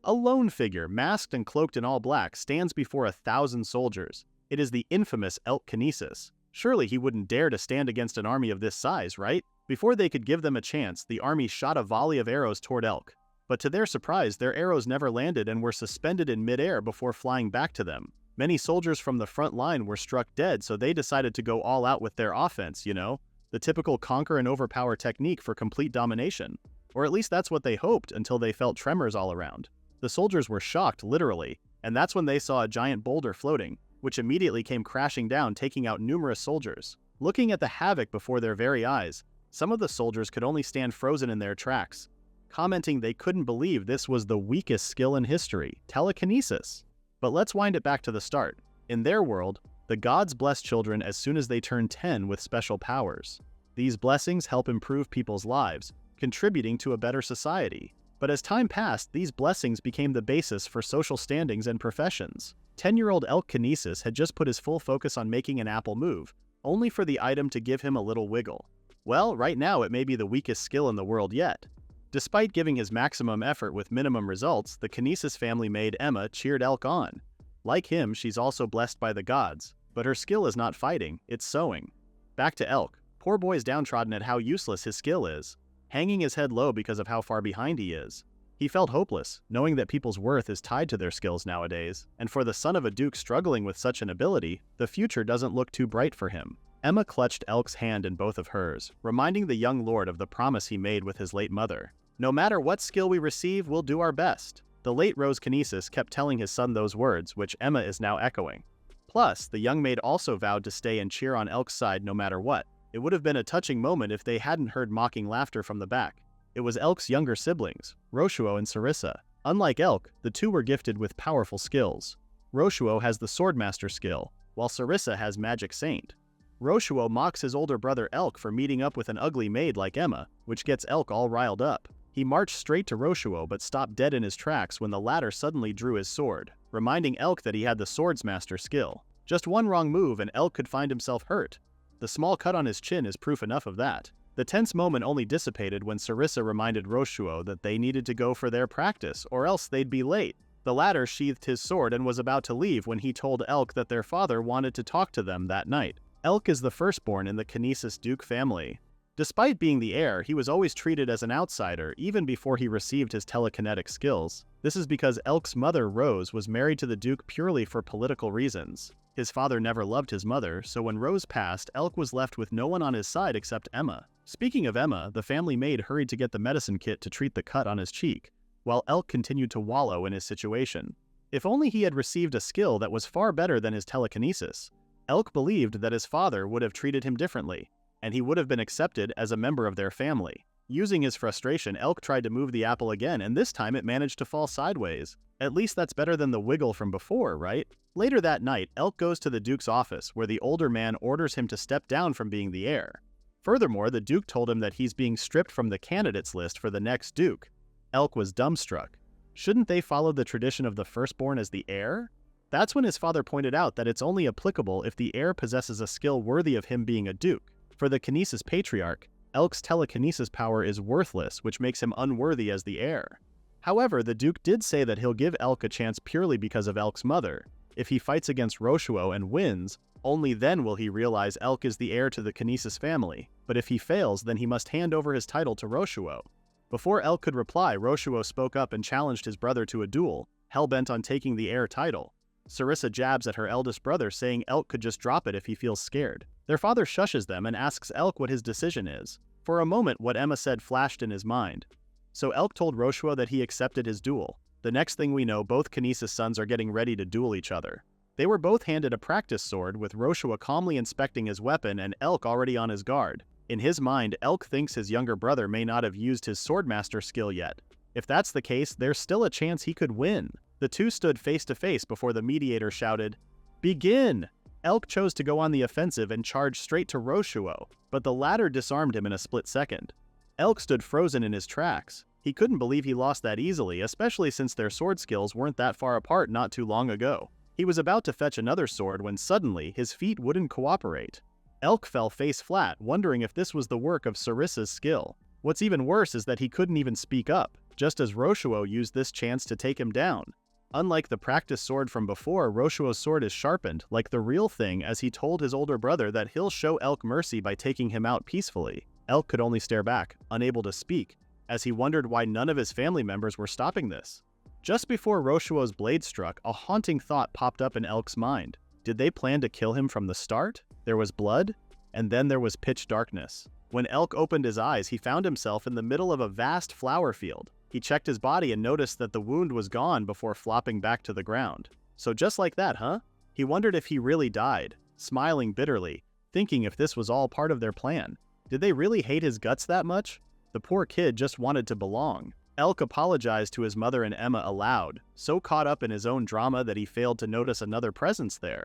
A lone figure, masked and cloaked in all black, stands before 1,000 soldiers. It is the infamous Elk Kinesis. Surely he wouldn't dare to stand against an army of this size, right? Before they could give them a chance, the army shot a volley of arrows toward Elk. But to their surprise, their arrows never landed and were suspended in midair before flying back to them. Many soldiers from the front line were struck dead, so they decided to go all out with their offense, the typical conquer and overpower technique for complete domination. Or at least that's what they hoped until they felt tremors all around. The soldiers were shocked, literally, and that's when they saw a giant boulder floating, which immediately came crashing down, taking out numerous soldiers. Looking at the havoc before their very eyes, some of the soldiers could only stand frozen in their tracks, commenting they couldn't believe this was the weakest skill in history, telekinesis. But let's wind it back to the start. In their world, the gods bless children as soon as they turn 10 with special powers. These blessings help improve people's lives, contributing to a better society. But as time passed, these blessings became the basis for social standings and professions. 10-year-old Elk Kinesis had just put his full focus on making an apple move, only for the item to give him a little wiggle. Well, right now it may be the weakest skill in the world yet. Despite giving his maximum effort with minimum results, the Kinesis family maid Emma cheered Elk on. Like him, she's also blessed by the gods, but her skill is not fighting, it's sewing. Back to Elk. Poor boy's downtrodden at how useless his skill is, hanging his head low because of how far behind he is. He felt hopeless, knowing that people's worth is tied to their skills nowadays, and for the son of a duke struggling with such an ability, the future doesn't look too bright for him. Emma clutched Elk's hand in both of hers, reminding the young lord of the promise he made with his late mother. No matter what skill we receive, we'll do our best. The late Rose Kinesis kept telling his son those words, which Emma is now echoing. Plus, the young maid also vowed to stay and cheer on Elk's side no matter what. It would have been a touching moment if they hadn't heard mocking laughter from the back. It was Elk's younger siblings, Roshuo and Sarissa. Unlike Elk, the two were gifted with powerful skills. Roshuo has the Swordmaster skill, while Sarissa has Magic Saint. Roshuo mocks his older brother Elk for meeting up with an ugly maid like Emma, which gets Elk all riled up. He marched straight to Roshuo but stopped dead in his tracks when the latter suddenly drew his sword, reminding Elk that he had the Swordsmaster skill. Just one wrong move and Elk could find himself hurt. The small cut on his chin is proof enough of that. The tense moment only dissipated when Sarissa reminded Roshuo that they needed to go for their practice, or else they'd be late. The latter sheathed his sword and was about to leave when he told Elk that their father wanted to talk to them that night. Elk is the firstborn in the Kinesis Duke family. Despite being the heir, he was always treated as an outsider even before he received his telekinetic skills. This is because Elk's mother, Rose, was married to the Duke purely for political reasons. His father never loved his mother, so when Rose passed, Elk was left with no one on his side except Emma. Speaking of Emma, the family maid hurried to get the medicine kit to treat the cut on his cheek, while Elk continued to wallow in his situation. If only he had received a skill that was far better than his telekinesis. Elk believed that his father would have treated him differently, and he would have been accepted as a member of their family. Using his frustration, Elk tried to move the apple again, and this time it managed to fall sideways. At least that's better than the wiggle from before, right? Later that night, Elk goes to the Duke's office, where the older man orders him to step down from being the heir. Furthermore, the Duke told him that he's being stripped from the candidates list for the next Duke. Elk was dumbstruck. Shouldn't they follow the tradition of the firstborn as the heir? That's when his father pointed out that it's only applicable if the heir possesses a skill worthy of him being a Duke. For the Kinesis patriarch, Elk's telekinesis power is worthless, which makes him unworthy as the heir. However, the Duke did say that he'll give Elk a chance purely because of Elk's mother. If he fights against Roshuo and wins, only then will he realize Elk is the heir to the Kinesis family, but if he fails, then he must hand over his title to Roshuo. Before Elk could reply, Roshuo spoke up and challenged his brother to a duel, hell-bent on taking the heir title. Sarissa jabs at her eldest brother, saying Elk could just drop it if he feels scared. Their father shushes them and asks Elk what his decision is. For a moment, what Emma said flashed in his mind. So Elk told Roshuo that he accepted his duel. The next thing we know, both Kinesis sons are getting ready to duel each other. They were both handed a practice sword, with Roshuo calmly inspecting his weapon and Elk already on his guard. In his mind, Elk thinks his younger brother may not have used his Swordmaster skill yet. If that's the case, there's still a chance he could win. The two stood face to face before the mediator shouted, "Begin!" Elk chose to go on the offensive and charged straight to Roshuo, but the latter disarmed him in a split second. Elk stood frozen in his tracks. He couldn't believe he lost that easily, especially since their sword skills weren't that far apart not too long ago. He was about to fetch another sword when suddenly his feet wouldn't cooperate. Elk fell face flat, wondering if this was the work of Sarissa's skill. What's even worse is that he couldn't even speak up. just as Roshuo used this chance to take him down. Unlike the practice sword from before, Roshuo's sword is sharpened, like the real thing, as he told his older brother that he'll show Elk mercy by taking him out peacefully. Elk could only stare back, unable to speak, as he wondered why none of his family members were stopping this. Just before Roshuo's blade struck, a haunting thought popped up in Elk's mind. Did they plan to kill him from the start? There was blood, and then there was pitch darkness. When Elk opened his eyes, he found himself in the middle of a vast flower field. He checked his body and noticed that the wound was gone before flopping back to the ground. So just like that, huh? He wondered if he really died, smiling bitterly, thinking if this was all part of their plan. Did they really hate his guts that much? The poor kid just wanted to belong. Elk apologized to his mother and Emma aloud, so caught up in his own drama that he failed to notice another presence there.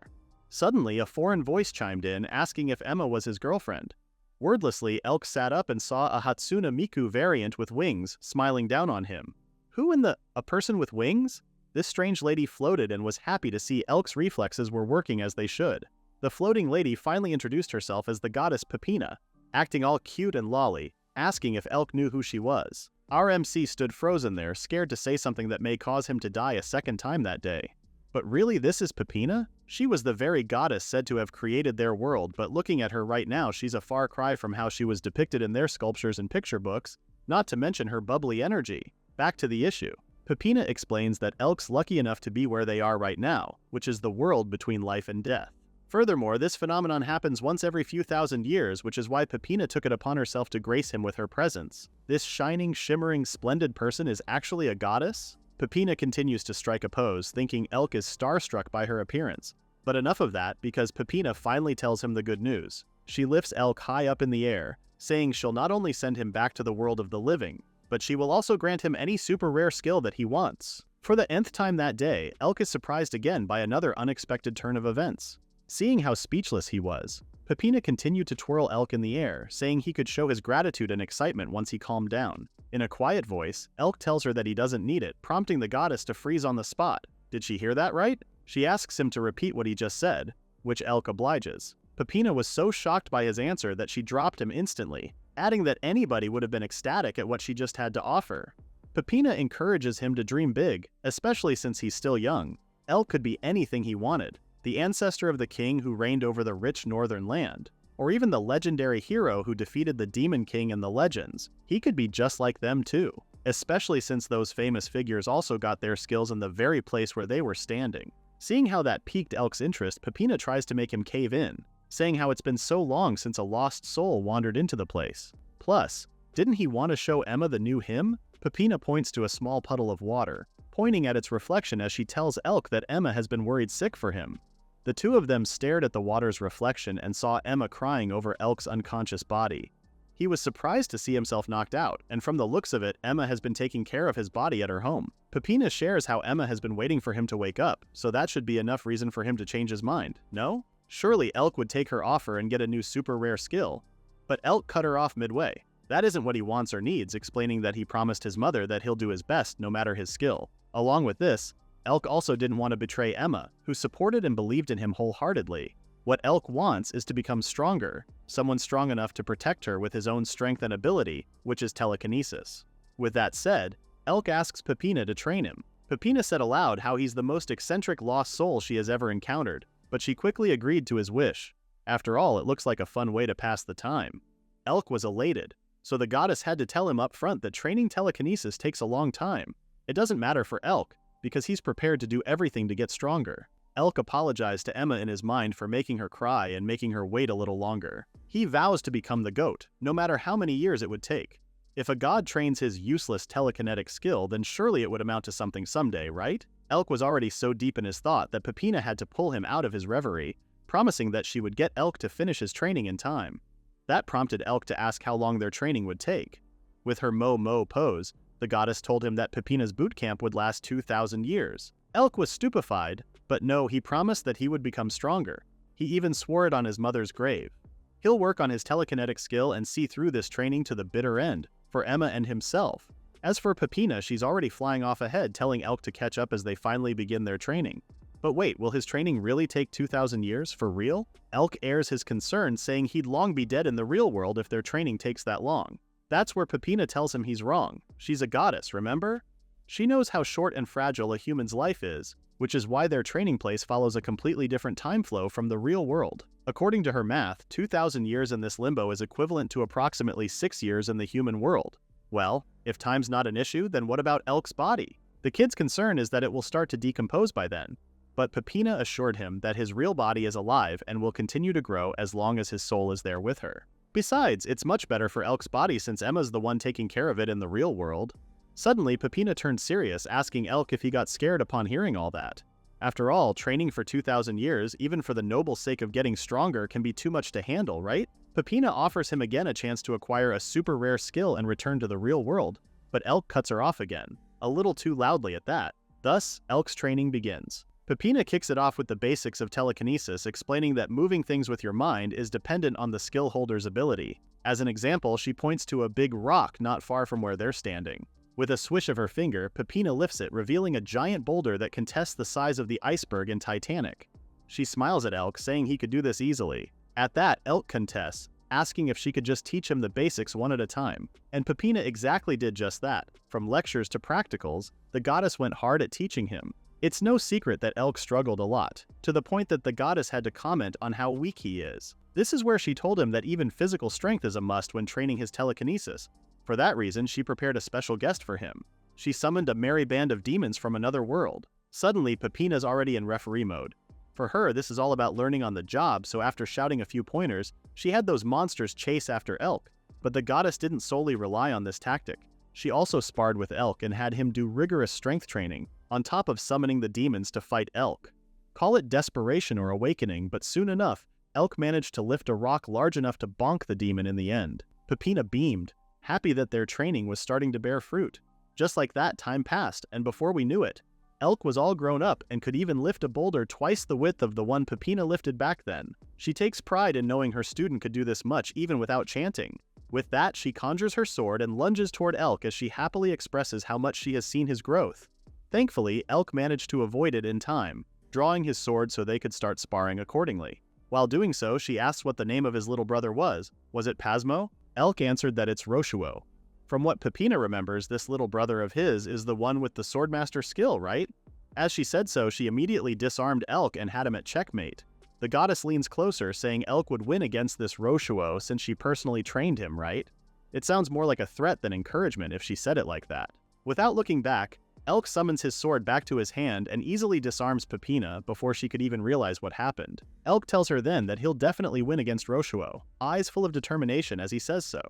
Suddenly, a foreign voice chimed in, asking if Emma was his girlfriend. Wordlessly, Elk sat up and saw a Hatsune Miku variant with wings smiling down on him. Who in the... a person with wings? This strange lady floated and was happy to see Elk's reflexes were working as they should. The floating lady finally introduced herself as the goddess Pipina, acting all cute and lolly, asking if Elk knew who she was. Our MC stood frozen there, scared to say something that may cause him to die a second time that day. But really, this is Pipina? She was the very goddess said to have created their world, but looking at her right now, she's a far cry from how she was depicted in their sculptures and picture books, not to mention her bubbly energy. Back to the issue. Pipina explains that Elk's lucky enough to be where they are right now, which is the world between life and death. Furthermore, this phenomenon happens once every few thousand years, which is why Pipina took it upon herself to grace him with her presence. This shining, shimmering, splendid person is actually a goddess? Pipina continues to strike a pose, thinking Elk is starstruck by her appearance. But enough of that, because Pipina finally tells him the good news. She lifts Elk high up in the air, saying she'll not only send him back to the world of the living, but she will also grant him any super rare skill that he wants. For the nth time that day, Elk is surprised again by another unexpected turn of events. Seeing how speechless he was, Pipina continued to twirl Elk in the air, saying he could show his gratitude and excitement once he calmed down. In a quiet voice, Elk tells her that he doesn't need it, prompting the goddess to freeze on the spot. Did she hear that right? She asks him to repeat what he just said, which Elk obliges. Pipina was so shocked by his answer that she dropped him instantly, adding that anybody would have been ecstatic at what she just had to offer. Pipina encourages him to dream big, especially since he's still young. Elk could be anything he wanted, the ancestor of the king who reigned over the rich northern land, or even the legendary hero who defeated the Demon King in the legends. He could be just like them too, especially since those famous figures also got their skills in the very place where they were standing. Seeing how that piqued Elk's interest, Pipina tries to make him cave in, saying how it's been so long since a lost soul wandered into the place. Plus, didn't he want to show Emma the new him? Pipina points to a small puddle of water, pointing at its reflection as she tells Elk that Emma has been worried sick for him. The two of them stared at the water's reflection and saw Emma crying over Elk's unconscious body. He was surprised to see himself knocked out, and from the looks of it, Emma has been taking care of his body at her home. Pipina shares how Emma has been waiting for him to wake up, so that should be enough reason for him to change his mind, no? Surely Elk would take her offer and get a new super rare skill. But Elk cut her off midway. That isn't what he wants or needs, explaining that he promised his mother that he'll do his best no matter his skill. Along with this, Elk also didn't want to betray Emma, who supported and believed in him wholeheartedly. What Elk wants is to become stronger, someone strong enough to protect her with his own strength and ability, which is telekinesis. With that said, Elk asks Pipina to train him. Pipina said aloud how he's the most eccentric lost soul she has ever encountered, but she quickly agreed to his wish. After all, it looks like a fun way to pass the time. Elk was elated, so the goddess had to tell him up front that training telekinesis takes a long time. It doesn't matter for Elk, because he's prepared to do everything to get stronger. Elk apologized to Emma in his mind for making her cry and making her wait a little longer. He vows to become the GOAT, no matter how many years it would take. If a god trains his useless telekinetic skill, then surely it would amount to something someday, right? Elk was already so deep in his thought that Pipina had to pull him out of his reverie, promising that she would get Elk to finish his training in time. That prompted Elk to ask how long their training would take. With her mo pose, the goddess told him that Pipina's boot camp would last 2,000 years. Elk was stupefied, but no, he promised that he would become stronger. He even swore it on his mother's grave. He'll work on his telekinetic skill and see through this training to the bitter end, for Emma and himself. As for Pipina, she's already flying off ahead, telling Elk to catch up as they finally begin their training. But wait, will his training really take 2,000 years, for real? Elk airs his concern, saying he'd long be dead in the real world if their training takes that long. That's where Pipina tells him he's wrong. She's a goddess, remember? She knows how short and fragile a human's life is, which is why their training place follows a completely different time flow from the real world. According to her math, 2,000 years in this limbo is equivalent to approximately 6 years in the human world. Well, if time's not an issue, then what about Elk's body? The kid's concern is that it will start to decompose by then. But Pipina assured him that his real body is alive and will continue to grow as long as his soul is there with her. Besides, it's much better for Elk's body since Emma's the one taking care of it in the real world. Suddenly, Pipina turned serious, asking Elk if he got scared upon hearing all that. After all, training for 2,000 years, even for the noble sake of getting stronger, can be too much to handle, right? Pipina offers him again a chance to acquire a super rare skill and return to the real world, but Elk cuts her off again, a little too loudly at that. Thus, Elk's training begins. Pipina kicks it off with the basics of telekinesis, explaining that moving things with your mind is dependent on the skill holder's ability. As an example, she points to a big rock not far from where they're standing. With a swish of her finger, Pipina lifts it, revealing a giant boulder that contests the size of the iceberg in Titanic. She smiles at Elk, saying he could do this easily. At that, Elk contests, asking if she could just teach him the basics one at a time. And Pipina exactly did just that. From lectures to practicals, the goddess went hard at teaching him. It's no secret that Elk struggled a lot, to the point that the goddess had to comment on how weak he is. This is where she told him that even physical strength is a must when training his telekinesis. For that reason, she prepared a special guest for him. She summoned a merry band of demons from another world. Suddenly, Pipina's already in referee mode. For her, this is all about learning on the job, so after shouting a few pointers, she had those monsters chase after Elk. But the goddess didn't solely rely on this tactic. She also sparred with Elk and had him do rigorous strength training, on top of summoning the demons to fight Elk. Call it desperation or awakening, but soon enough, Elk managed to lift a rock large enough to bonk the demon in the end. Pipina beamed, happy that their training was starting to bear fruit. Just like that, time passed, and before we knew it, Elk was all grown up and could even lift a boulder twice the width of the one Pipina lifted back then. She takes pride in knowing her student could do this much even without chanting. With that, she conjures her sword and lunges toward Elk as she happily expresses how much she has seen his growth. Thankfully, Elk managed to avoid it in time, drawing his sword so they could start sparring accordingly. While doing so, she asks what the name of his little brother was. Was it Pasmo? Elk answered that it's Roshuo. From what Pipina remembers, this little brother of his is the one with the swordmaster skill, right? As she said so, she immediately disarmed Elk and had him at checkmate. The goddess leans closer, saying Elk would win against this Roshuo since she personally trained him, right? It sounds more like a threat than encouragement if she said it like that. Without looking back, Elk summons his sword back to his hand and easily disarms Pipina before she could even realize what happened. Elk tells her then that he'll definitely win against Roshuo, eyes full of determination as he says so.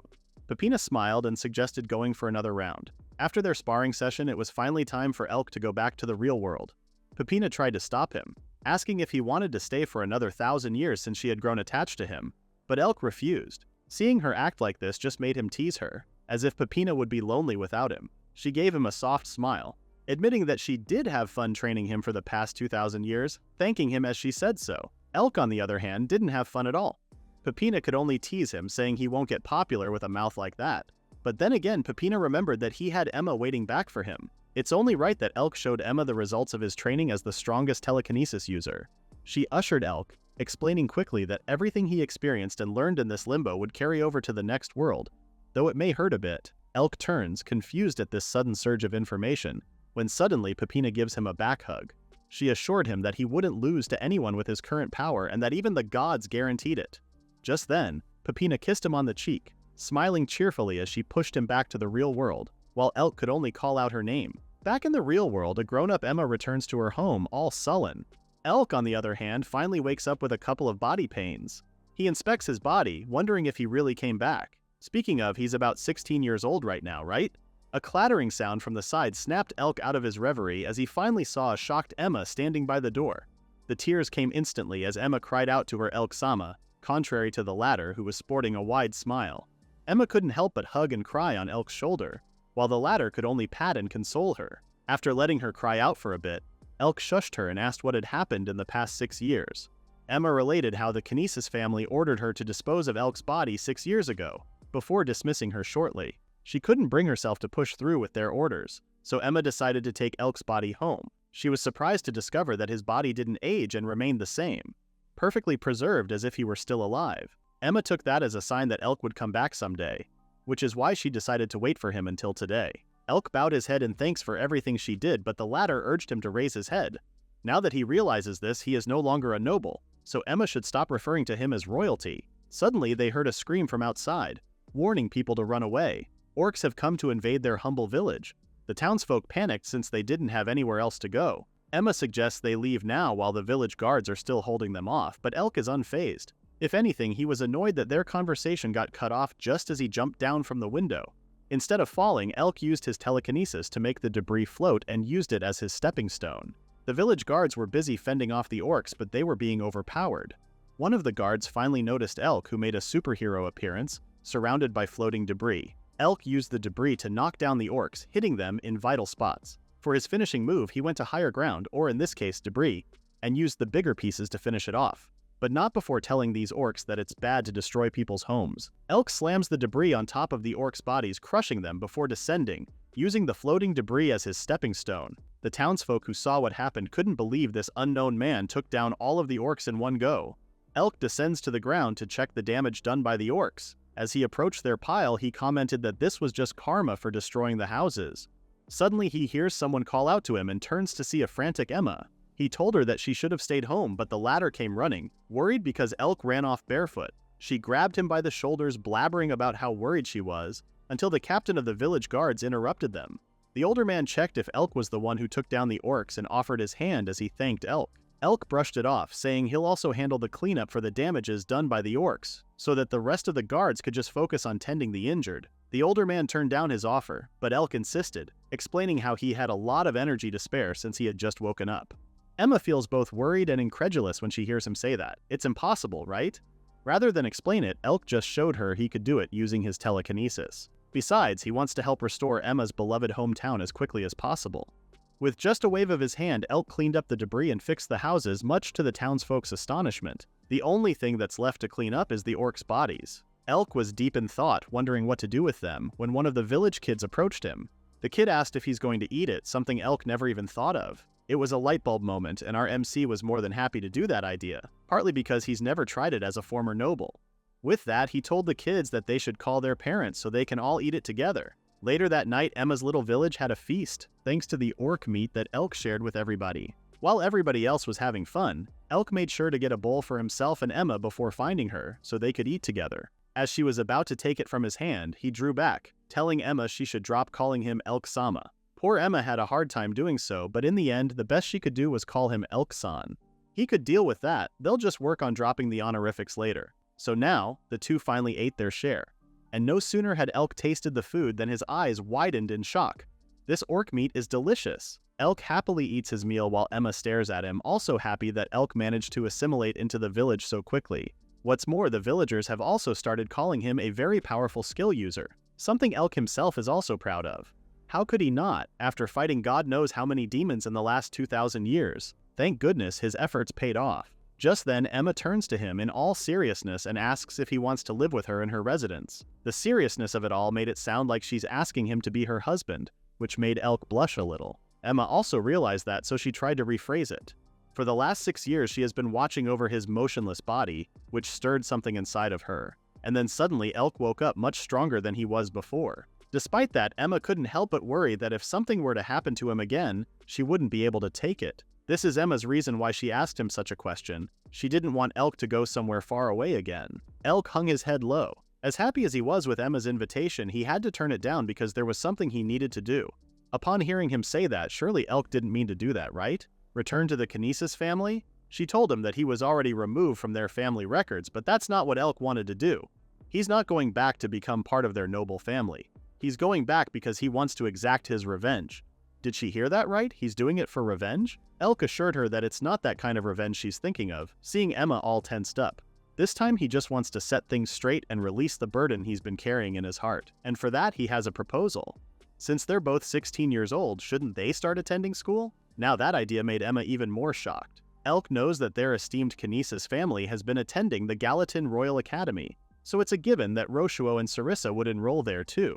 Pipina smiled and suggested going for another round. After their sparring session, it was finally time for Elk to go back to the real world. Pipina tried to stop him, asking if he wanted to stay for another 1,000 years since she had grown attached to him, but Elk refused. Seeing her act like this just made him tease her, as if Pipina would be lonely without him. She gave him a soft smile, admitting that she did have fun training him for the past 2,000 years, thanking him as she said so. Elk, on the other hand, didn't have fun at all. Pipina could only tease him, saying he won't get popular with a mouth like that. But then again, Pipina remembered that he had Emma waiting back for him. It's only right that Elk showed Emma the results of his training as the strongest telekinesis user. She ushered Elk, explaining quickly that everything he experienced and learned in this limbo would carry over to the next world. Though it may hurt a bit, Elk turns, confused at this sudden surge of information, when suddenly Pipina gives him a back hug. She assured him that he wouldn't lose to anyone with his current power and that even the gods guaranteed it. Just then, Pipina kissed him on the cheek, smiling cheerfully as she pushed him back to the real world, while Elk could only call out her name. Back in the real world, a grown-up Emma returns to her home, all sullen. Elk, on the other hand, finally wakes up with a couple of body pains. He inspects his body, wondering if he really came back. Speaking of, he's about 16 years old right now, right? A clattering sound from the side snapped Elk out of his reverie as he finally saw a shocked Emma standing by the door. The tears came instantly as Emma cried out to her Elk-sama, contrary to the latter, who was sporting a wide smile. Emma couldn't help but hug and cry on Elk's shoulder, while the latter could only pat and console her. After letting her cry out for a bit, Elk shushed her and asked what had happened in the past 6 years. Emma related how the Kinesis family ordered her to dispose of Elk's body 6 years ago, before dismissing her shortly. She couldn't bring herself to push through with their orders, so Emma decided to take Elk's body home. She was surprised to discover that his body didn't age and remained the same, perfectly preserved as if he were still alive. Emma took that as a sign that Elk would come back someday. which is why she decided to wait for him until today. Elk bowed his head in thanks for everything she did, but the latter urged him to raise his head. Now that he realizes this, he is no longer a noble, so Emma should stop referring to him as royalty. Suddenly, they heard a scream from outside, warning people to run away. Orcs have come to invade their humble village. The townsfolk panicked since they didn't have anywhere else to go. Emma suggests they leave now while the village guards are still holding them off, but Elk is unfazed. If anything, he was annoyed that their conversation got cut off just as he jumped down from the window. Instead of falling, Elk used his telekinesis to make the debris float and used it as his stepping stone. The village guards were busy fending off the orcs, but they were being overpowered. One of the guards finally noticed Elk, who made a superhero appearance, surrounded by floating debris. Elk used the debris to knock down the orcs, hitting them in vital spots. For his finishing move, he went to higher ground, or in this case debris, and used the bigger pieces to finish it off. But not before telling these orcs that it's bad to destroy people's homes. Elk slams the debris on top of the orcs' bodies, crushing them before descending, using the floating debris as his stepping stone. The townsfolk who saw what happened couldn't believe this unknown man took down all of the orcs in one go. Elk descends to the ground to check the damage done by the orcs. As he approached their pile, he commented that this was just karma for destroying the houses. Suddenly he hears someone call out to him and turns to see a frantic Emma. He told her that she should have stayed home, but the latter came running, worried because Elk ran off barefoot. She grabbed him by the shoulders, blabbering about how worried she was, until the captain of the village guards interrupted them. The older man checked if Elk was the one who took down the orcs and offered his hand as he thanked Elk. Elk brushed it off, saying he'll also handle the cleanup for the damages done by the orcs, so that the rest of the guards could just focus on tending the injured. The older man turned down his offer, but Elk insisted, explaining how he had a lot of energy to spare since he had just woken up. Emma feels both worried and incredulous when she hears him say that. It's impossible, right? Rather than explain it, Elk just showed her he could do it using his telekinesis. Besides, he wants to help restore Emma's beloved hometown as quickly as possible. With just a wave of his hand, Elk cleaned up the debris and fixed the houses, much to the townsfolk's astonishment. The only thing that's left to clean up is the orcs' bodies. Elk was deep in thought, wondering what to do with them, when one of the village kids approached him. The kid asked if he's going to eat it, something Elk never even thought of. It was a light bulb moment, and our MC was more than happy to do that idea, partly because he's never tried it as a former noble. With that, he told the kids that they should call their parents so they can all eat it together. Later that night, Emma's little village had a feast, thanks to the orc meat that Elk shared with everybody. While everybody else was having fun, Elk made sure to get a bowl for himself and Emma before finding her, so they could eat together. As she was about to take it from his hand, he drew back, telling Emma she should drop calling him Elk-sama. Poor Emma had a hard time doing so, but in the end, the best she could do was call him Elk-san. He could deal with that, they'll just work on dropping the honorifics later. So now, the two finally ate their share. And no sooner had Elk tasted the food than his eyes widened in shock. This orc meat is delicious. Elk happily eats his meal while Emma stares at him, also happy that Elk managed to assimilate into the village so quickly. What's more, the villagers have also started calling him a very powerful skill user, something Elk himself is also proud of. How could he not, after fighting God knows how many demons in the last 2,000 years? Thank goodness his efforts paid off. Just then, Emma turns to him in all seriousness and asks if he wants to live with her in her residence. The seriousness of it all made it sound like she's asking him to be her husband, which made Elk blush a little. Emma also realized that, so she tried to rephrase it. For the last 6 years, she has been watching over his motionless body, which stirred something inside of her. And then suddenly, Elk woke up much stronger than he was before. Despite that, Emma couldn't help but worry that if something were to happen to him again, she wouldn't be able to take it. This is Emma's reason why she asked him such a question. She didn't want Elk to go somewhere far away again. Elk hung his head low. As happy as he was with Emma's invitation, he had to turn it down because there was something he needed to do. Upon hearing him say that, surely Elk didn't mean to do that, right? Return to the Kinesis family? She told him that he was already removed from their family records, but that's not what Elk wanted to do. He's not going back to become part of their noble family. He's going back because he wants to exact his revenge. Did she hear that right? He's doing it for revenge? Elk assured her that it's not that kind of revenge she's thinking of, seeing Emma all tensed up. This time he just wants to set things straight and release the burden he's been carrying in his heart. And for that he has a proposal. Since they're both 16 years old, shouldn't they start attending school? Now that idea made Emma even more shocked. Elk knows that their esteemed Kinesis family has been attending the Gallatin Royal Academy, so it's a given that Roshuo and Sarissa would enroll there too.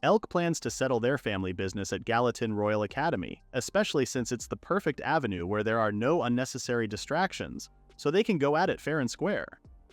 Elk plans to settle their family business at Gallatin Royal Academy, especially since it's the perfect avenue where there are no unnecessary distractions, so they can go at it fair and square.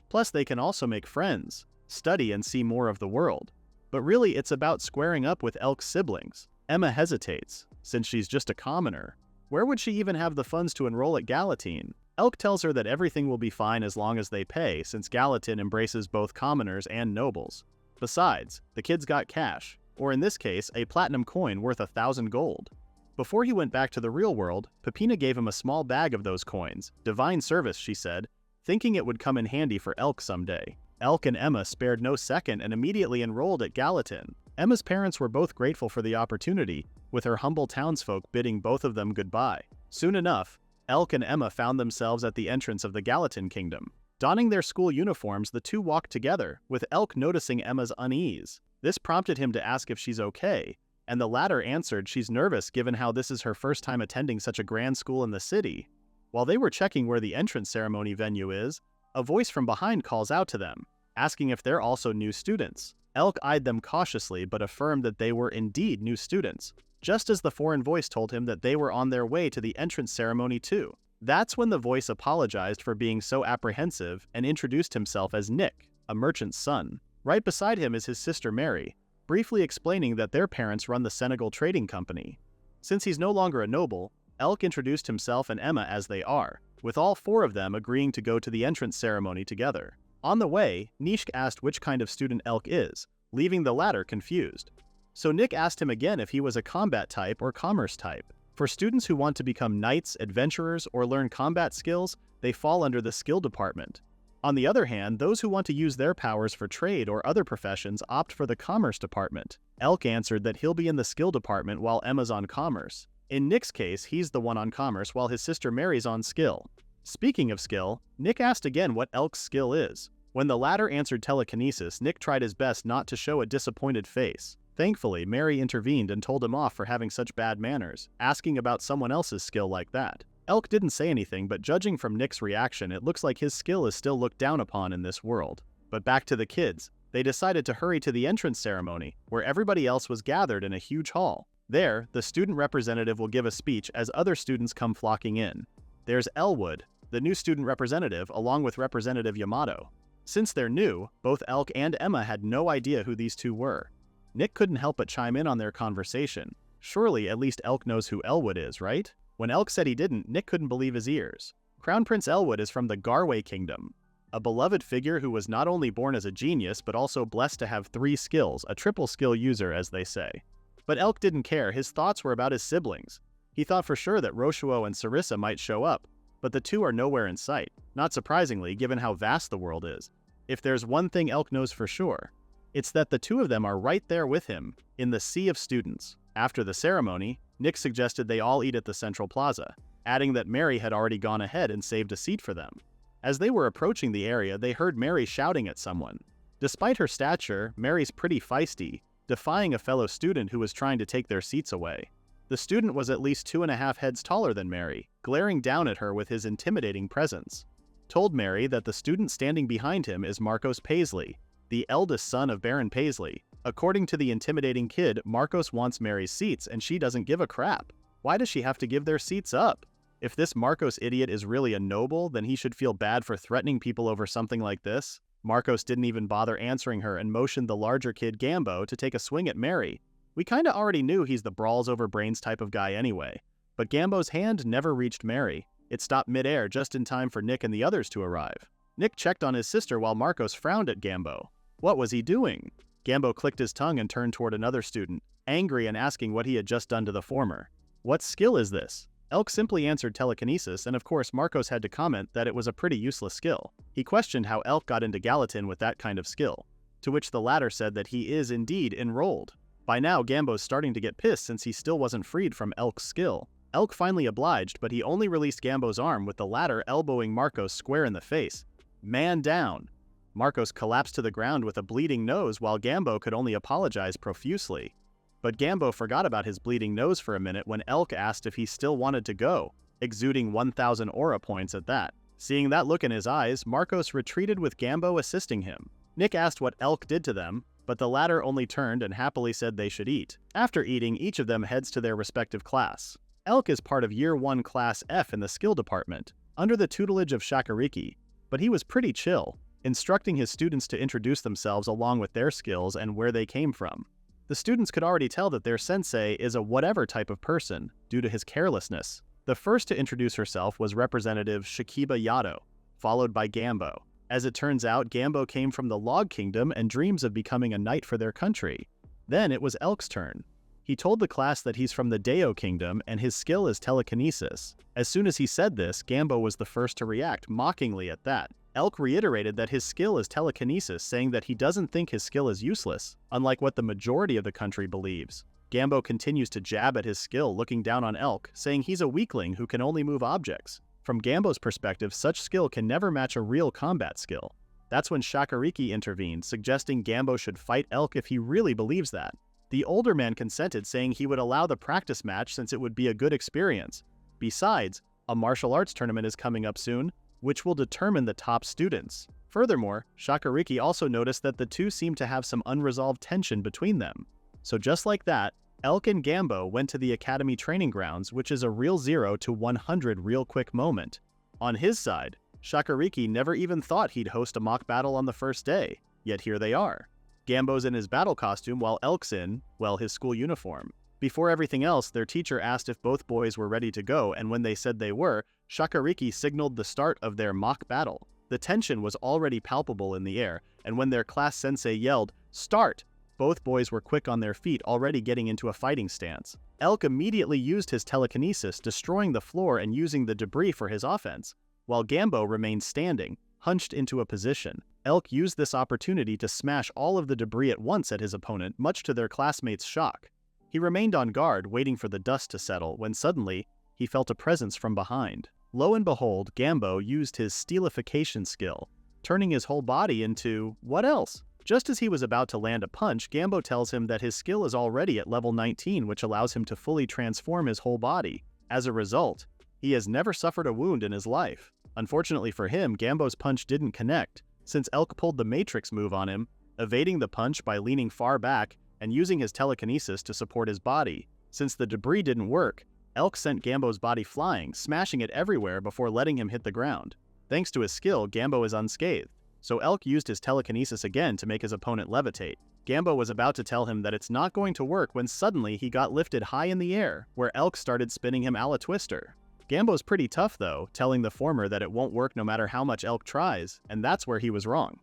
Plus they can also make friends, study and see more of the world. But really, it's about squaring up with Elk's siblings. Emma hesitates, since she's just a commoner. Where would she even have the funds to enroll at Galatine? Elk tells her that everything will be fine as long as they pay, since Galatine embraces both commoners and nobles. Besides, the kids got cash, or in this case, a platinum coin worth 1,000 gold. Before he went back to the real world, Pipina gave him a small bag of those coins. Divine service, she said, thinking it would come in handy for Elk someday. Elk and Emma spared no second and immediately enrolled at Galatine. Emma's parents were both grateful for the opportunity, with her humble townsfolk bidding both of them goodbye. Soon enough, Elk and Emma found themselves at the entrance of the Galatine kingdom. Donning their school uniforms, the two walked together, with Elk noticing Emma's unease. This prompted him to ask if she's okay, and the latter answered she's nervous given how this is her first time attending such a grand school in the city. While they were checking where the entrance ceremony venue is, a voice from behind calls out to them, asking if they're also new students. Elk eyed them cautiously but affirmed that they were indeed new students, just as the foreign voice told him that they were on their way to the entrance ceremony too. That's when the voice apologized for being so apprehensive and introduced himself as Nick, a merchant's son. Right beside him is his sister Mary, briefly explaining that their parents run the Senegal Trading Company. Since he's no longer a noble, Elk introduced himself and Emma as they are, with all four of them agreeing to go to the entrance ceremony together. On the way, Nishk asked which kind of student Elk is, leaving the latter confused. So Nick asked him again if he was a combat type or commerce type. For students who want to become knights, adventurers, or learn combat skills, they fall under the skill department. On the other hand, those who want to use their powers for trade or other professions opt for the commerce department. Elk answered that he'll be in the skill department while Emma's on commerce. In Nick's case, he's the one on commerce while his sister Mary's on skill. Speaking of skill, Nick asked again what Elk's skill is. When the latter answered telekinesis, Nick tried his best not to show a disappointed face. Thankfully, Mary intervened and told him off for having such bad manners, asking about someone else's skill like that. Elk didn't say anything, but judging from Nick's reaction, it looks like his skill is still looked down upon in this world. But back to the kids. They decided to hurry to the entrance ceremony, where everybody else was gathered in a huge hall. There, the student representative will give a speech as other students come flocking in. There's Elwood, the new student representative, along with Representative Yamato. Since they're new, both Elk and Emma had no idea who these two were. Nick couldn't help but chime in on their conversation. Surely at least Elk knows who Elwood is, right? When Elk said he didn't, Nick couldn't believe his ears. Crown Prince Elwood is from the Garway Kingdom, a beloved figure who was not only born as a genius but also blessed to have 3 skills, a triple skill user as they say. But Elk didn't care, his thoughts were about his siblings. He thought for sure that Roshuo and Sarissa might show up, but the two are nowhere in sight, not surprisingly given how vast the world is. If there's one thing Elk knows for sure, it's that the two of them are right there with him, in the sea of students. After the ceremony, Nick suggested they all eat at the Central Plaza, adding that Mary had already gone ahead and saved a seat for them. As they were approaching the area, they heard Mary shouting at someone. Despite her stature, Mary's pretty feisty, defying a fellow student who was trying to take their seats away. The student was at least 2.5 heads taller than Mary, glaring down at her with his intimidating presence. Told Mary that the student standing behind him is Marcos Paisley, the eldest son of Baron Paisley. According to the intimidating kid, Marcos wants Mary's seats and she doesn't give a crap. Why does she have to give their seats up? If this Marcos idiot is really a noble, then he should feel bad for threatening people over something like this. Marcos didn't even bother answering her and motioned the larger kid Gambo to take a swing at Mary. We kinda already knew he's the brawls over brains type of guy anyway. But Gambo's hand never reached Mary. It stopped midair just in time for Nick and the others to arrive. Nick checked on his sister while Marcos frowned at Gambo. What was he doing? Gambo clicked his tongue and turned toward another student, angry and asking what he had just done to the former. What skill is this? Elk simply answered telekinesis, and of course Marcos had to comment that it was a pretty useless skill. He questioned how Elk got into Galatine with that kind of skill, to which the latter said that he is indeed enrolled. By now, Gambo's starting to get pissed since he still wasn't freed from Elk's skill. Elk finally obliged, but he only released Gambo's arm with the latter elbowing Marcos square in the face. Man down! Marcos collapsed to the ground with a bleeding nose while Gambo could only apologize profusely. But Gambo forgot about his bleeding nose for a minute when Elk asked if he still wanted to go, exuding 1,000 aura points at that. Seeing that look in his eyes, Marcos retreated with Gambo assisting him. Nick asked what Elk did to them, but the latter only turned and happily said they should eat. After eating, each of them heads to their respective class. Elk is part of Year 1 Class F in the skill department, under the tutelage of Shakariki, but he was pretty chill. instructing his students to introduce themselves along with their skills and where they came from. The students could already tell that their sensei is a whatever type of person due to his carelessness. The first to introduce herself was Representative Shakiba Yado, followed by Gambo. As it turns out, Gambo came from the Log Kingdom and dreams of becoming a knight for their country. Then it was Elk's turn. He told the class that he's from the Deo Kingdom and his skill is telekinesis. As soon as he said this, Gambo was the first to react mockingly at that. Elk reiterated that his skill is telekinesis, saying that he doesn't think his skill is useless, unlike what the majority of the country believes. Gambo continues to jab at his skill, looking down on Elk, saying he's a weakling who can only move objects. From Gambo's perspective, such skill can never match a real combat skill. That's when Shakariki intervened, suggesting Gambo should fight Elk if he really believes that. The older man consented, saying he would allow the practice match since it would be a good experience. Besides, a martial arts tournament is coming up soon, which will determine the top students. Furthermore, Shakariki also noticed that the two seemed to have some unresolved tension between them. So just like that, Elk and Gambo went to the Academy training grounds, which is a real 0 to 100 real quick moment. On his side, Shakariki never even thought he'd host a mock battle on the first day, yet here they are. Gambo's in his battle costume while Elk's in, well, his school uniform. Before everything else, their teacher asked if both boys were ready to go, and when they said they were, Shakariki signaled the start of their mock battle. The tension was already palpable in the air, and when their class sensei yelled, "Start!" both boys were quick on their feet, already getting into a fighting stance. Elk immediately used his telekinesis, destroying the floor and using the debris for his offense, while Gambo remained standing, hunched into a position. Elk used this opportunity to smash all of the debris at once at his opponent, much to their classmates' shock. He remained on guard, waiting for the dust to settle, when suddenly, he felt a presence from behind. Lo and behold, Gambo used his steelification skill, turning his whole body into what else? Just as he was about to land a punch, Gambo tells him that his skill is already at level 19, which allows him to fully transform his whole body. As a result, he has never suffered a wound in his life. Unfortunately for him, Gambo's punch didn't connect, since Elk pulled the Matrix move on him, evading the punch by leaning far back and using his telekinesis to support his body. Since the debris didn't work, Elk sent Gambo's body flying, smashing it everywhere before letting him hit the ground. Thanks to his skill, Gambo is unscathed, so Elk used his telekinesis again to make his opponent levitate. Gambo was about to tell him that it's not going to work when suddenly he got lifted high in the air, where Elk started spinning him a la Twister. Gambo's pretty tough though, telling the former that it won't work no matter how much Elk tries, and that's where he was wrong.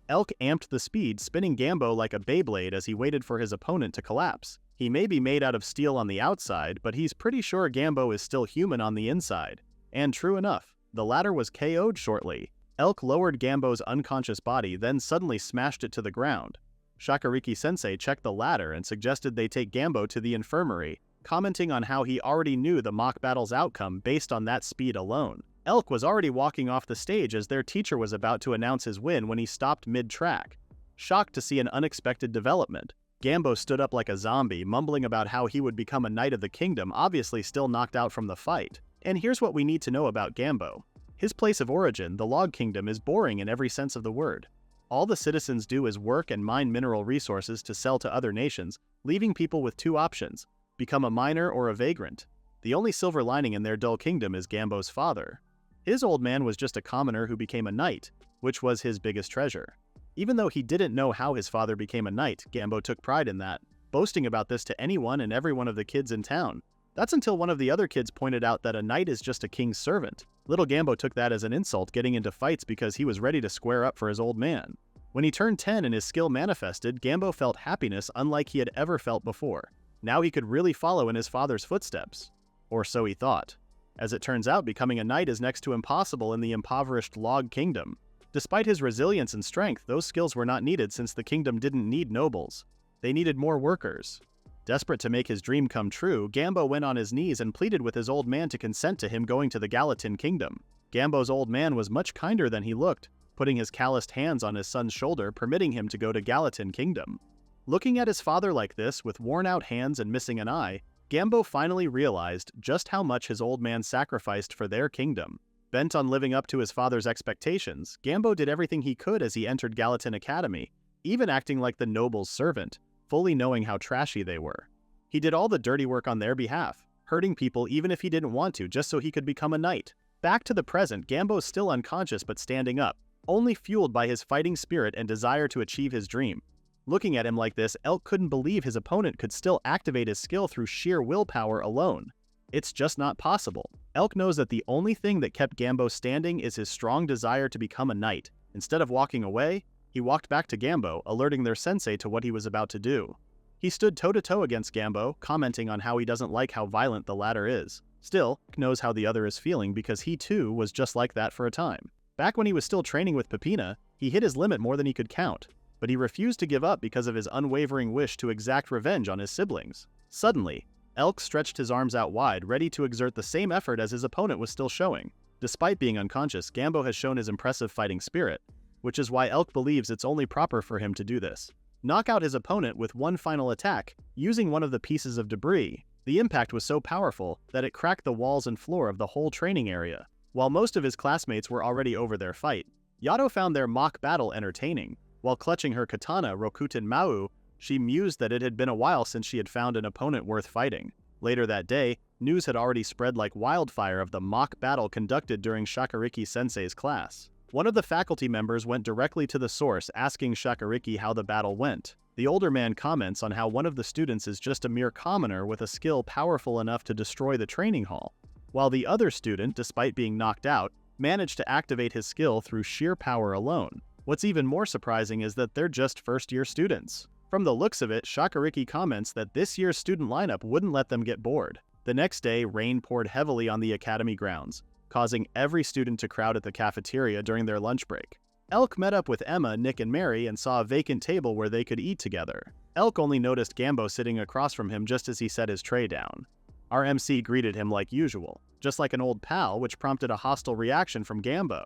Elk amped the speed, spinning Gambo like a Beyblade as he waited for his opponent to collapse. He may be made out of steel on the outside, but he's pretty sure Gambo is still human on the inside. And true enough, the latter was KO'd shortly. Elk lowered Gambo's unconscious body, then suddenly smashed it to the ground. Shakariki-sensei checked the latter and suggested they take Gambo to the infirmary, commenting on how he already knew the mock battle's outcome based on that speed alone. Elk was already walking off the stage as their teacher was about to announce his win when he stopped mid-track. Shocked to see an unexpected development, Gambo stood up like a zombie, mumbling about how he would become a knight of the kingdom, obviously still knocked out from the fight. And here's what we need to know about Gambo. His place of origin, the Log Kingdom, is boring in every sense of the word. All the citizens do is work and mine mineral resources to sell to other nations, leaving people with two options: become a miner or a vagrant. The only silver lining in their dull kingdom is Gambo's father. His old man was just a commoner who became a knight, which was his biggest treasure. Even though he didn't know how his father became a knight, Gambo took pride in that, boasting about this to anyone and every one of the kids in town. That's until one of the other kids pointed out that a knight is just a king's servant. Little Gambo took that as an insult, getting into fights because he was ready to square up for his old man. When he turned 10 and his skill manifested, Gambo felt happiness unlike he had ever felt before. Now he could really follow in his father's footsteps. Or so he thought. As it turns out, becoming a knight is next to impossible in the impoverished Log Kingdom. Despite his resilience and strength, those skills were not needed since the kingdom didn't need nobles. They needed more workers. Desperate to make his dream come true, Gambo went on his knees and pleaded with his old man to consent to him going to the Gallatin Kingdom. Gambo's old man was much kinder than he looked, putting his calloused hands on his son's shoulder, permitting him to go to Gallatin Kingdom. Looking at his father like this, with worn-out hands and missing an eye, Gambo finally realized just how much his old man sacrificed for their kingdom. Bent on living up to his father's expectations, Gambo did everything he could as he entered Gallatin Academy, even acting like the noble's servant, fully knowing how trashy they were. He did all the dirty work on their behalf, hurting people even if he didn't want to, just so he could become a knight. Back to the present, Gambo's still unconscious but standing up, only fueled by his fighting spirit and desire to achieve his dream. Looking at him like this, Elk couldn't believe his opponent could still activate his skill through sheer willpower alone. It's just not possible. Elk knows that the only thing that kept Gambo standing is his strong desire to become a knight. Instead of walking away, he walked back to Gambo, alerting their sensei to what he was about to do. He stood toe-to-toe against Gambo, commenting on how he doesn't like how violent the latter is. Still, Elk knows how the other is feeling because he too was just like that for a time. Back when he was still training with Pipina, he hit his limit more than he could count, but he refused to give up because of his unwavering wish to exact revenge on his siblings. Suddenly, Elk stretched his arms out wide, ready to exert the same effort as his opponent was still showing. Despite being unconscious, Gambo has shown his impressive fighting spirit, which is why Elk believes it's only proper for him to do this. Knock out his opponent with one final attack, using one of the pieces of debris. The impact was so powerful that it cracked the walls and floor of the whole training area. While most of his classmates were already over their fight, Yato found their mock battle entertaining. While clutching her katana Rokuten Mau, she mused that it had been a while since she had found an opponent worth fighting. Later that day, news had already spread like wildfire of the mock battle conducted during Shakuriki Sensei's class. One of the faculty members went directly to the source, asking Shakuriki how the battle went. The older man comments on how one of the students is just a mere commoner with a skill powerful enough to destroy the training hall, while the other student, despite being knocked out, managed to activate his skill through sheer power alone. What's even more surprising is that they're just first-year students. From the looks of it, Shakuriki comments that this year's student lineup wouldn't let them get bored. The next day, rain poured heavily on the academy grounds, causing every student to crowd at the cafeteria during their lunch break. Elk met up with Emma, Nick, and Mary and saw a vacant table where they could eat together. Elk only noticed Gambo sitting across from him just as he set his tray down. Our MC greeted him like usual, just like an old pal, which prompted a hostile reaction from Gambo.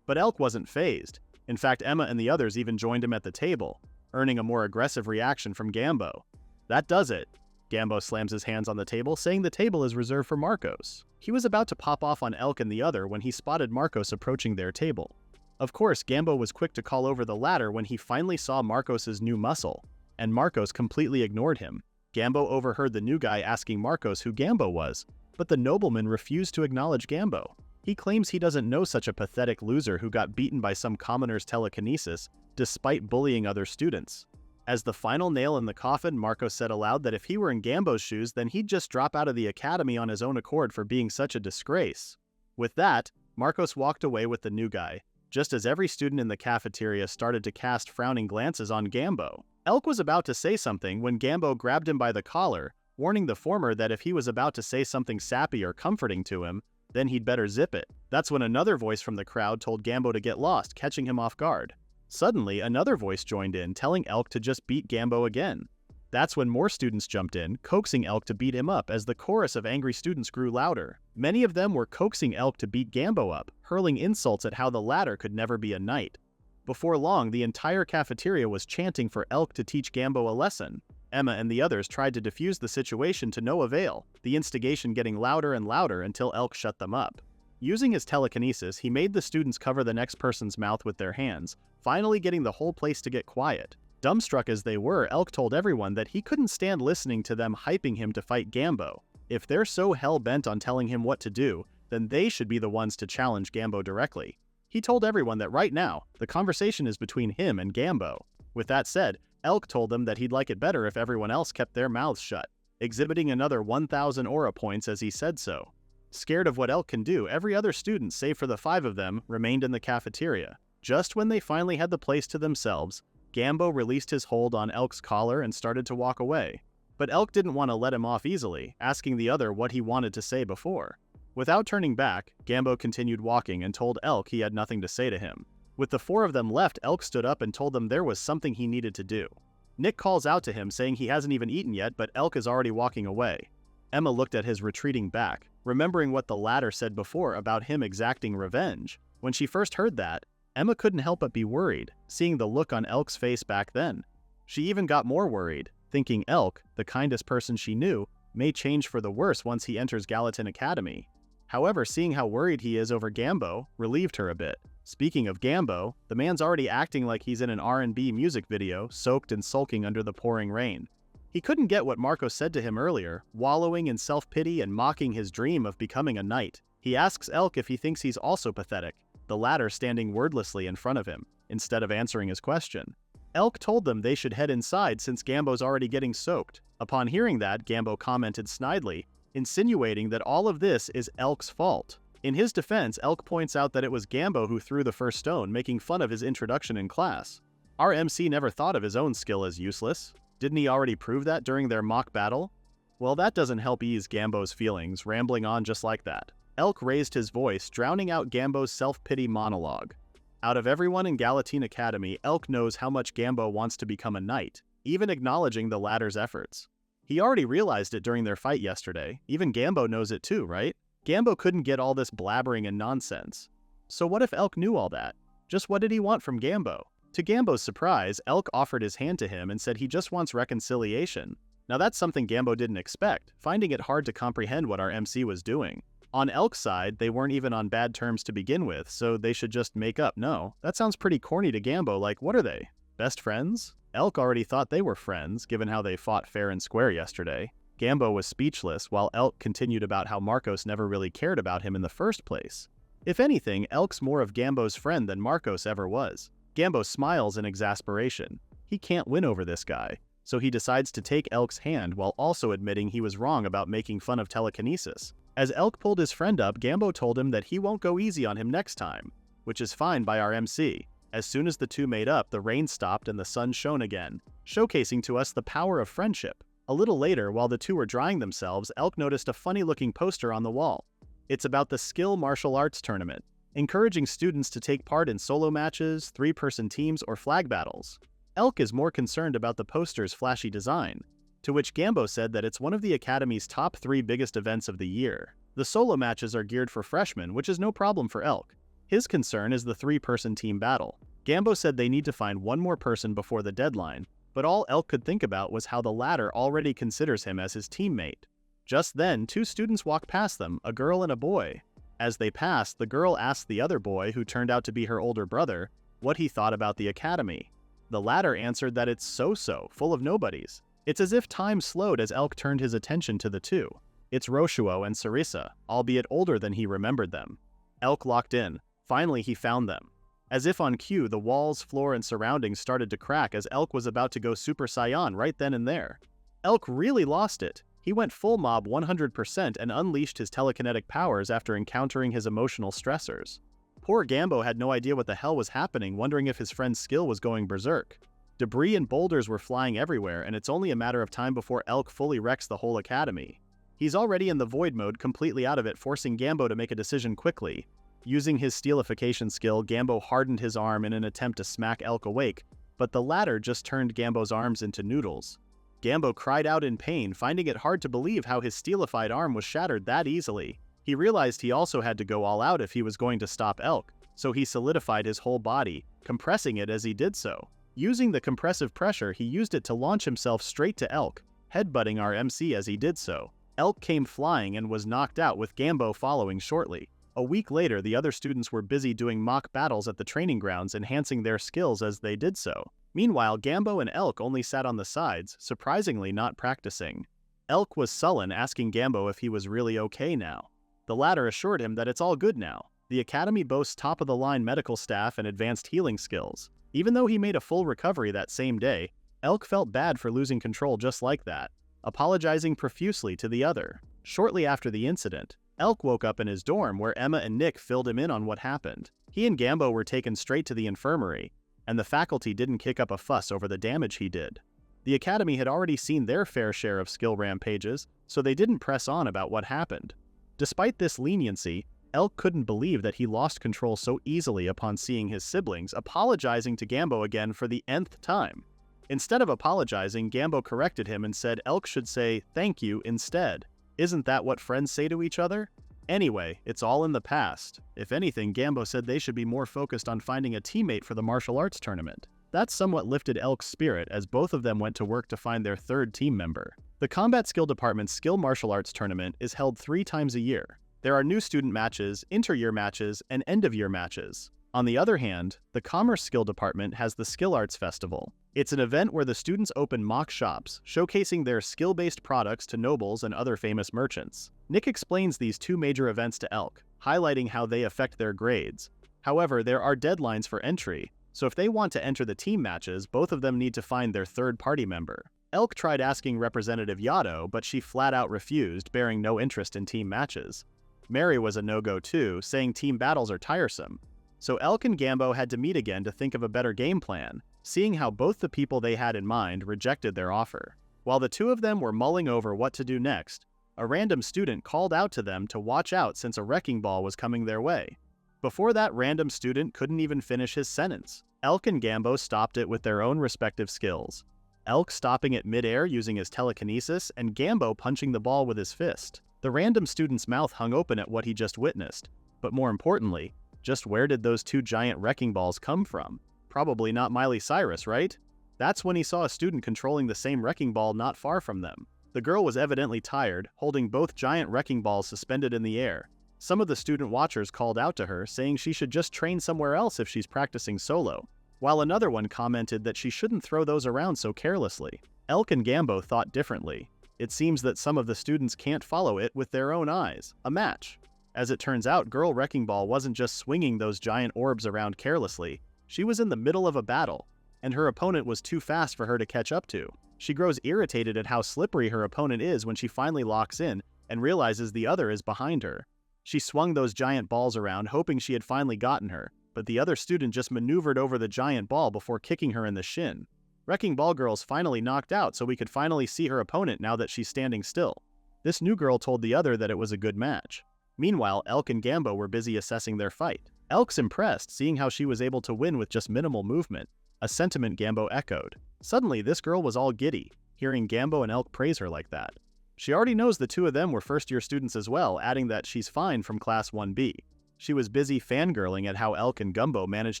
But Elk wasn't fazed. In fact, Emma and the others even joined him at the table, earning a more aggressive reaction from Gambo. That does it. Gambo slams his hands on the table, saying the table is reserved for Marcos. He was about to pop off on Elk and the other when he spotted Marcos approaching their table. Of course, Gambo was quick to call over the latter when he finally saw Marcos's new muscle, and Marcos completely ignored him. Gambo overheard the new guy asking Marcos who Gambo was, but the nobleman refused to acknowledge Gambo. He claims he doesn't know such a pathetic loser who got beaten by some commoner's telekinesis, despite bullying other students. As the final nail in the coffin, Marcos said aloud that if he were in Gambo's shoes, then he'd just drop out of the academy on his own accord for being such a disgrace. With that, Marcos walked away with the new guy, just as every student in the cafeteria started to cast frowning glances on Gambo. Elk was about to say something when Gambo grabbed him by the collar, warning the former that if he was about to say something sappy or comforting to him, then he'd better zip it. That's when another voice from the crowd told Gambo to get lost, catching him off guard. Suddenly, another voice joined in, telling Elk to just beat Gambo again. That's when more students jumped in, coaxing Elk to beat him up as the chorus of angry students grew louder. Many of them were coaxing Elk to beat Gambo up, hurling insults at how the latter could never be a knight. Before long, the entire cafeteria was chanting for Elk to teach Gambo a lesson. Emma and the others tried to defuse the situation to no avail, the instigation getting louder and louder until Elk shut them up. Using his telekinesis, he made the students cover the next person's mouth with their hands, finally getting the whole place to get quiet. Dumbstruck as they were, Elk told everyone that he couldn't stand listening to them hyping him to fight Gambo. If they're so hell-bent on telling him what to do, then they should be the ones to challenge Gambo directly. He told everyone that right now, the conversation is between him and Gambo. With that said, Elk told them that he'd like it better if everyone else kept their mouths shut, exhibiting another 1,000 aura points as he said so. Scared of what Elk can do, every other student, save for the 5 of them, remained in the cafeteria. Just when they finally had the place to themselves, Gambo released his hold on Elk's collar and started to walk away. But Elk didn't want to let him off easily, asking the other what he wanted to say before. Without turning back, Gambo continued walking and told Elk he had nothing to say to him. With the 4 of them left, Elk stood up and told them there was something he needed to do. Nick calls out to him saying he hasn't even eaten yet, but Elk is already walking away. Emma looked at his retreating back, remembering what the latter said before about him exacting revenge. When she first heard that, Emma couldn't help but be worried, seeing the look on Elk's face back then. She even got more worried, thinking Elk, the kindest person she knew, may change for the worse once he enters Gallatin Academy. However, seeing how worried he is over Gambo relieved her a bit. Speaking of Gambo, the man's already acting like he's in an R&B music video, soaked and sulking under the pouring rain. He couldn't get what Marco said to him earlier, wallowing in self-pity and mocking his dream of becoming a knight. He asks Elk if he thinks he's also pathetic, the latter standing wordlessly in front of him, instead of answering his question. Elk told them they should head inside since Gambo's already getting soaked. Upon hearing that, Gambo commented snidely, insinuating that all of this is Elk's fault. In his defense, Elk points out that it was Gambo who threw the first stone, making fun of his introduction in class. Our MC never thought of his own skill as useless. Didn't he already prove that during their mock battle? Well, that doesn't help ease Gambo's feelings, rambling on just like that. Elk raised his voice, drowning out Gambo's self-pity monologue. Out of everyone in Galatine Academy, Elk knows how much Gambo wants to become a knight, even acknowledging the latter's efforts. He already realized it during their fight yesterday. Even Gambo knows it too, right? Gambo couldn't get all this blabbering and nonsense. So what if Elk knew all that? Just what did he want from Gambo? To Gambo's surprise, Elk offered his hand to him and said he just wants reconciliation. Now that's something Gambo didn't expect, finding it hard to comprehend what our MC was doing. On Elk's side, they weren't even on bad terms to begin with, so they should just make up. No, that sounds pretty corny to Gambo, like what are they? Best friends? Elk already thought they were friends, given how they fought fair and square yesterday. Gambo was speechless, while Elk continued about how Marcos never really cared about him in the first place. If anything, Elk's more of Gambo's friend than Marcos ever was. Gambo smiles in exasperation. He can't win over this guy, so he decides to take Elk's hand while also admitting he was wrong about making fun of telekinesis. As Elk pulled his friend up, Gambo told him that he won't go easy on him next time, which is fine by our MC. As soon as the two made up, the rain stopped and the sun shone again, showcasing to us the power of friendship. A little later, while the two were drying themselves, Elk noticed a funny-looking poster on the wall. It's about the Skill Martial Arts Tournament, encouraging students to take part in solo matches, three-person teams, or flag battles. Elk is more concerned about the poster's flashy design, to which Gambo said that it's one of the Academy's top 3 biggest events of the year. The solo matches are geared for freshmen, which is no problem for Elk. His concern is the 3-person team battle. Gambo said they need to find one more person before the deadline, but all Elk could think about was how the latter already considers him as his teammate. Just then, 2 students walked past them, a girl and a boy. As they passed, the girl asked the other boy, who turned out to be her older brother, what he thought about the Academy. The latter answered that it's so-so, full of nobodies. It's as if time slowed as Elk turned his attention to the two. It's Roshuo and Sarissa, albeit older than he remembered them. Elk locked in. Finally, he found them. As if on cue, the walls, floor, and surroundings started to crack as Elk was about to go Super Saiyan right then and there. Elk really lost it. He went full mob 100% and unleashed his telekinetic powers after encountering his emotional stressors. Poor Gambo had no idea what the hell was happening, wondering if his friend's skill was going berserk. Debris and boulders were flying everywhere, and it's only a matter of time before Elk fully wrecks the whole academy. He's already in the void mode, completely out of it, forcing Gambo to make a decision quickly. Using his steelification skill, Gambo hardened his arm in an attempt to smack Elk awake, but the latter just turned Gambo's arms into noodles. Gambo cried out in pain, finding it hard to believe how his steelified arm was shattered that easily. He realized he also had to go all out if he was going to stop Elk, so he solidified his whole body, compressing it as he did so. Using the compressive pressure, he used it to launch himself straight to Elk, headbutting our MC as he did so. Elk came flying and was knocked out, with Gambo following shortly. A week later, the other students were busy doing mock battles at the training grounds, enhancing their skills as they did so. Meanwhile, Gambo and Elk only sat on the sides, surprisingly not practicing. Elk was sullen, asking Gambo if he was really okay now. The latter assured him that it's all good now. The academy boasts top-of-the-line medical staff and advanced healing skills. Even though he made a full recovery that same day, Elk felt bad for losing control just like that, apologizing profusely to the other. Shortly after the incident, Elk woke up in his dorm where Emma and Nick filled him in on what happened. He and Gambo were taken straight to the infirmary, and the faculty didn't kick up a fuss over the damage he did. The academy had already seen their fair share of skill rampages, so they didn't press on about what happened. Despite this leniency, Elk couldn't believe that he lost control so easily upon seeing his siblings apologizing to Gambo again for the nth time. Instead of apologizing, Gambo corrected him and said Elk should say thank you instead. Isn't that what friends say to each other? Anyway, it's all in the past. If anything, Gambo said they should be more focused on finding a teammate for the martial arts tournament. That somewhat lifted Elk's spirit as both of them went to work to find their third team member. The Combat Skill Department's Skill Martial Arts Tournament is held 3 times a year. There are new student matches, inter-year matches, and end-of-year matches. On the other hand, the Commerce Skill Department has the Skill Arts Festival. It's an event where the students open mock shops, showcasing their skill-based products to nobles and other famous merchants. Nick explains these 2 major events to Elk, highlighting how they affect their grades. However, there are deadlines for entry, so if they want to enter the team matches, both of them need to find their third party member. Elk tried asking Representative Yato, but she flat out refused, bearing no interest in team matches. Mary was a no-go too, saying team battles are tiresome. So Elk and Gambo had to meet again to think of a better game plan, seeing how both the people they had in mind rejected their offer. While the two of them were mulling over what to do next, a random student called out to them to watch out since a wrecking ball was coming their way. Before that random student couldn't even finish his sentence, Elk and Gambo stopped it with their own respective skills. Elk stopping it mid-air using his telekinesis, and Gambo punching the ball with his fist. The random student's mouth hung open at what he just witnessed, but more importantly, just where did those two giant wrecking balls come from? Probably not Miley Cyrus, right? That's when he saw a student controlling the same wrecking ball not far from them. The girl was evidently tired, holding both giant wrecking balls suspended in the air. Some of the student watchers called out to her, saying she should just train somewhere else if she's practicing solo, while another one commented that she shouldn't throw those around so carelessly. Elk and Gambo thought differently. It seems that some of the students can't follow it with their own eyes. A match. As it turns out, Girl Wrecking Ball wasn't just swinging those giant orbs around carelessly. She was in the middle of a battle, and her opponent was too fast for her to catch up to. She grows irritated at how slippery her opponent is when she finally locks in and realizes the other is behind her. She swung those giant balls around, hoping she had finally gotten her, but the other student just maneuvered over the giant ball before kicking her in the shin. Wrecking Ball Girl's finally knocked out, so we could finally see her opponent now that she's standing still. This new girl told the other that it was a good match. Meanwhile, Elk and Gambo were busy assessing their fight. Elk's impressed, seeing how she was able to win with just minimal movement, a sentiment Gambo echoed. Suddenly, this girl was all giddy, hearing Gambo and Elk praise her like that. She already knows the two of them were first-year students as well, adding that she's fine from Class 1B. She was busy fangirling at how Elk and Gumbo managed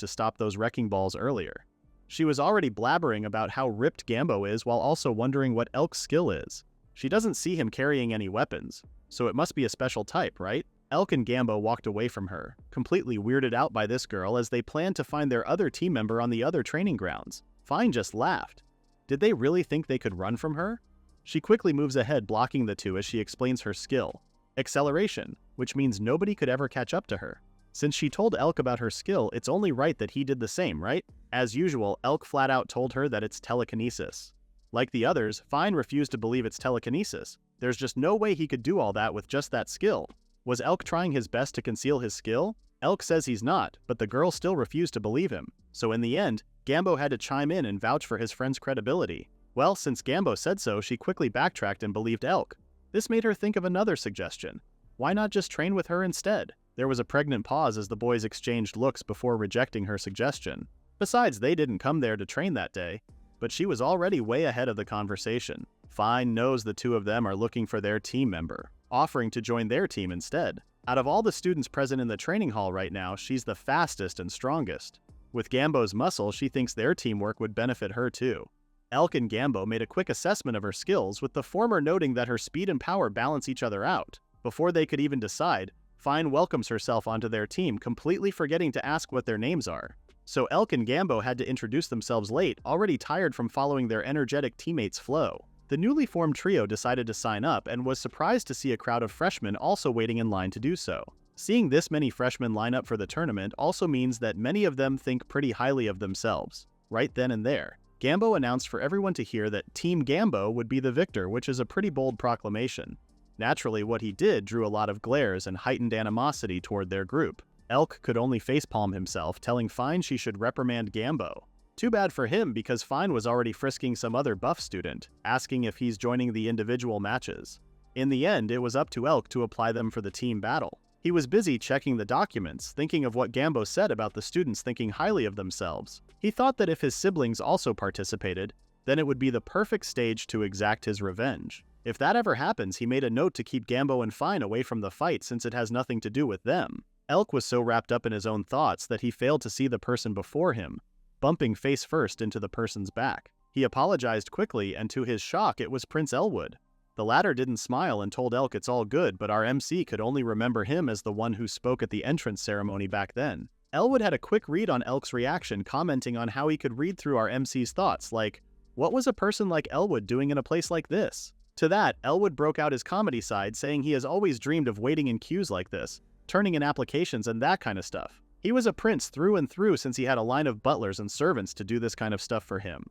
to stop those wrecking balls earlier. She was already blabbering about how ripped Gambo is while also wondering what Elk's skill is. She doesn't see him carrying any weapons, so it must be a special type, right? Elk and Gambo walked away from her, completely weirded out by this girl as they planned to find their other team member on the other training grounds. Fine just laughed. Did they really think they could run from her? She quickly moves ahead, blocking the two as she explains her skill. Acceleration, which means nobody could ever catch up to her. Since she told Elk about her skill, it's only right that he did the same, right? As usual, Elk flat out told her that it's telekinesis. Like the others, Fine refused to believe it's telekinesis. There's just no way he could do all that with just that skill. Was Elk trying his best to conceal his skill? Elk says he's not, but the girl still refused to believe him. So in the end, Gambo had to chime in and vouch for his friend's credibility. Well, since Gambo said so, she quickly backtracked and believed Elk. This made her think of another suggestion. Why not just train with her instead? There was a pregnant pause as the boys exchanged looks before rejecting her suggestion. Besides, they didn't come there to train that day, but she was already way ahead of the conversation. Fine knows the two of them are looking for their team member, offering to join their team instead. Out of all the students present in the training hall right now, she's the fastest and strongest. With Gambo's muscle, she thinks their teamwork would benefit her too. Elk and Gambo made a quick assessment of her skills, with the former noting that her speed and power balance each other out. Before they could even decide, Fine welcomes herself onto their team, completely forgetting to ask what their names are. So Elk and Gambo had to introduce themselves late, already tired from following their energetic teammates' flow. The newly formed trio decided to sign up and was surprised to see a crowd of freshmen also waiting in line to do so. Seeing this many freshmen line up for the tournament also means that many of them think pretty highly of themselves. Right then and there, Gambo announced for everyone to hear that Team Gambo would be the victor, which is a pretty bold proclamation. Naturally, what he did drew a lot of glares and heightened animosity toward their group. Elk could only facepalm himself, telling Fine she should reprimand Gambo. Too bad for him, because Fine was already frisking some other buff student, asking if he's joining the individual matches. In the end, it was up to Elk to apply them for the team battle. He was busy checking the documents, thinking of what Gambo said about the students thinking highly of themselves. He thought that if his siblings also participated, then it would be the perfect stage to exact his revenge. If that ever happens, he made a note to keep Gambo and Fine away from the fight since it has nothing to do with them. Elk was so wrapped up in his own thoughts that he failed to see the person before him, bumping face first into the person's back. He apologized quickly, and to his shock, it was Prince Elwood. The latter didn't smile and told Elk it's all good, but our MC could only remember him as the one who spoke at the entrance ceremony back then. Elwood had a quick read on Elk's reaction, commenting on how he could read through our MC's thoughts, like, what was a person like Elwood doing in a place like this? To that, Elwood broke out his comedy side, saying he has always dreamed of waiting in queues like this, turning in applications and that kind of stuff. He was a prince through and through since he had a line of butlers and servants to do this kind of stuff for him.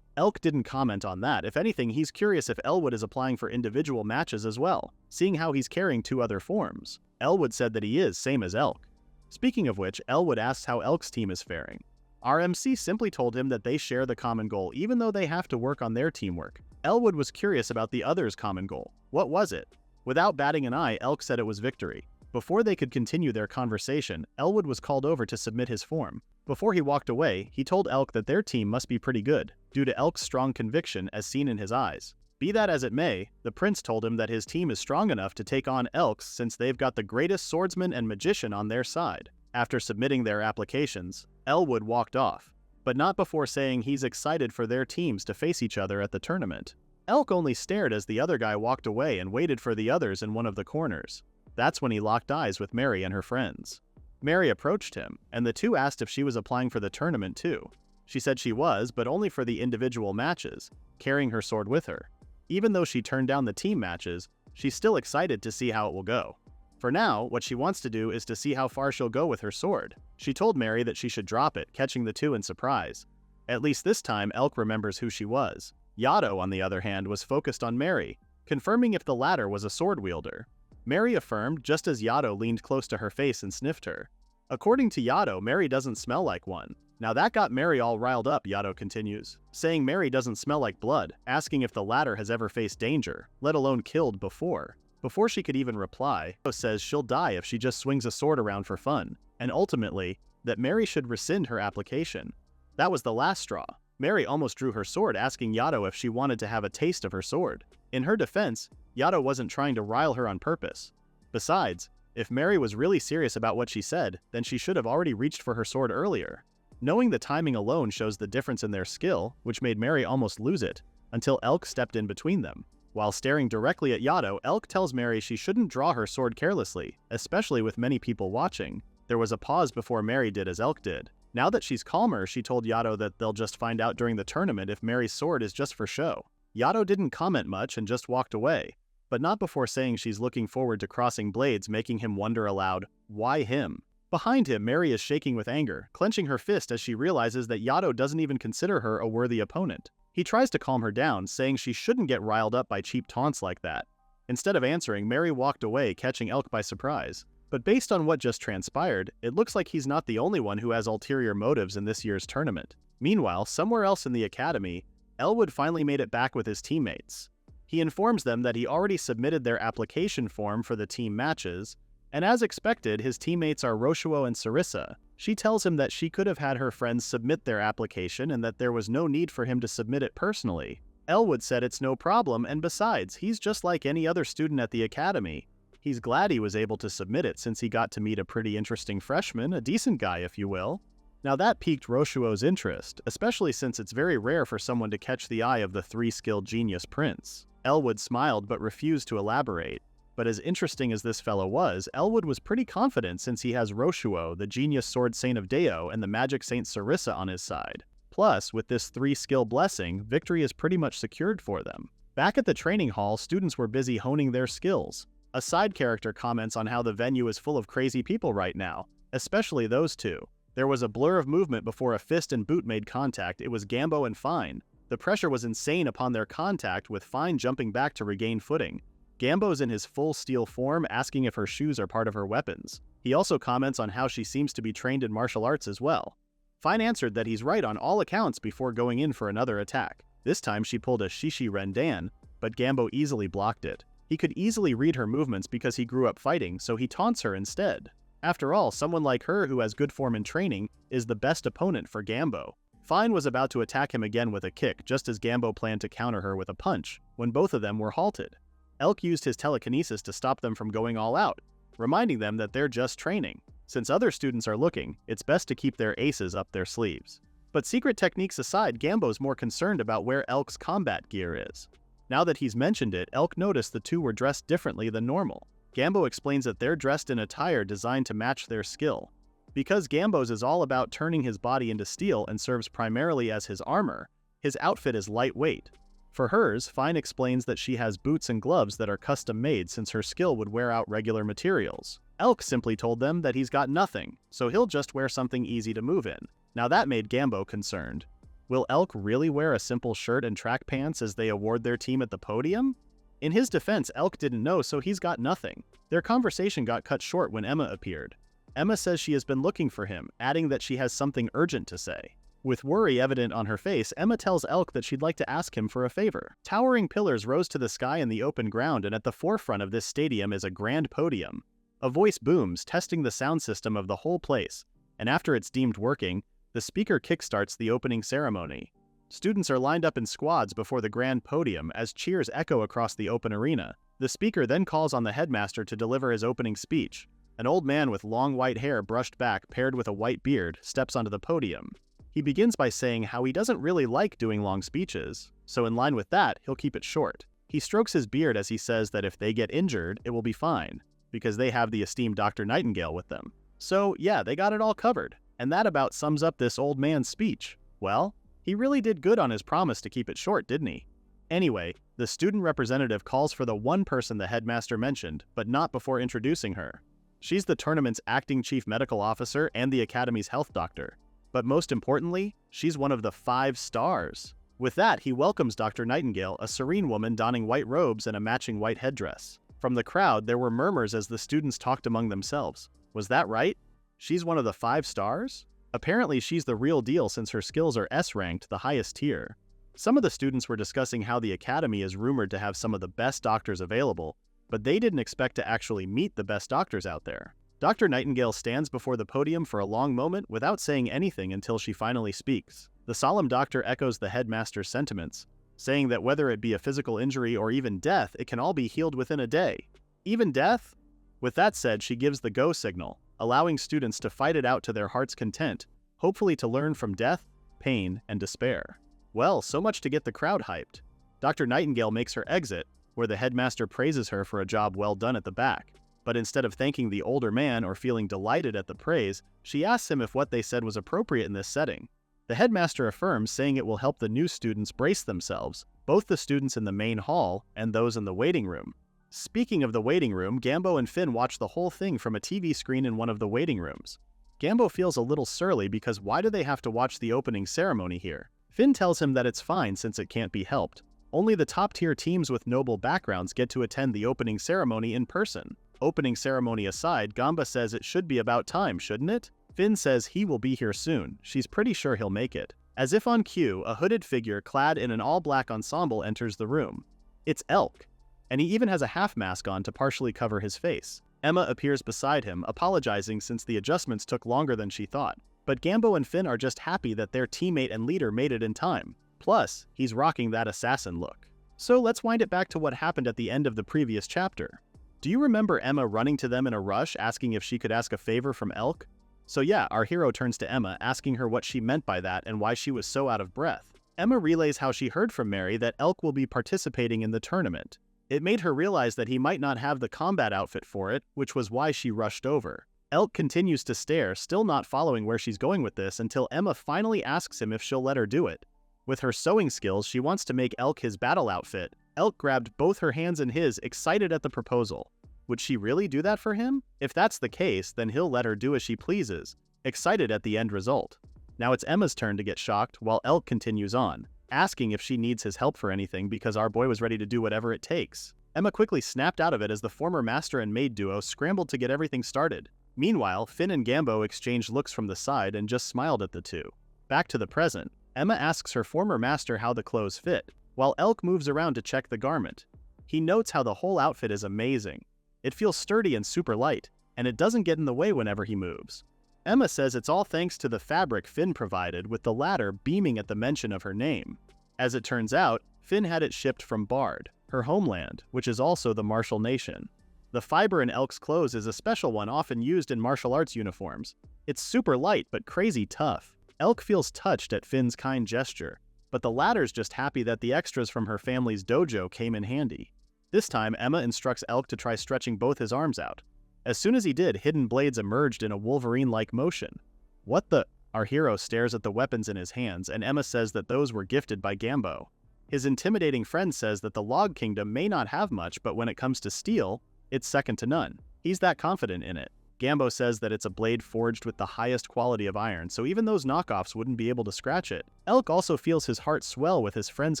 Elk didn't comment on that. If anything, he's curious if Elwood is applying for individual matches as well, seeing how he's carrying 2 other forms. Elwood said that he is, same as Elk. Speaking of which, Elwood asks how Elk's team is faring. RMC simply told him that they share the common goal even though they have to work on their teamwork. Elwood was curious about the other's common goal. What was it? Without batting an eye, Elk said it was victory. Before they could continue their conversation, Elwood was called over to submit his form. Before he walked away, he told Elk that their team must be pretty good, due to Elk's strong conviction as seen in his eyes. Be that as it may, the prince told him that his team is strong enough to take on Elk's since they've got the greatest swordsman and magician on their side. After submitting their applications, Elwood walked off, but not before saying he's excited for their teams to face each other at the tournament. Elk only stared as the other guy walked away and waited for the others in one of the corners. That's when he locked eyes with Mary and her friends. Mary approached him, and the two asked if she was applying for the tournament too. She said she was, but only for the individual matches, carrying her sword with her. Even though she turned down the team matches, she's still excited to see how it will go. For now, what she wants to do is to see how far she'll go with her sword. She told Mary that she should drop it, catching the two in surprise. At least this time, Elk remembers who she was. Yato, on the other hand, was focused on Mary, confirming if the latter was a sword wielder. Mary affirmed just as Yato leaned close to her face and sniffed her. According to Yato, Mary doesn't smell like one. Now that got Mary all riled up, Yato continues, saying Mary doesn't smell like blood, asking if the latter has ever faced danger, let alone killed before. Before she could even reply, Yato says she'll die if she just swings a sword around for fun, and ultimately, that Mary should rescind her application. That was the last straw. Mary almost drew her sword, asking Yato if she wanted to have a taste of her sword. In her defense, Yato wasn't trying to rile her on purpose. Besides, if Mary was really serious about what she said, then she should have already reached for her sword earlier. Knowing the timing alone shows the difference in their skill, which made Mary almost lose it, until Elk stepped in between them. While staring directly at Yato, Elk tells Mary she shouldn't draw her sword carelessly, especially with many people watching. There was a pause before Mary did as Elk did. Now that she's calmer, she told Yato that they'll just find out during the tournament if Mary's sword is just for show. Yato didn't comment much and just walked away, but not before saying she's looking forward to crossing blades, making him wonder aloud, why him? Behind him, Mary is shaking with anger, clenching her fist as she realizes that Yato doesn't even consider her a worthy opponent. He tries to calm her down, saying she shouldn't get riled up by cheap taunts like that. Instead of answering, Mary walked away, catching Elk by surprise. But based on what just transpired, it looks like he's not the only one who has ulterior motives in this year's tournament. Meanwhile, somewhere else in the academy, Elwood finally made it back with his teammates. He informs them that he already submitted their application form for the team matches, and as expected, his teammates are Roshuo and Sarissa. She tells him that she could have had her friends submit their application and that there was no need for him to submit it personally. Elwood said it's no problem, and besides, he's just like any other student at the academy. He's glad he was able to submit it since he got to meet a pretty interesting freshman, a decent guy if you will. Now that piqued Roshuo's interest, especially since it's very rare for someone to catch the eye of the three-skilled genius prince. Elwood smiled but refused to elaborate. But as interesting as this fellow was, Elwood was pretty confident since he has Roshuo, the genius sword saint of Deo, and the magic saint Sarissa on his side. Plus, with this three-skill blessing, victory is pretty much secured for them. Back at the training hall, students were busy honing their skills. A side character comments on how the venue is full of crazy people right now, especially those two. There was a blur of movement before a fist and boot made contact. It was Gambo and Fine. The pressure was insane upon their contact, with Fine jumping back to regain footing. Gambo's in his full steel form, asking if her shoes are part of her weapons. He also comments on how she seems to be trained in martial arts as well. Fine answered that he's right on all accounts before going in for another attack. This time she pulled a Shishi Rendan, but Gambo easily blocked it. He could easily read her movements because he grew up fighting, so he taunts her instead. After all, someone like her who has good form and training is the best opponent for Gambo. Fine was about to attack him again with a kick, just as Gambo planned to counter her with a punch, when both of them were halted. Elk used his telekinesis to stop them from going all out, reminding them that they're just training. Since other students are looking, it's best to keep their aces up their sleeves. But secret techniques aside, Gambo's more concerned about where Elk's combat gear is. Now that he's mentioned it, Elk noticed the two were dressed differently than normal. Gambo explains that they're dressed in attire designed to match their skill. Because Gambo's is all about turning his body into steel and serves primarily as his armor, his outfit is lightweight. For hers, Fine explains that she has boots and gloves that are custom made since her skill would wear out regular materials. Elk simply told them that he's got nothing, so he'll just wear something easy to move in. Now that made Gambo concerned. Will Elk really wear a simple shirt and track pants as they award their team at the podium? In his defense, Elk didn't know, so he's got nothing. Their conversation got cut short when Emma appeared. Emma says she has been looking for him, adding that she has something urgent to say. With worry evident on her face, Emma tells Elk that she'd like to ask him for a favor. Towering pillars rose to the sky in the open ground, and at the forefront of this stadium is a grand podium. A voice booms, testing the sound system of the whole place, and after it's deemed working, the speaker kickstarts the opening ceremony. Students are lined up in squads before the grand podium as cheers echo across the open arena. The speaker then calls on the headmaster to deliver his opening speech. An old man with long white hair brushed back paired with a white beard steps onto the podium. He begins by saying how he doesn't really like doing long speeches, so in line with that, he'll keep it short. He strokes his beard as he says that if they get injured, it will be fine, because they have the esteemed Dr. Nightingale with them. So yeah, they got it all covered. And that about sums up this old man's speech. Well, he really did good on his promise to keep it short, didn't he? Anyway, the student representative calls for the one person the headmaster mentioned, but not before introducing her. She's the tournament's acting chief medical officer and the academy's health doctor. But most importantly, she's one of the 5 stars. With that, he welcomes Dr. Nightingale, a serene woman donning white robes and a matching white headdress. From the crowd, there were murmurs as the students talked among themselves. Was that right? She's one of the 5 stars? Apparently she's the real deal since her skills are S-ranked, the highest tier. Some of the students were discussing how the academy is rumored to have some of the best doctors available, but they didn't expect to actually meet the best doctors out there. Dr. Nightingale stands before the podium for a long moment without saying anything until she finally speaks. The solemn doctor echoes the headmaster's sentiments, saying that whether it be a physical injury or even death, it can all be healed within a day. Even death? With that said, she gives the go signal, allowing students to fight it out to their heart's content, hopefully to learn from death, pain, and despair. Well, so much to get the crowd hyped. Dr. Nightingale makes her exit, where the headmaster praises her for a job well done at the back. But instead of thanking the older man or feeling delighted at the praise, she asks him if what they said was appropriate in this setting. The headmaster affirms, saying it will help the new students brace themselves, both the students in the main hall and those in the waiting room. Speaking of the waiting room, Gambo and Finn watch the whole thing from a TV screen in one of the waiting rooms. Gambo feels a little surly because why do they have to watch the opening ceremony here? Finn tells him that it's fine since it can't be helped. Only the top-tier teams with noble backgrounds get to attend the opening ceremony in person. Opening ceremony aside, Gamba says it should be about time, shouldn't it? Finn says he will be here soon. She's pretty sure he'll make it. As if on cue, a hooded figure clad in an all-black ensemble enters the room. It's Elk, and he even has a half mask on to partially cover his face. Emma appears beside him, apologizing since the adjustments took longer than she thought. But Gambo and Finn are just happy that their teammate and leader made it in time. Plus, he's rocking that assassin look. So let's wind it back to what happened at the end of the previous chapter. Do you remember Emma running to them in a rush, asking if she could ask a favor from Elk? So yeah, our hero turns to Emma, asking her what she meant by that and why she was so out of breath. Emma relays how she heard from Mary that Elk will be participating in the tournament. It made her realize that he might not have the combat outfit for it, which was why she rushed over. Elk continues to stare, still not following where she's going with this, until Emma finally asks him if she'll let her do it. With her sewing skills, she wants to make Elk his battle outfit. Elk grabbed both her hands in his, excited at the proposal. Would she really do that for him? If that's the case, then he'll let her do as she pleases, excited at the end result. Now it's Emma's turn to get shocked while Elk continues on, asking if she needs his help for anything because our boy was ready to do whatever it takes. Emma quickly snapped out of it as the former master and maid duo scrambled to get everything started. Meanwhile, Finn and Gambo exchanged looks from the side and just smiled at the two. Back to the present, Emma asks her former master how the clothes fit, while Elk moves around to check the garment. He notes how the whole outfit is amazing. It feels sturdy and super light, and it doesn't get in the way whenever he moves. Emma says it's all thanks to the fabric Finn provided, with the latter beaming at the mention of her name. As it turns out, Finn had it shipped from Bard, her homeland, which is also the martial nation. The fiber in Elk's clothes is a special one often used in martial arts uniforms. It's super light but crazy tough. Elk feels touched at Finn's kind gesture, but the latter's just happy that the extras from her family's dojo came in handy. This time, Emma instructs Elk to try stretching both his arms out. As soon as he did, hidden blades emerged in a Wolverine-like motion. What the? Our hero stares at the weapons in his hands, and Emma says that those were gifted by Gambo. His intimidating friend says that the Log Kingdom may not have much, but when it comes to steel, it's second to none. He's that confident in it. Gambo says that it's a blade forged with the highest quality of iron, so even those knockoffs wouldn't be able to scratch it. Elk also feels his heart swell with his friend's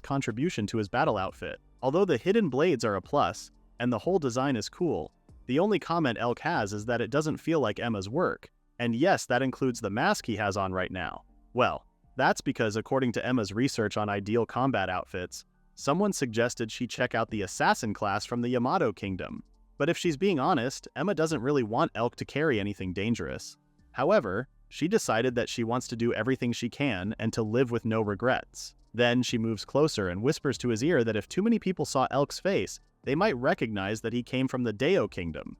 contribution to his battle outfit. Although the hidden blades are a plus, and the whole design is cool, the only comment Elk has is that it doesn't feel like Emma's work. And yes, that includes the mask he has on right now. Well, that's because according to Emma's research on ideal combat outfits, someone suggested she check out the assassin class from the Yamato Kingdom. But if she's being honest, Emma doesn't really want Elk to carry anything dangerous. However, she decided that she wants to do everything she can and to live with no regrets. Then she moves closer and whispers to his ear that if too many people saw Elk's face, they might recognize that he came from the Deo Kingdom.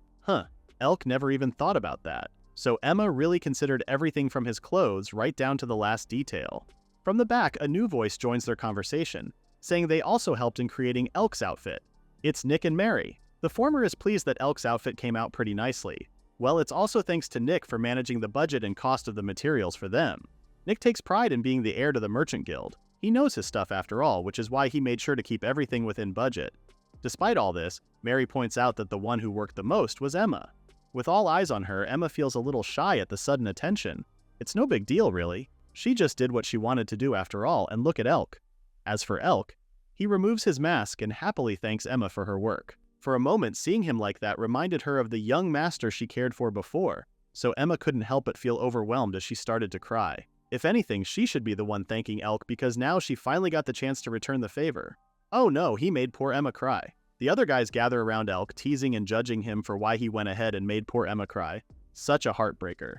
Elk never even thought about that. So Emma really considered everything from his clothes right down to the last detail. From the back, a new voice joins their conversation, saying they also helped in creating Elk's outfit. It's Nick and Mary. The former is pleased that Elk's outfit came out pretty nicely. Well, it's also thanks to Nick for managing the budget and cost of the materials for them. Nick takes pride in being the heir to the Merchant Guild. He knows his stuff after all, which is why he made sure to keep everything within budget. Despite all this, Mary points out that the one who worked the most was Emma. With all eyes on her, Emma feels a little shy at the sudden attention. It's no big deal, really. She just did what she wanted to do after all, and look at Elk. As for Elk, he removes his mask and happily thanks Emma for her work. For a moment, seeing him like that reminded her of the young master she cared for before, so Emma couldn't help but feel overwhelmed as she started to cry. If anything, she should be the one thanking Elk because now she finally got the chance to return the favor. Oh no, he made poor Emma cry. The other guys gather around Elk, teasing and judging him for why he went ahead and made poor Emma cry. Such a heartbreaker.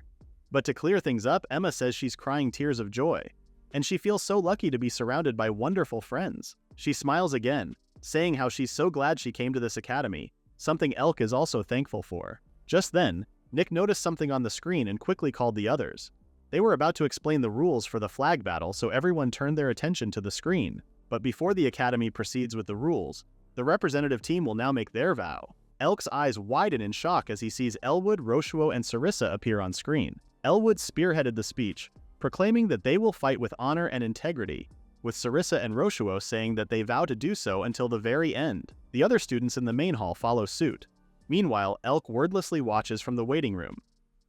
But to clear things up, Emma says she's crying tears of joy, and she feels so lucky to be surrounded by wonderful friends. She smiles again, saying how she's so glad she came to this academy, something Elk is also thankful for. Just then, Nick noticed something on the screen and quickly called the others. They were about to explain the rules for the flag battle, so everyone turned their attention to the screen. But before the academy proceeds with the rules, the representative team will now make their vow. Elk's eyes widen in shock as he sees Elwood, Roshuo, and Sarissa appear on screen. Elwood spearheaded the speech, proclaiming that they will fight with honor and integrity, with Sarissa and Roshuo saying that they vow to do so until the very end. The other students in the main hall follow suit. Meanwhile, Elk wordlessly watches from the waiting room.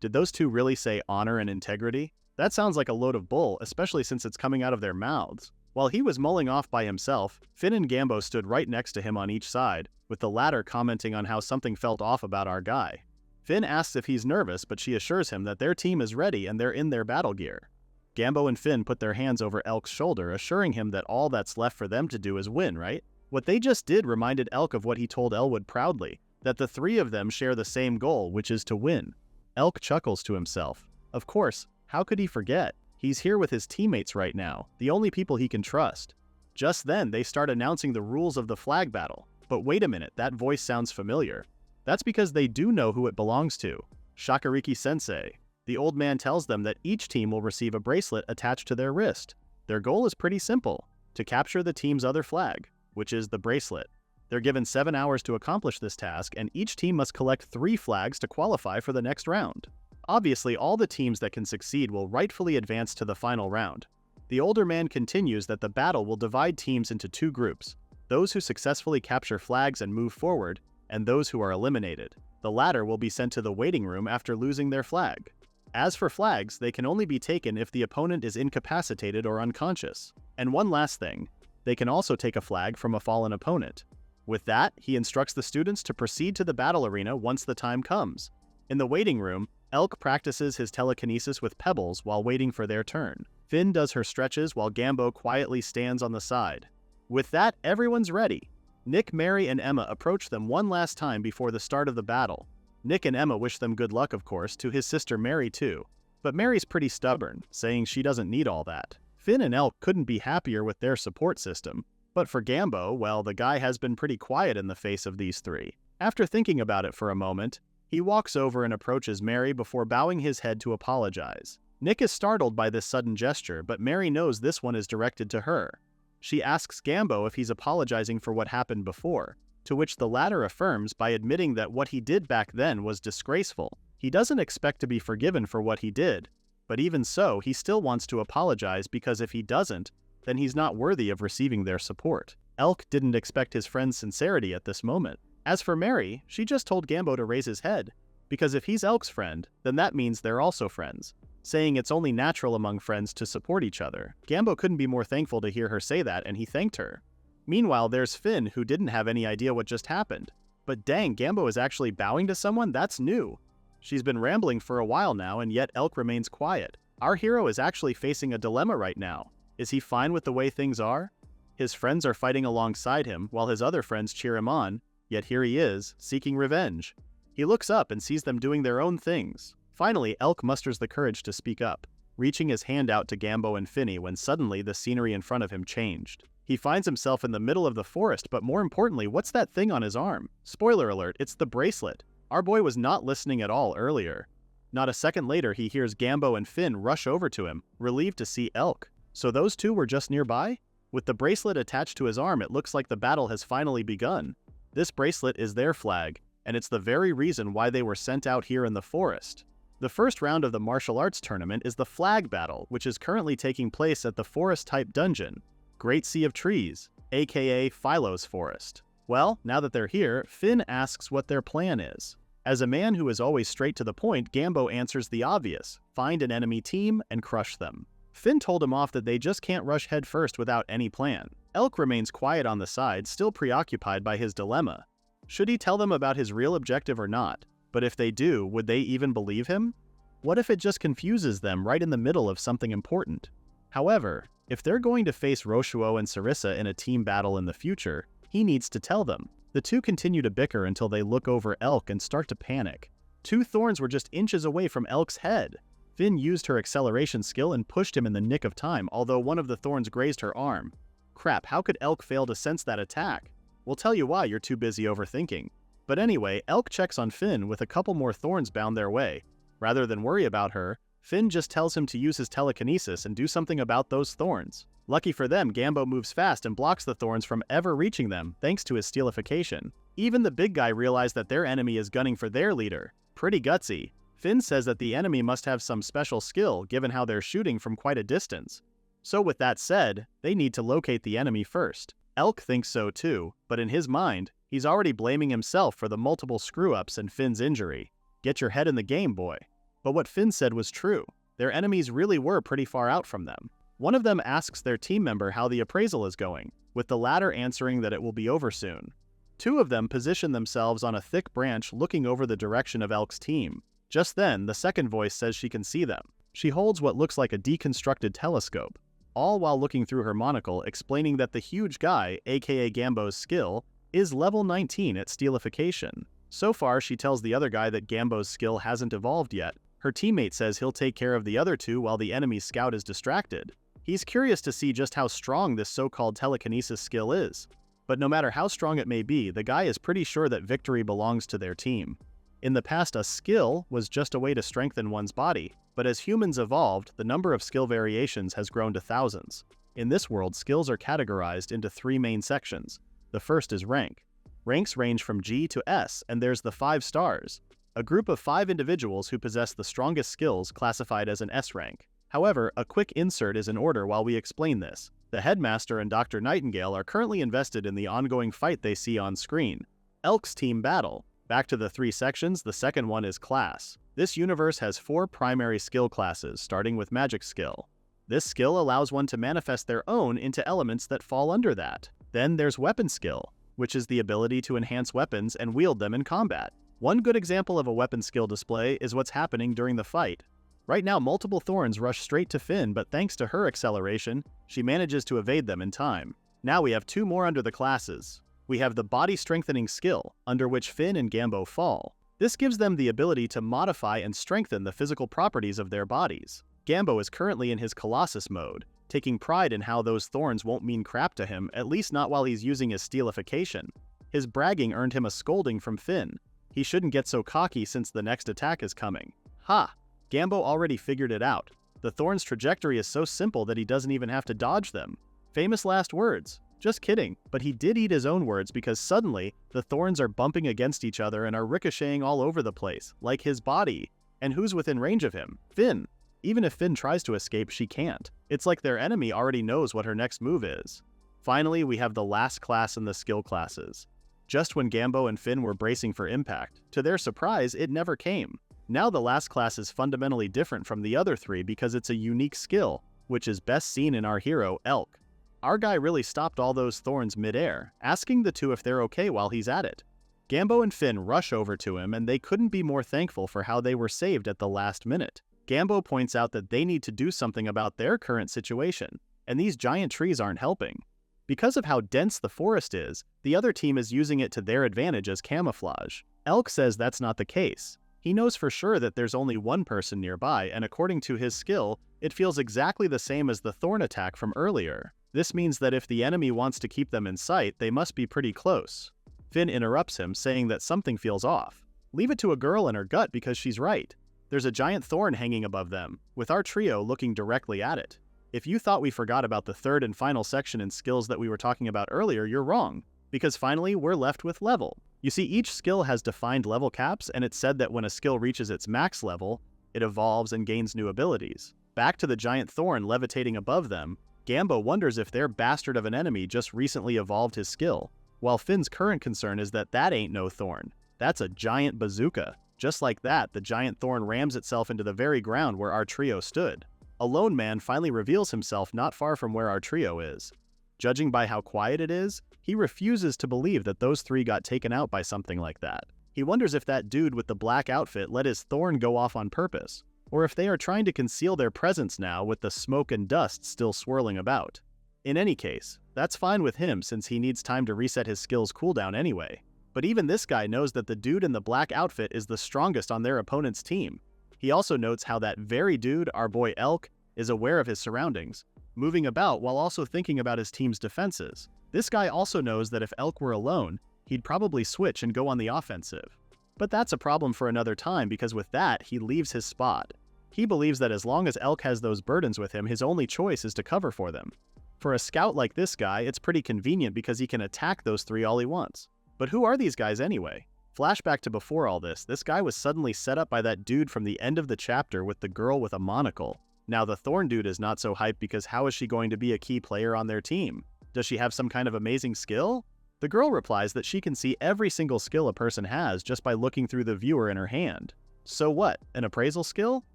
Did those two really say honor and integrity? That sounds like a load of bull, especially since it's coming out of their mouths. While he was mulling off by himself, Finn and Gambo stood right next to him on each side, with the latter commenting on how something felt off about our guy. Finn asks if he's nervous, but she assures him that their team is ready and they're in their battle gear. Gambo and Finn put their hands over Elk's shoulder, assuring him that all that's left for them to do is win, right? What they just did reminded Elk of what he told Elwood proudly, that the three of them share the same goal, which is to win. Elk chuckles to himself. Of course, how could he forget? He's here with his teammates right now, the only people he can trust. Just then, they start announcing the rules of the flag battle. But wait a minute, that voice sounds familiar. That's because they do know who it belongs to. Shakuriki-sensei. The old man tells them that each team will receive a bracelet attached to their wrist. Their goal is pretty simple, to capture the team's other flag, which is the bracelet. They're given 7 hours to accomplish this task, and each team must collect 3 flags to qualify for the next round. Obviously, all the teams that can succeed will rightfully advance to the final round. The older man continues that the battle will divide teams into 2 groups, those who successfully capture flags and move forward, and those who are eliminated. The latter will be sent to the waiting room after losing their flag. As for flags, they can only be taken if the opponent is incapacitated or unconscious. And one last thing, they can also take a flag from a fallen opponent. With that, he instructs the students to proceed to the battle arena once the time comes. In the waiting room, Elk practices his telekinesis with pebbles while waiting for their turn. Finn does her stretches while Gambo quietly stands on the side. With that, everyone's ready. Nick, Mary, and Emma approach them one last time before the start of the battle. Nick and Emma wish them good luck, of course, to his sister Mary too. But Mary's pretty stubborn, saying she doesn't need all that. Finn and Elk couldn't be happier with their support system. But for Gambo, well, the guy has been pretty quiet in the face of these three. After thinking about it for a moment, he walks over and approaches Mary before bowing his head to apologize. Nick is startled by this sudden gesture, but Mary knows this one is directed to her. She asks Gambo if he's apologizing for what happened before, to which the latter affirms by admitting that what he did back then was disgraceful. He doesn't expect to be forgiven for what he did, but even so, he still wants to apologize because if he doesn't, then he's not worthy of receiving their support. Elk didn't expect his friend's sincerity at this moment. As for Mary, she just told Gambo to raise his head, Because if he's Elk's friend, then that means they're also friends, saying it's only natural among friends to support each other. Gambo couldn't be more thankful to hear her say that, and he thanked her. Meanwhile, there's Finn, who didn't have any idea what just happened. But dang, Gambo is actually bowing to someone? That's new. She's been rambling for a while now, and yet Elk remains quiet. Our hero is actually facing a dilemma right now. Is he fine with the way things are? His friends are fighting alongside him, while his other friends cheer him on, yet here he is, seeking revenge. He looks up and sees them doing their own things. Finally, Elk musters the courage to speak up, reaching his hand out to Gambo and Finny when suddenly the scenery in front of him changed. He finds himself in the middle of the forest, but more importantly, what's that thing on his arm? Spoiler alert, it's the bracelet. Our boy was not listening at all earlier. Not a second later, he hears Gambo and Finn rush over to him, relieved to see Elk. So those two were just nearby? With the bracelet attached to his arm, it looks like the battle has finally begun. This bracelet is their flag, and it's the very reason why they were sent out here in the forest. The first round of the martial arts tournament is the flag battle, which is currently taking place at the forest-type dungeon, Great Sea of Trees, aka Philo's Forest. Well, now that they're here, Finn asks what their plan is. As a man who is always straight to the point, Gambo answers the obvious: find an enemy team and crush them. Finn told him off that they just can't rush headfirst without any plan. Elk remains quiet on the side, still preoccupied by his dilemma. Should he tell them about his real objective or not? But if they do, would they even believe him? What if it just confuses them right in the middle of something important? However, if they're going to face Roshuo and Sarissa in a team battle in the future, he needs to tell them. The two continue to bicker until they look over Elk and start to panic. Two thorns were just inches away from Elk's head. Finn used her acceleration skill and pushed him in the nick of time, although one of the thorns grazed her arm. Crap, how could Elk fail to sense that attack? We'll tell you why, you're too busy overthinking. But anyway, Elk checks on Finn with a couple more thorns bound their way. Rather than worry about her, Finn just tells him to use his telekinesis and do something about those thorns. Lucky for them, Gambo moves fast and blocks the thorns from ever reaching them, thanks to his steelification. Even the big guy realized that their enemy is gunning for their leader. Pretty gutsy. Finn says that the enemy must have some special skill, given how they're shooting from quite a distance. So with that said, they need to locate the enemy first. Elk thinks so too, but in his mind, he's already blaming himself for the multiple screw-ups and Finn's injury. Get your head in the game, boy. But what Finn said was true. Their enemies really were pretty far out from them. One of them asks their team member how the appraisal is going, with the latter answering that it will be over soon. Two of them position themselves on a thick branch looking over the direction of Elk's team. Just then, the second voice says she can see them. She holds what looks like a deconstructed telescope, all while looking through her monocle, explaining that the huge guy, aka Gambo's skill, is level 19 at steelification. So far, she tells the other guy that Gambo's skill hasn't evolved yet. Her teammate says he'll take care of the other two while the enemy scout is distracted. He's curious to see just how strong this so-called telekinesis skill is. But no matter how strong it may be, the guy is pretty sure that victory belongs to their team. In the past, a skill was just a way to strengthen one's body, but as humans evolved, the number of skill variations has grown to thousands. In this world, skills are categorized into three main sections. The first is rank. Ranks range from G to S, and there's the 5 stars, a group of 5 individuals who possess the strongest skills classified as an S rank. However, a quick insert is in order while we explain this. The headmaster and Dr. Nightingale are currently invested in the ongoing fight they see on screen, Elk's team battle. Back to the 3 sections, the second one is class. This universe has 4 primary skill classes, starting with magic skill. This skill allows one to manifest their own into elements that fall under that. Then there's weapon skill, which is the ability to enhance weapons and wield them in combat. One good example of a weapon skill display is what's happening during the fight. Right now, multiple thorns rush straight to Finn, but thanks to her acceleration, she manages to evade them in time. Now we have 2 more under the classes. We have the body strengthening skill, under which Finn and Gambo fall. This gives them the ability to modify and strengthen the physical properties of their bodies. Gambo is currently in his Colossus mode, taking pride in how those thorns won't mean crap to him, at least not while he's using his steelification. His bragging earned him a scolding from Finn. He shouldn't get so cocky since the next attack is coming. Ha! Gambo already figured it out. The thorn's trajectory is so simple that he doesn't even have to dodge them. Famous last words. Just kidding, but he did eat his own words because suddenly, the thorns are bumping against each other and are ricocheting all over the place, like his body. And who's within range of him? Finn. Even if Finn tries to escape, she can't. It's like their enemy already knows what her next move is. Finally, we have the last class in the skill classes. just when Gambo and Finn were bracing for impact. To their surprise, it never came. Now the last class is fundamentally different from the other three because it's a unique skill, which is best seen in our hero, Elk. Our guy really stopped all those thorns mid-air, asking the two if they're okay while he's at it. Gambo and Finn rush over to him, and they couldn't be more thankful for how they were saved at the last minute. Gambo points out that they need to do something about their current situation, and these giant trees aren't helping. Because of how dense the forest is, the other team is using it to their advantage as camouflage. Elk says that's not the case. He knows for sure that there's only one person nearby, and according to his skill, it feels exactly the same as the thorn attack from earlier. This means that if the enemy wants to keep them in sight, they must be pretty close. Finn interrupts him, saying that something feels off. Leave it to a girl in her gut because she's right. There's a giant thorn hanging above them, with our trio looking directly at it. If you thought we forgot about the third and final section in skills that we were talking about earlier, you're wrong. Because finally, we're left with level. You see, each skill has defined level caps, and it's said that when a skill reaches its max level, it evolves and gains new abilities. Back to the giant thorn levitating above them, Gambo wonders if their bastard of an enemy just recently evolved his skill, while Finn's current concern is that that ain't no thorn. That's a giant bazooka. Just like that, the giant thorn rams itself into the very ground where our trio stood. A lone man finally reveals himself not far from where our trio is. Judging by how quiet it is, he refuses to believe that those three got taken out by something like that. He wonders if that dude with the black outfit let his thorn go off on purpose, or if they are trying to conceal their presence now with the smoke and dust still swirling about. In any case, that's fine with him since he needs time to reset his skill's cooldown anyway. But even this guy knows that the dude in the black outfit is the strongest on their opponent's team. He also notes how that very dude, our boy Elk, is aware of his surroundings, moving about while also thinking about his team's defenses. This guy also knows that if Elk were alone, he'd probably switch and go on the offensive. But that's a problem for another time because with that, he leaves his spot. He believes that as long as Elk has those burdens with him, his only choice is to cover for them. For a scout like this guy, it's pretty convenient because he can attack those three all he wants. But who are these guys anyway? Flashback to before all this guy was suddenly set up by that dude from the end of the chapter with the girl with a monocle. Now the Thorn dude is not so hyped because how is she going to be a key player on their team? Does she have some kind of amazing skill? The girl replies that she can see every single skill a person has just by looking through the viewer in her hand. So what, an appraisal skill?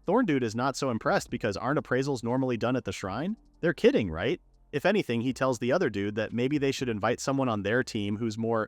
Thorn dude is not so impressed because aren't appraisals normally done at the shrine? They're kidding, right? If anything, he tells the other dude that maybe they should invite someone on their team who's more,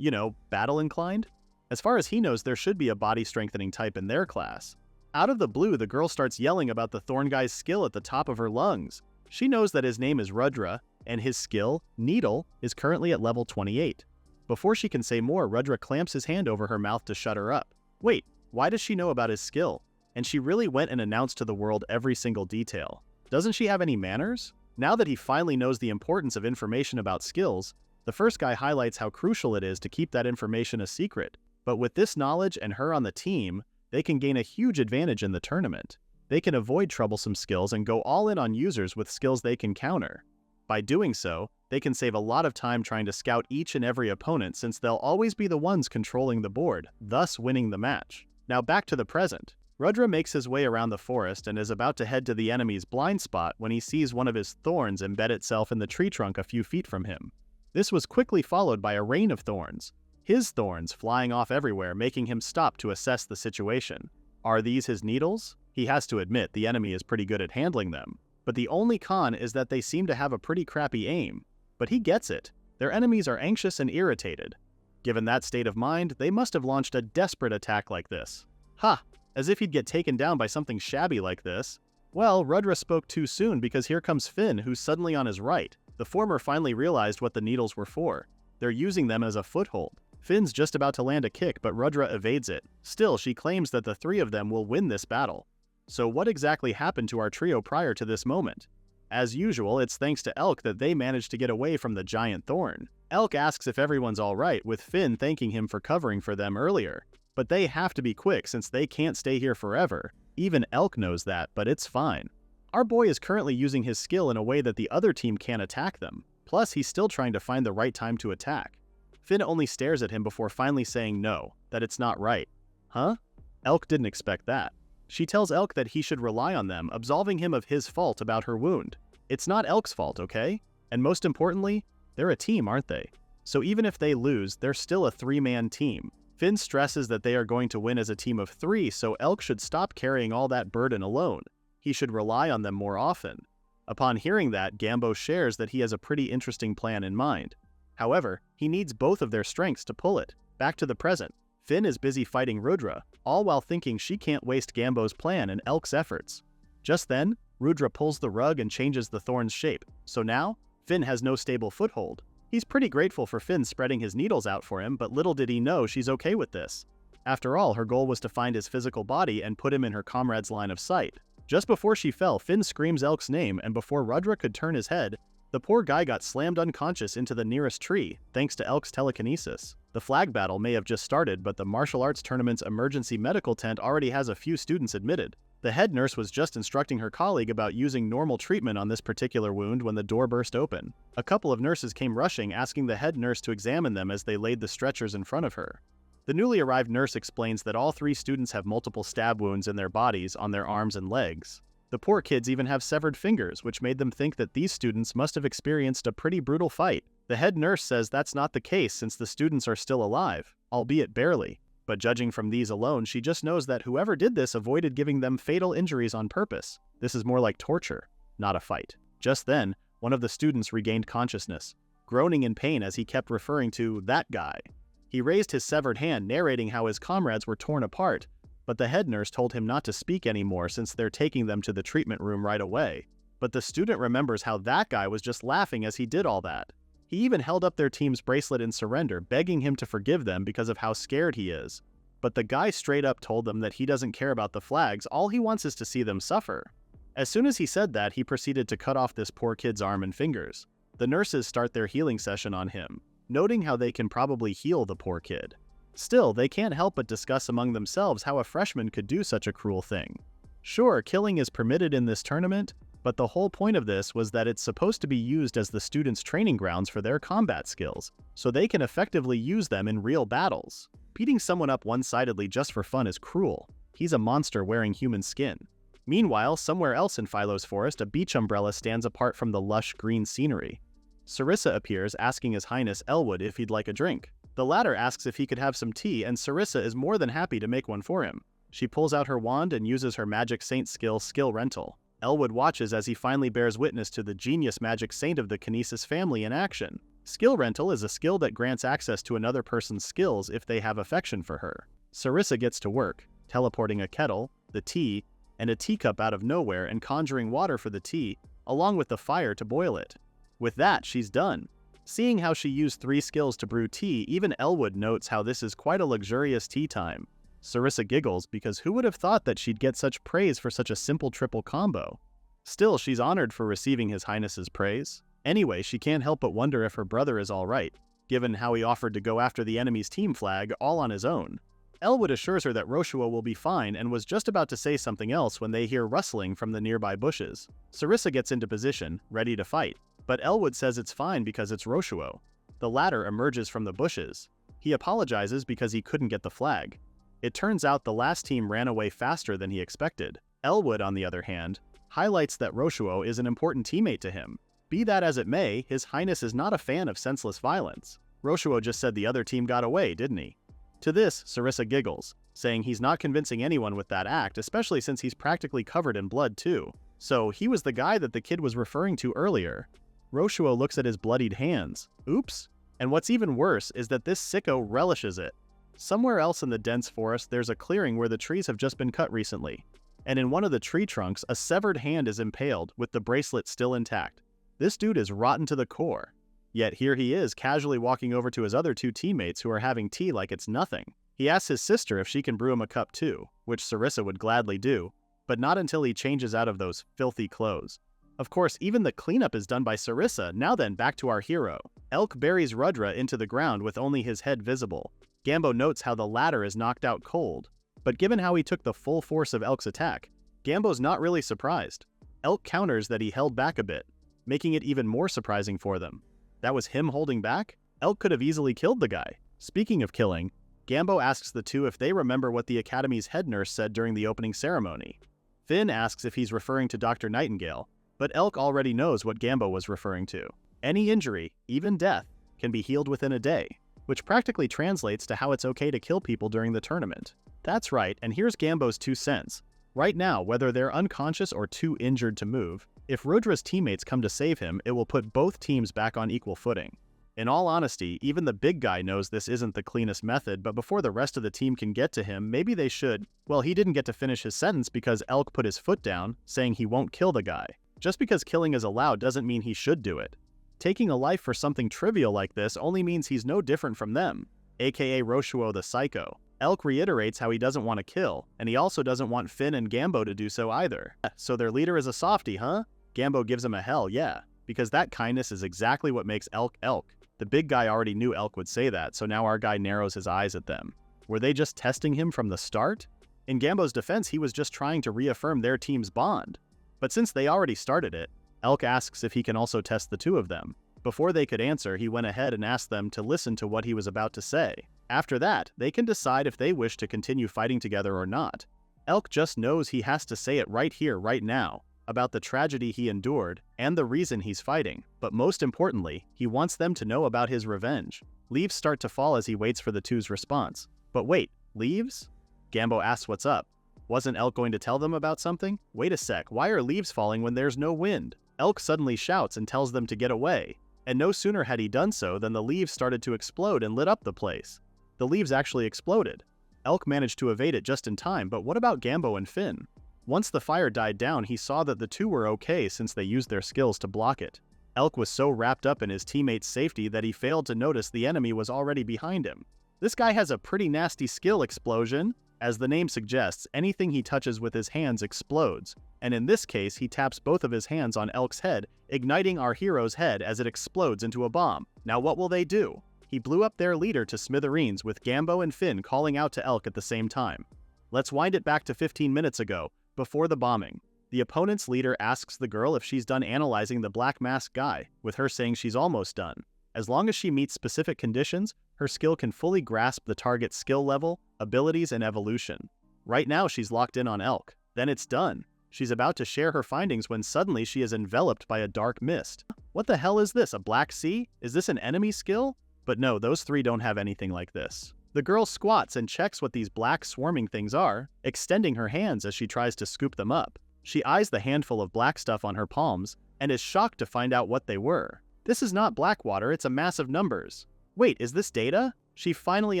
battle inclined. As far as he knows, there should be a body strengthening type in their class. Out of the blue, the girl starts yelling about the Thorn guy's skill at the top of her lungs. She knows that his name is Rudra, and his skill, Needle, is currently at level 28. Before she can say more, Rudra clamps his hand over her mouth to shut her up. Wait, why does she know about his skill? And she really went and announced to the world every single detail. Doesn't she have any manners? Now that he finally knows the importance of information about skills, the first guy highlights how crucial it is to keep that information a secret. But with this knowledge and her on the team, they can gain a huge advantage in the tournament. They can avoid troublesome skills and go all in on users with skills they can counter. By doing so, they can save a lot of time trying to scout each and every opponent since they'll always be the ones controlling the board, thus winning the match. Now back to the present. Rudra makes his way around the forest and is about to head to the enemy's blind spot when he sees one of his thorns embed itself in the tree trunk a few feet from him. This was quickly followed by a rain of thorns, his thorns flying off everywhere, making him stop to assess the situation. Are these his needles? He has to admit the enemy is pretty good at handling them, but the only con is that they seem to have a pretty crappy aim. But he gets it. Their enemies are anxious and irritated. Given that state of mind, they must have launched a desperate attack like this. Ha! As if he'd get taken down by something shabby like this. Well, Rudra spoke too soon because here comes Finn, who's suddenly on his right. The former finally realized what the needles were for. They're using them as a foothold. Finn's just about to land a kick, but Rudra evades it. Still, she claims that the three of them will win this battle. So what exactly happened to our trio prior to this moment? As usual, it's thanks to Elk that they managed to get away from the giant thorn. Elk asks if everyone's alright, with Finn thanking him for covering for them earlier. But they have to be quick since they can't stay here forever. Even Elk knows that, but it's fine. Our boy is currently using his skill in a way that the other team can't attack them. Plus, he's still trying to find the right time to attack. Finn only stares at him before finally saying no, that it's not right. Huh? Elk didn't expect that. She tells Elk that he should rely on them, absolving him of his fault about her wound. It's not Elk's fault, okay? And most importantly, they're a team, aren't they? so even if they lose, they're still a three-man team. Finn stresses that they are going to win as a team of three, so Elk should stop carrying all that burden alone. He should rely on them more often. Upon hearing that, Gambo shares that he has a pretty interesting plan in mind. However, he needs both of their strengths to pull it. Back to the present. Finn is busy fighting Rudra, all while thinking she can't waste Gambo's plan and Elk's efforts. Just then, Rudra pulls the rug and changes the thorn's shape, so now, Finn has no stable foothold. He's pretty grateful for Finn spreading his needles out for him, but little did he know she's okay with this. After all, her goal was to find his physical body and put him in her comrade's line of sight. Just before she fell, Finn screams Elk's name, and before Rudra could turn his head, the poor guy got slammed unconscious into the nearest tree, thanks to Elk's telekinesis. The flag battle may have just started, but the martial arts tournament's emergency medical tent already has a few students admitted. The head nurse was just instructing her colleague about using normal treatment on this particular wound when the door burst open. A couple of nurses came rushing, asking the head nurse to examine them as they laid the stretchers in front of her. The newly arrived nurse explains that all three students have multiple stab wounds in their bodies, on their arms and legs. The poor kids even have severed fingers, which made them think that these students must have experienced a pretty brutal fight. The head nurse says that's not the case since the students are still alive, albeit barely. But judging from these alone, she just knows that whoever did this avoided giving them fatal injuries on purpose. This is more like torture, not a fight. Just then, one of the students regained consciousness, groaning in pain as he kept referring to that guy. He raised his severed hand, narrating how his comrades were torn apart, but the head nurse told him not to speak anymore since they're taking them to the treatment room right away. But the student remembers how that guy was just laughing as he did all that. He even held up their team's bracelet in surrender, begging him to forgive them because of how scared he is. But the guy straight up told them that he doesn't care about the flags, all he wants is to see them suffer. As soon as he said that, he proceeded to cut off this poor kid's arm and fingers. The nurses start their healing session on him, noting how they can probably heal the poor kid. Still, they can't help but discuss among themselves how a freshman could do such a cruel thing. Sure, killing is permitted in this tournament, but the whole point of this was that it's supposed to be used as the students' training grounds for their combat skills, so they can effectively use them in real battles. Beating someone up one-sidedly just for fun is cruel. He's a monster wearing human skin. Meanwhile, somewhere else in Philo's forest, a beach umbrella stands apart from the lush green scenery. Sarissa appears, asking His Highness Elwood if he'd like a drink. The latter asks if he could have some tea, and Sarissa is more than happy to make one for him. She pulls out her wand and uses her magic saint skill rental. Elwood watches as he finally bears witness to the genius magic saint of the Kinesis family in action. Skill rental is a skill that grants access to another person's skills if they have affection for her. Sarissa gets to work, teleporting a kettle, the tea, and a teacup out of nowhere and conjuring water for the tea, along with the fire to boil it. With that, she's done. Seeing how she used 3 skills to brew tea, even Elwood notes how this is quite a luxurious tea time. Sarissa giggles because who would have thought that she'd get such praise for such a simple triple combo? Still, she's honored for receiving His Highness's praise. Anyway, she can't help but wonder if her brother is alright, given how he offered to go after the enemy's team flag all on his own. Elwood assures her that Roshua will be fine and was just about to say something else when they hear rustling from the nearby bushes. Sarissa gets into position, ready to fight, but Elwood says it's fine because it's Roshua. The latter emerges from the bushes. He apologizes because he couldn't get the flag. It turns out the last team ran away faster than he expected. Elwood, on the other hand, highlights that Roshua is an important teammate to him. Be that as it may, His Highness is not a fan of senseless violence. Roshua just said the other team got away, didn't he? To this, Sarissa giggles, saying he's not convincing anyone with that act, especially since he's practically covered in blood too. So he was the guy that the kid was referring to earlier. Roshua looks at his bloodied hands. Oops. And what's even worse is that this sicko relishes it. Somewhere else in the dense forest, there's a clearing where the trees have just been cut recently. And in one of the tree trunks, a severed hand is impaled, with the bracelet still intact. This dude is rotten to the core. Yet here he is, casually walking over to his other 2 teammates who are having tea like it's nothing. He asks his sister if she can brew him a cup too, which Sarissa would gladly do, but not until he changes out of those filthy clothes. Of course, even the cleanup is done by Sarissa. Now then, back to our hero. Elk buries Rudra into the ground with only his head visible. Gambo notes how the latter is knocked out cold, but given how he took the full force of Elk's attack, Gambo's not really surprised. Elk counters that he held back a bit, making it even more surprising for them. That was him holding back? Elk could have easily killed the guy. Speaking of killing, Gambo asks the 2 if they remember what the Academy's head nurse said during the opening ceremony. Finn asks if he's referring to Dr. Nightingale, but Elk already knows what Gambo was referring to. Any injury, even death, can be healed within a day, which practically translates to how it's okay to kill people during the tournament. That's right, and here's Gambo's 2 cents. Right now, whether they're unconscious or too injured to move, if Rudra's teammates come to save him, it will put both teams back on equal footing. In all honesty, even the big guy knows this isn't the cleanest method, but before the rest of the team can get to him, maybe they should. Well, he didn't get to finish his sentence because Elk put his foot down, saying he won't kill the guy. Just because killing is allowed doesn't mean he should do it. Taking a life for something trivial like this only means he's no different from them, aka Roshuo the Psycho. Elk reiterates how he doesn't want to kill, and he also doesn't want Finn and Gambo to do so either. So their leader is a softie, huh? Gambo gives him a hell yeah, because that kindness is exactly what makes Elk Elk. The big guy already knew Elk would say that, so now our guy narrows his eyes at them. Were they just testing him from the start? In Gambo's defense, he was just trying to reaffirm their team's bond. But since they already started it, Elk asks if he can also test the two of them. Before they could answer, he went ahead and asked them to listen to what he was about to say. After that, they can decide if they wish to continue fighting together or not. Elk just knows he has to say it right here, right now, about the tragedy he endured and the reason he's fighting, but most importantly, he wants them to know about his revenge. Leaves start to fall as he waits for the two's response. But wait, leaves? Gambo asks what's up. Wasn't Elk going to tell them about something? Wait a sec, why are leaves falling when there's no wind? Elk suddenly shouts and tells them to get away, and no sooner had he done so than the leaves started to explode and lit up the place. The leaves actually exploded. Elk managed to evade it just in time, but what about Gambo and Finn? Once the fire died down, he saw that the two were okay since they used their skills to block it. Elk was so wrapped up in his teammates' safety that he failed to notice the enemy was already behind him. This guy has a pretty nasty skill explosion. As the name suggests, anything he touches with his hands explodes, and in this case, he taps both of his hands on Elk's head, igniting our hero's head as it explodes into a bomb. Now what will they do? He blew up their leader to smithereens with Gambo and Finn calling out to Elk at the same time. Let's wind it back to 15 minutes ago, before the bombing. The opponent's leader asks the girl if she's done analyzing the black mask guy, with her saying she's almost done. As long as she meets specific conditions, her skill can fully grasp the target's skill level, abilities, and evolution. Right now she's locked in on Elk. Then it's done. She's about to share her findings when suddenly she is enveloped by a dark mist. What the hell is this, a black sea? Is this an enemy skill? But no, those three don't have anything like this. The girl squats and checks what these black swarming things are, extending her hands as she tries to scoop them up. She eyes the handful of black stuff on her palms, and is shocked to find out what they were. This is not black water, it's a mass of numbers. Wait, is this data? She finally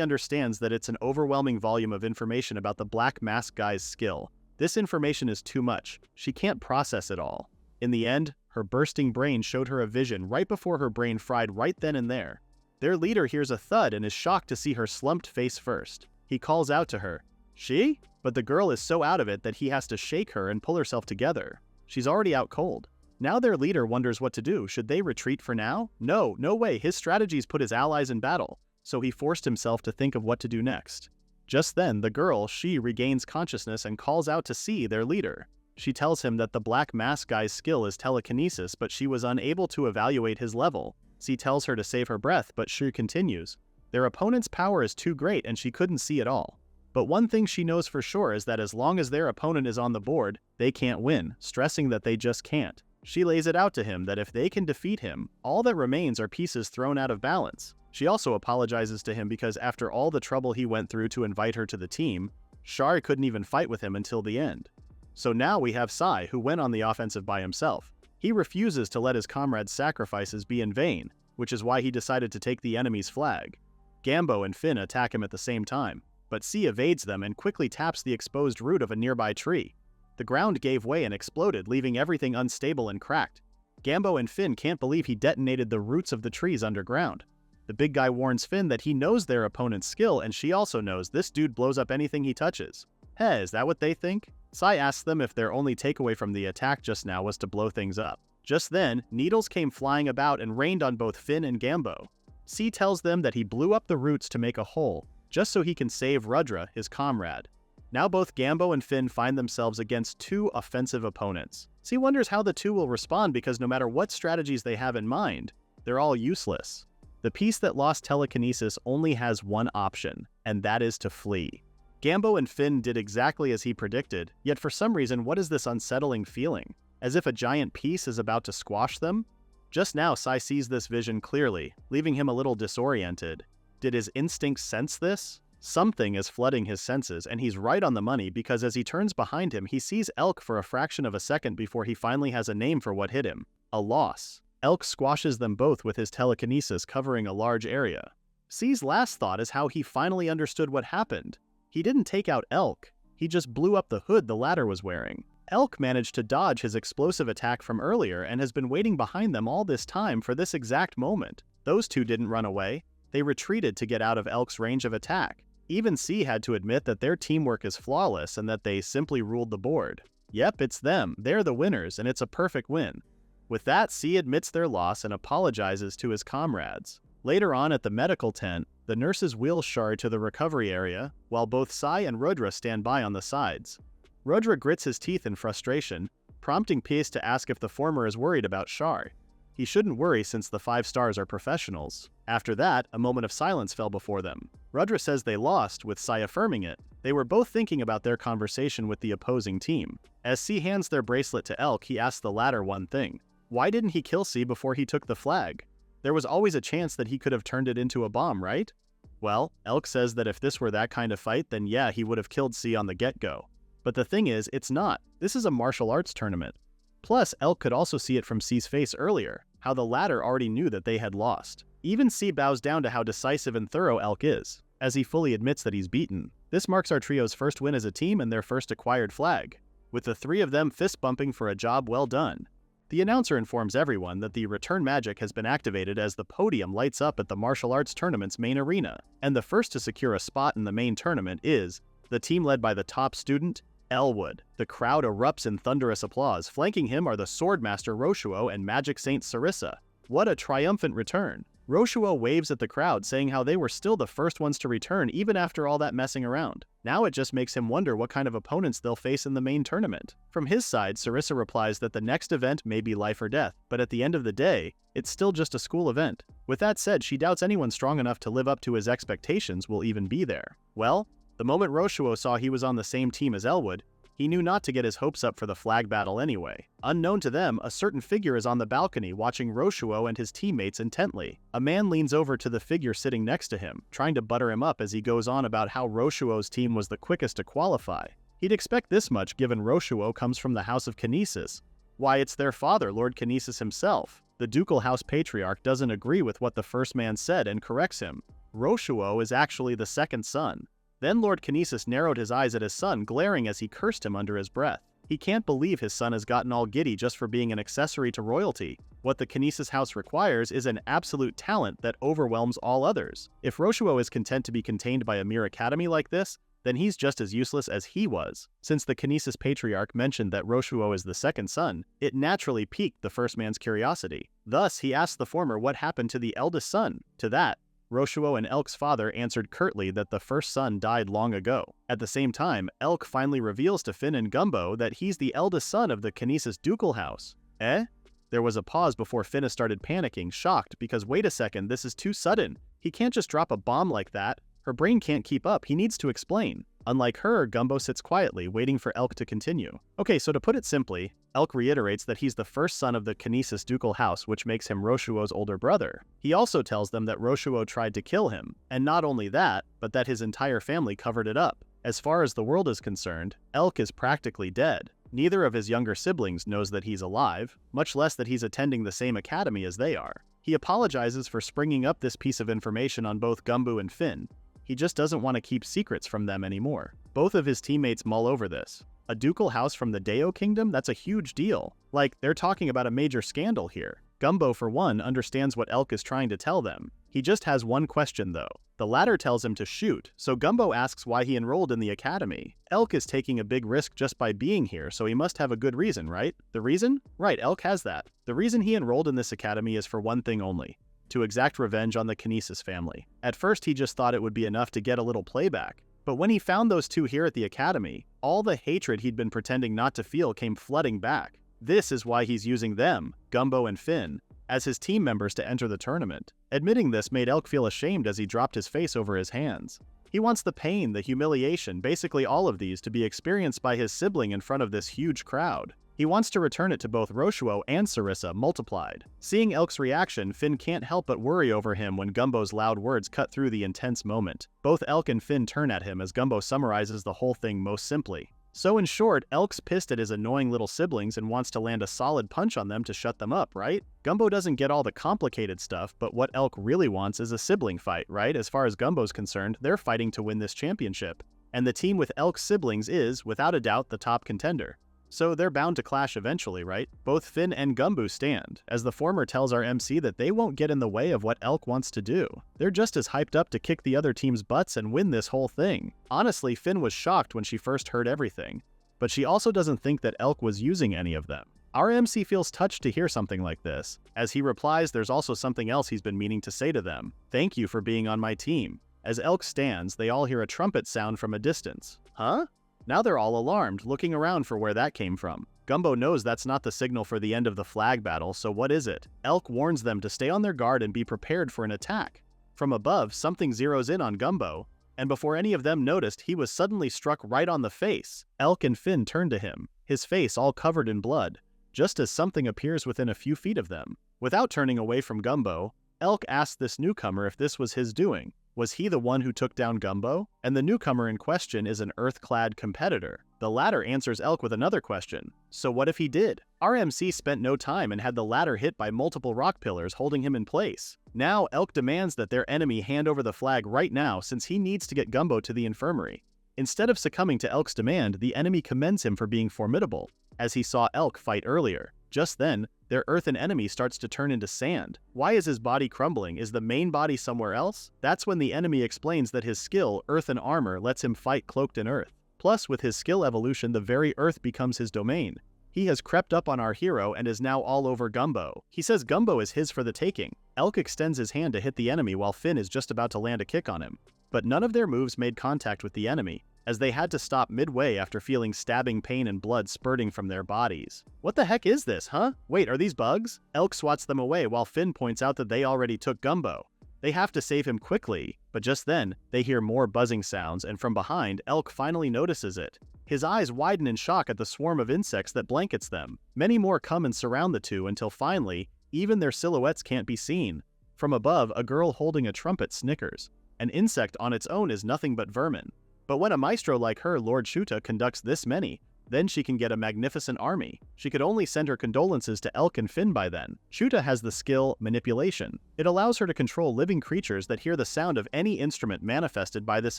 understands that it's an overwhelming volume of information about the black mask guy's skill. This information is too much. She can't process it all. In the end, her bursting brain showed her a vision right before her brain fried right then and there. Their leader hears a thud and is shocked to see her slumped face first. He calls out to her, "She?" But the girl is so out of it that he has to shake her and pull herself together. She's already out cold. Now their leader wonders what to do. Should they retreat for now? No way. His strategies put his allies in battle, so he forced himself to think of what to do next. Just then, the girl, she regains consciousness and calls out to see their leader. She tells him that the black mask guy's skill is telekinesis, but she was unable to evaluate his level. C tells her to save her breath, but she continues. Their opponent's power is too great and she couldn't see it all. But one thing she knows for sure is that as long as their opponent is on the board, they can't win, stressing that they just can't. She lays it out to him that if they can defeat him, all that remains are pieces thrown out of balance. She also apologizes to him because after all the trouble he went through to invite her to the team, Shari couldn't even fight with him until the end. So now we have Sai, who went on the offensive by himself. He refuses to let his comrades' sacrifices be in vain, which is why he decided to take the enemy's flag. Gambo and Finn attack him at the same time, but C evades them and quickly taps the exposed root of a nearby tree. The ground gave way and exploded, leaving everything unstable and cracked. Gambo and Finn can't believe he detonated the roots of the trees underground. The big guy warns Finn that he knows their opponent's skill, and she also knows this dude blows up anything he touches. Hey, is that what they think? Sai asks them if their only takeaway from the attack just now was to blow things up. Just then, needles came flying about and rained on both Finn and Gambo. C tells them that he blew up the roots to make a hole, just so he can save Rudra, his comrade. Now both Gambo and Finn find themselves against two offensive opponents. C wonders how the two will respond because no matter what strategies they have in mind, they're all useless. The piece that lost telekinesis only has one option, and that is to flee. Gambo and Finn did exactly as he predicted, yet for some reason what is this unsettling feeling? As if a giant piece is about to squash them? Just now, Sai sees this vision clearly, leaving him a little disoriented. Did his instincts sense this? Something is flooding his senses, and he's right on the money because as he turns behind him, he sees Elk for a fraction of a second before he finally has a name for what hit him. A loss. Elk squashes them both with his telekinesis covering a large area. Sai's last thought is how he finally understood what happened. He didn't take out Elk, he just blew up the hood the latter was wearing. Elk managed to dodge his explosive attack from earlier and has been waiting behind them all this time for this exact moment. Those two didn't run away, they retreated to get out of Elk's range of attack. Even Sai had to admit that their teamwork is flawless and that they simply ruled the board. Yep, it's them, they're the winners, and it's a perfect win. With that, Sai admits their loss and apologizes to his comrades. Later on at the medical tent, the nurses wheel Shar to the recovery area, while both Sai and Rudra stand by on the sides. Rudra grits his teeth in frustration, prompting Pies to ask if the former is worried about Shar. He shouldn't worry since the 5 stars are professionals. After that, a moment of silence fell before them. Rudra says they lost, with Sai affirming it. They were both thinking about their conversation with the opposing team. As Sai hands their bracelet to Elk, he asks the latter one thing. Why didn't he kill Sai before he took the flag? There was always a chance that he could have turned it into a bomb, right? Well, Elk says that if this were that kind of fight, then yeah, he would have killed Sai on the get-go. But the thing is, it's not. This is a martial arts tournament. Plus, Elk could also see it from Sai's face earlier, how the latter already knew that they had lost. Even Sai bows down to how decisive and thorough Elk is, as he fully admits that he's beaten. This marks our trio's first win as a team and their first acquired flag, with the 3 of them fist-bumping for a job well done. The announcer informs everyone that the return magic has been activated as the podium lights up at the martial arts tournament's main arena, and the first to secure a spot in the main tournament is the team led by the top student, Elwood. The crowd erupts in thunderous applause. Flanking him are the Swordmaster Roshuo and Magic Saint Sarissa. What a triumphant return! Roshuo waves at the crowd, saying how they were still the first ones to return even after all that messing around. Now it just makes him wonder what kind of opponents they'll face in the main tournament. From his side, Sarissa replies that the next event may be life or death, but at the end of the day, it's still just a school event. With that said, she doubts anyone strong enough to live up to his expectations will even be there. Well, the moment Roshuo saw he was on the same team as Elwood, he knew not to get his hopes up for the flag battle anyway. Unknown to them, a certain figure is on the balcony watching Roshuo and his teammates intently. A man leans over to the figure sitting next to him, trying to butter him up as he goes on about how Roshuo's team was the quickest to qualify. He'd expect this much given Roshuo comes from the House of Kinesis. Why, it's their father, Lord Kinesis himself. The Ducal House Patriarch doesn't agree with what the first man said and corrects him. Roshuo is actually the second son. Then Lord Kinesis narrowed his eyes at his son, glaring as he cursed him under his breath. He can't believe his son has gotten all giddy just for being an accessory to royalty. What the Kinesis house requires is an absolute talent that overwhelms all others. If Roshuo is content to be contained by a mere academy like this, then he's just as useless as he was. Since the Kinesis Patriarch mentioned that Roshuo is the second son, it naturally piqued the first man's curiosity. Thus, he asked the former what happened to the eldest son. To that, Roshuo and Elk's father answered curtly that the first son died long ago. At the same time, Elk finally reveals to Finn and Gumbo that he's the eldest son of the Kinesis Ducal House. Eh? There was a pause before Finna started panicking, shocked, because wait a second, this is too sudden. He can't just drop a bomb like that. Her brain can't keep up, he needs to explain. Unlike her, Gumbo sits quietly, waiting for Elk to continue. Okay, so to put it simply, Elk reiterates that he's the first son of the Kinesis Ducal House, which makes him Roshuo's older brother. He also tells them that Roshuo tried to kill him, and not only that, but that his entire family covered it up. As far as the world is concerned, Elk is practically dead. Neither of his younger siblings knows that he's alive, much less that he's attending the same academy as they are. He apologizes for springing up this piece of information on both Gumbo and Finn. He just doesn't want to keep secrets from them anymore. Both of his teammates mull over this. A ducal house from the Deo Kingdom? That's a huge deal. Like, they're talking about a major scandal here. Gumbo, for one, understands what Elk is trying to tell them. He just has one question, though. The latter tells him to shoot, so Gumbo asks why he enrolled in the academy. Elk is taking a big risk just by being here, so he must have a good reason, right? The reason? Right, Elk has that. The reason he enrolled in this academy is for one thing only: to exact revenge on the Kinesis family. At first, he just thought it would be enough to get a little playback. But when he found those two here at the academy, all the hatred he'd been pretending not to feel came flooding back. This is why he's using them, Gumbo and Finn, as his team members to enter the tournament. Admitting this made Elk feel ashamed as he dropped his face over his hands. He wants the pain, the humiliation, basically all of these to be experienced by his sibling in front of this huge crowd. He wants to return it to both Roshuo and Sarissa multiplied. Seeing Elk's reaction, Finn can't help but worry over him when Gumbo's loud words cut through the intense moment. Both Elk and Finn turn at him as Gumbo summarizes the whole thing most simply. So in short, Elk's pissed at his annoying little siblings and wants to land a solid punch on them to shut them up, right? Gumbo doesn't get all the complicated stuff, but what Elk really wants is a sibling fight, right? As far as Gumbo's concerned, they're fighting to win this championship. And the team with Elk's siblings is, without a doubt, the top contender. So they're bound to clash eventually, right? Both Finn and Gumbo stand, as the former tells our MC that they won't get in the way of what Elk wants to do. They're just as hyped up to kick the other team's butts and win this whole thing. Honestly, Finn was shocked when she first heard everything, but she also doesn't think that Elk was using any of them. Our MC feels touched to hear something like this, as he replies there's also something else he's been meaning to say to them. Thank you for being on my team. As Elk stands, they all hear a trumpet sound from a distance. Huh? Now they're all alarmed, looking around for where that came from. Gumbo knows that's not the signal for the end of the flag battle, so what is it? Elk warns them to stay on their guard and be prepared for an attack. From above, something zeroes in on Gumbo, and before any of them noticed, he was suddenly struck right on the face. Elk and Finn turn to him, his face all covered in blood, just as something appears within a few feet of them. Without turning away from Gumbo, Elk asks this newcomer if this was his doing. Was he the one who took down Gumbo? And the newcomer in question is an earth-clad competitor. The latter answers Elk with another question. So what if he did? Our MC spent no time and had the latter hit by multiple rock pillars holding him in place. Now Elk demands that their enemy hand over the flag right now since he needs to get Gumbo to the infirmary. Instead of succumbing to Elk's demand, the enemy commends him for being formidable, as he saw Elk fight earlier. Just then, their earthen enemy starts to turn into sand. Why is his body crumbling? Is the main body somewhere else? That's when the enemy explains that his skill, earthen armor, lets him fight cloaked in earth. Plus, with his skill evolution, the very earth becomes his domain. He has crept up on our hero and is now all over Gumbo. He says Gumbo is his for the taking. Elk extends his hand to hit the enemy while Finn is just about to land a kick on him. But none of their moves made contact with the enemy, as they had to stop midway after feeling stabbing pain and blood spurting from their bodies. What the heck is this, huh? Wait, are these bugs? Elk swats them away while Finn points out that they already took Gumbo. They have to save him quickly, but just then, they hear more buzzing sounds, and from behind, Elk finally notices it. His eyes widen in shock at the swarm of insects that blankets them. Many more come and surround the two until finally, even their silhouettes can't be seen. From above, a girl holding a trumpet snickers. An insect on its own is nothing but vermin. But when a maestro like her, Lord Shuta, conducts this many, then she can get a magnificent army. She could only send her condolences to Elk and Finn by then. Shuta has the skill, manipulation. It allows her to control living creatures that hear the sound of any instrument manifested by this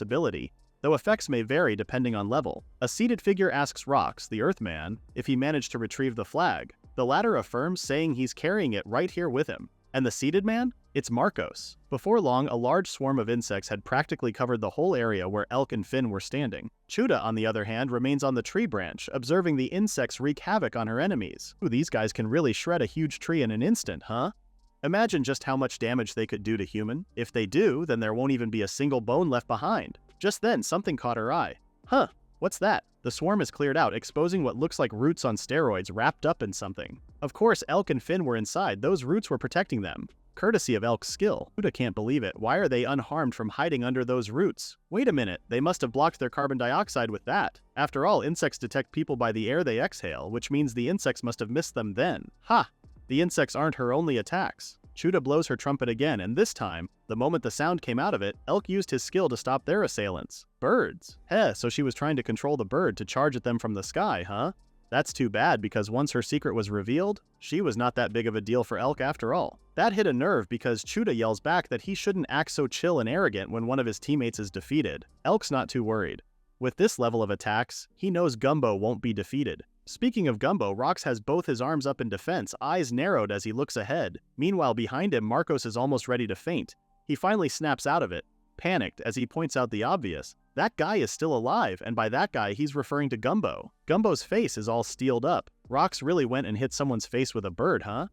ability, though effects may vary depending on level. A seated figure asks Rox, the Earthman, if he managed to retrieve the flag. The latter affirms, saying he's carrying it right here with him. And the seated man? It's Marcos. Before long, a large swarm of insects had practically covered the whole area where Elk and Finn were standing. Chuta, on the other hand, remains on the tree branch, observing the insects wreak havoc on her enemies. Ooh, these guys can really shred a huge tree in an instant, huh? Imagine just how much damage they could do to human. If they do, then there won't even be a single bone left behind. Just then, something caught her eye. Huh, what's that? The swarm is cleared out, exposing what looks like roots on steroids wrapped up in something. Of course, Elk and Finn were inside. Those roots were protecting them, courtesy of Elk's skill. Chuta can't believe it. Why are they unharmed from hiding under those roots? Wait a minute, they must have blocked their carbon dioxide with that. After all, insects detect people by the air they exhale, which means the insects must have missed them then. Ha! The insects aren't her only attacks. Chuta blows her trumpet again, and this time, the moment the sound came out of it, Elk used his skill to stop their assailants. Birds. Heh, so she was trying to control the bird to charge at them from the sky, huh? That's too bad, because once her secret was revealed, she was not that big of a deal for Elk after all. That hit a nerve because Chuta yells back that he shouldn't act so chill and arrogant when one of his teammates is defeated. Elk's not too worried. With this level of attacks, he knows Gumbo won't be defeated. Speaking of Gumbo, Rox has both his arms up in defense, eyes narrowed as he looks ahead. Meanwhile, behind him, Marcos is almost ready to faint. He finally snaps out of it, panicked as he points out the obvious. That guy is still alive, and by that guy, he's referring to Gumbo. Gumbo's face is all steeled up. Rox really went and hit someone's face with a bird, huh?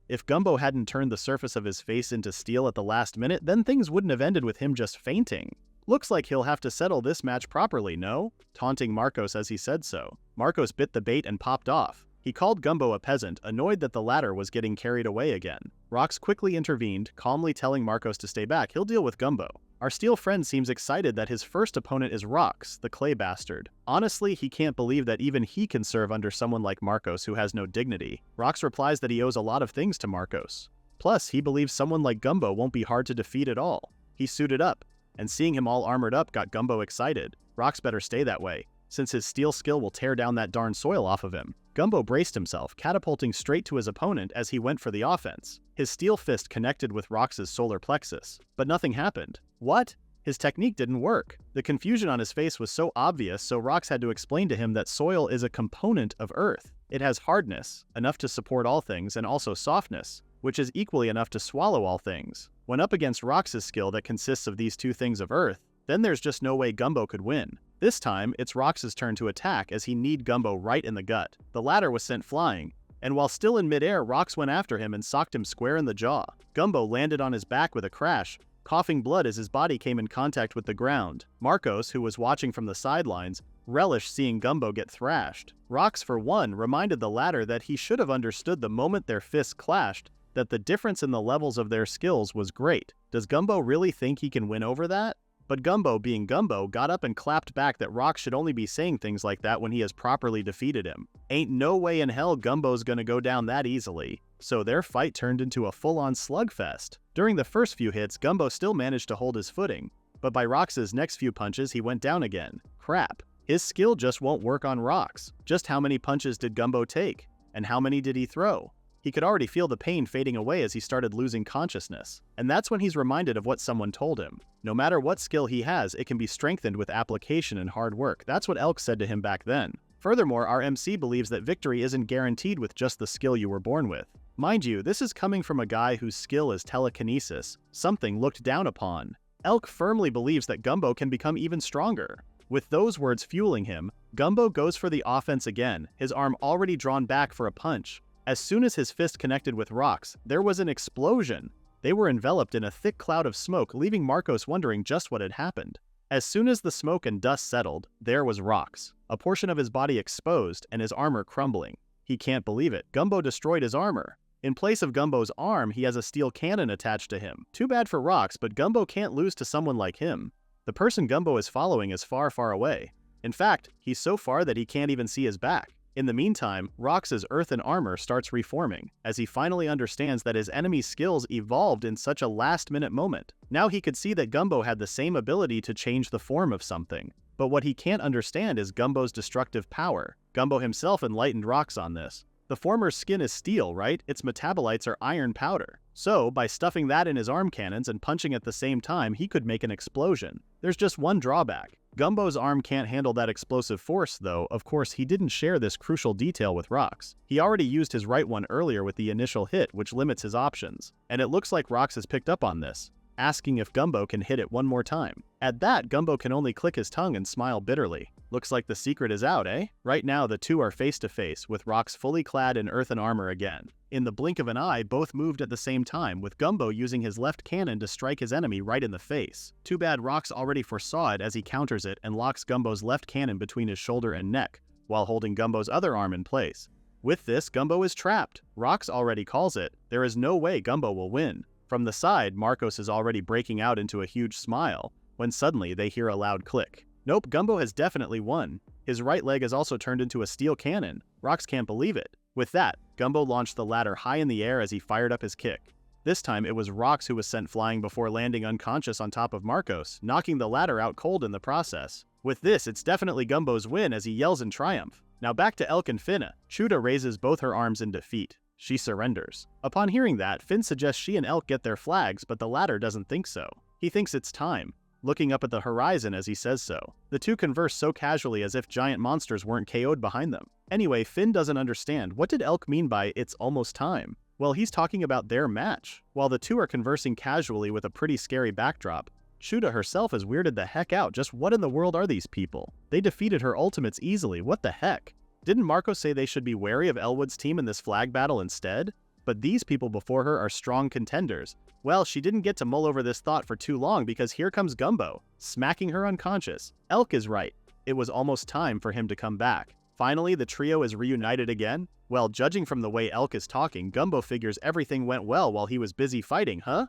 If Gumbo hadn't turned the surface of his face into steel at the last minute, then things wouldn't have ended with him just fainting. Looks like he'll have to settle this match properly, no? Taunting Marcos as he said so. Marcos bit the bait and popped off. He called Gumbo a peasant, annoyed that the latter was getting carried away again. Rox quickly intervened, calmly telling Marcos to stay back. He'll deal with Gumbo. Our steel friend seems excited that his first opponent is Rox, the clay bastard. Honestly, he can't believe that even he can serve under someone like Marcos who has no dignity. Rox replies that he owes a lot of things to Marcos. Plus, he believes someone like Gumbo won't be hard to defeat at all. He suited up, and seeing him all armored up got Gumbo excited. Rox better stay that way, since his steel skill will tear down that darn soil off of him. Gumbo braced himself, catapulting straight to his opponent as he went for the offense. His steel fist connected with Rox's solar plexus, but nothing happened. What? His technique didn't work. The confusion on his face was so obvious, so Rox had to explain to him that soil is a component of Earth. It has hardness, enough to support all things, and also softness, which is equally enough to swallow all things. When up against Rox's skill that consists of these two things of Earth, then there's just no way Gumbo could win. This time, it's Rox's turn to attack as he kneed Gumbo right in the gut. The latter was sent flying, and while still in midair, Rox went after him and socked him square in the jaw. Gumbo landed on his back with a crash, coughing blood as his body came in contact with the ground. Marcos, who was watching from the sidelines, relished seeing Gumbo get thrashed. Rox, for one, reminded the latter that he should have understood the moment their fists clashed that the difference in the levels of their skills was great. Does Gumbo really think he can win over that? But Gumbo, being Gumbo, got up and clapped back that Rox should only be saying things like that when he has properly defeated him. Ain't no way in hell Gumbo's gonna go down that easily. So their fight turned into a full-on slugfest. During the first few hits, Gumbo still managed to hold his footing, but by Rox's next few punches he went down again. Crap. His skill just won't work on Rox. Just how many punches did Gumbo take? And how many did he throw? He could already feel the pain fading away as he started losing consciousness. And that's when he's reminded of what someone told him. No matter what skill he has, it can be strengthened with application and hard work. That's what Elk said to him back then. Furthermore, our MC believes that victory isn't guaranteed with just the skill you were born with. Mind you, this is coming from a guy whose skill is telekinesis, something looked down upon. Elk firmly believes that Gumbo can become even stronger. With those words fueling him, Gumbo goes for the offense again, his arm already drawn back for a punch. As soon as his fist connected with Rox, there was an explosion. They were enveloped in a thick cloud of smoke, leaving Marcos wondering just what had happened. As soon as the smoke and dust settled, there was Rox, a portion of his body exposed and his armor crumbling. He can't believe it. Gumbo destroyed his armor. In place of Gumbo's arm, he has a steel cannon attached to him. Too bad for Rox, but Gumbo can't lose to someone like him. The person Gumbo is following is far, far away. In fact, he's so far that he can't even see his back. In the meantime, Rox's earthen armor starts reforming, as he finally understands that his enemy's skills evolved in such a last-minute moment. Now he could see that Gumbo had the same ability to change the form of something. But what he can't understand is Gumbo's destructive power. Gumbo himself enlightened Rox on this. The former's skin is steel, right? Its metabolites are iron powder. So, by stuffing that in his arm cannons and punching at the same time, he could make an explosion. There's just one drawback. Gumbo's arm can't handle that explosive force, though. Of course, he didn't share this crucial detail with Rox. He already used his right one earlier with the initial hit, which limits his options. And it looks like Rox has picked up on this, asking if Gumbo can hit it one more time. At that, Gumbo can only click his tongue and smile bitterly. Looks like the secret is out, eh? Right now, the two are face to face, with Rox fully clad in earthen armor again. In the blink of an eye, both moved at the same time, with Gumbo using his left cannon to strike his enemy right in the face. Too bad Rox already foresaw it as he counters it and locks Gumbo's left cannon between his shoulder and neck, while holding Gumbo's other arm in place. With this, Gumbo is trapped. Rox already calls it. There is no way Gumbo will win. From the side, Marcos is already breaking out into a huge smile, when suddenly they hear a loud click. Nope, Gumbo has definitely won. His right leg has also turned into a steel cannon. Rox can't believe it. With that, Gumbo launched the ladder high in the air as he fired up his kick. This time it was Rox who was sent flying before landing unconscious on top of Marcos, knocking the ladder out cold in the process. With this, it's definitely Gumbo's win as he yells in triumph. Now back to Elk and Finna. Chuda raises both her arms in defeat. She surrenders. Upon hearing that, Finn suggests she and Elk get their flags, but the latter doesn't think so. He thinks it's time, looking up at the horizon as he says so. The two converse so casually as if giant monsters weren't KO'd behind them. Anyway, Finn doesn't understand. What did Elk mean by "it's almost time"? Well, he's talking about their match. While the two are conversing casually with a pretty scary backdrop, Chuda herself is weirded the heck out. Just what in the world are these people? They defeated her ultimates easily. What the heck? Didn't Marco say they should be wary of Elwood's team in this flag battle instead? But these people before her are strong contenders. Well, she didn't get to mull over this thought for too long because here comes Gumbo, smacking her unconscious. Elk is right. It was almost time for him to come back. Finally, the trio is reunited again. Well, judging from the way Elk is talking, Gumbo figures everything went well while he was busy fighting, huh?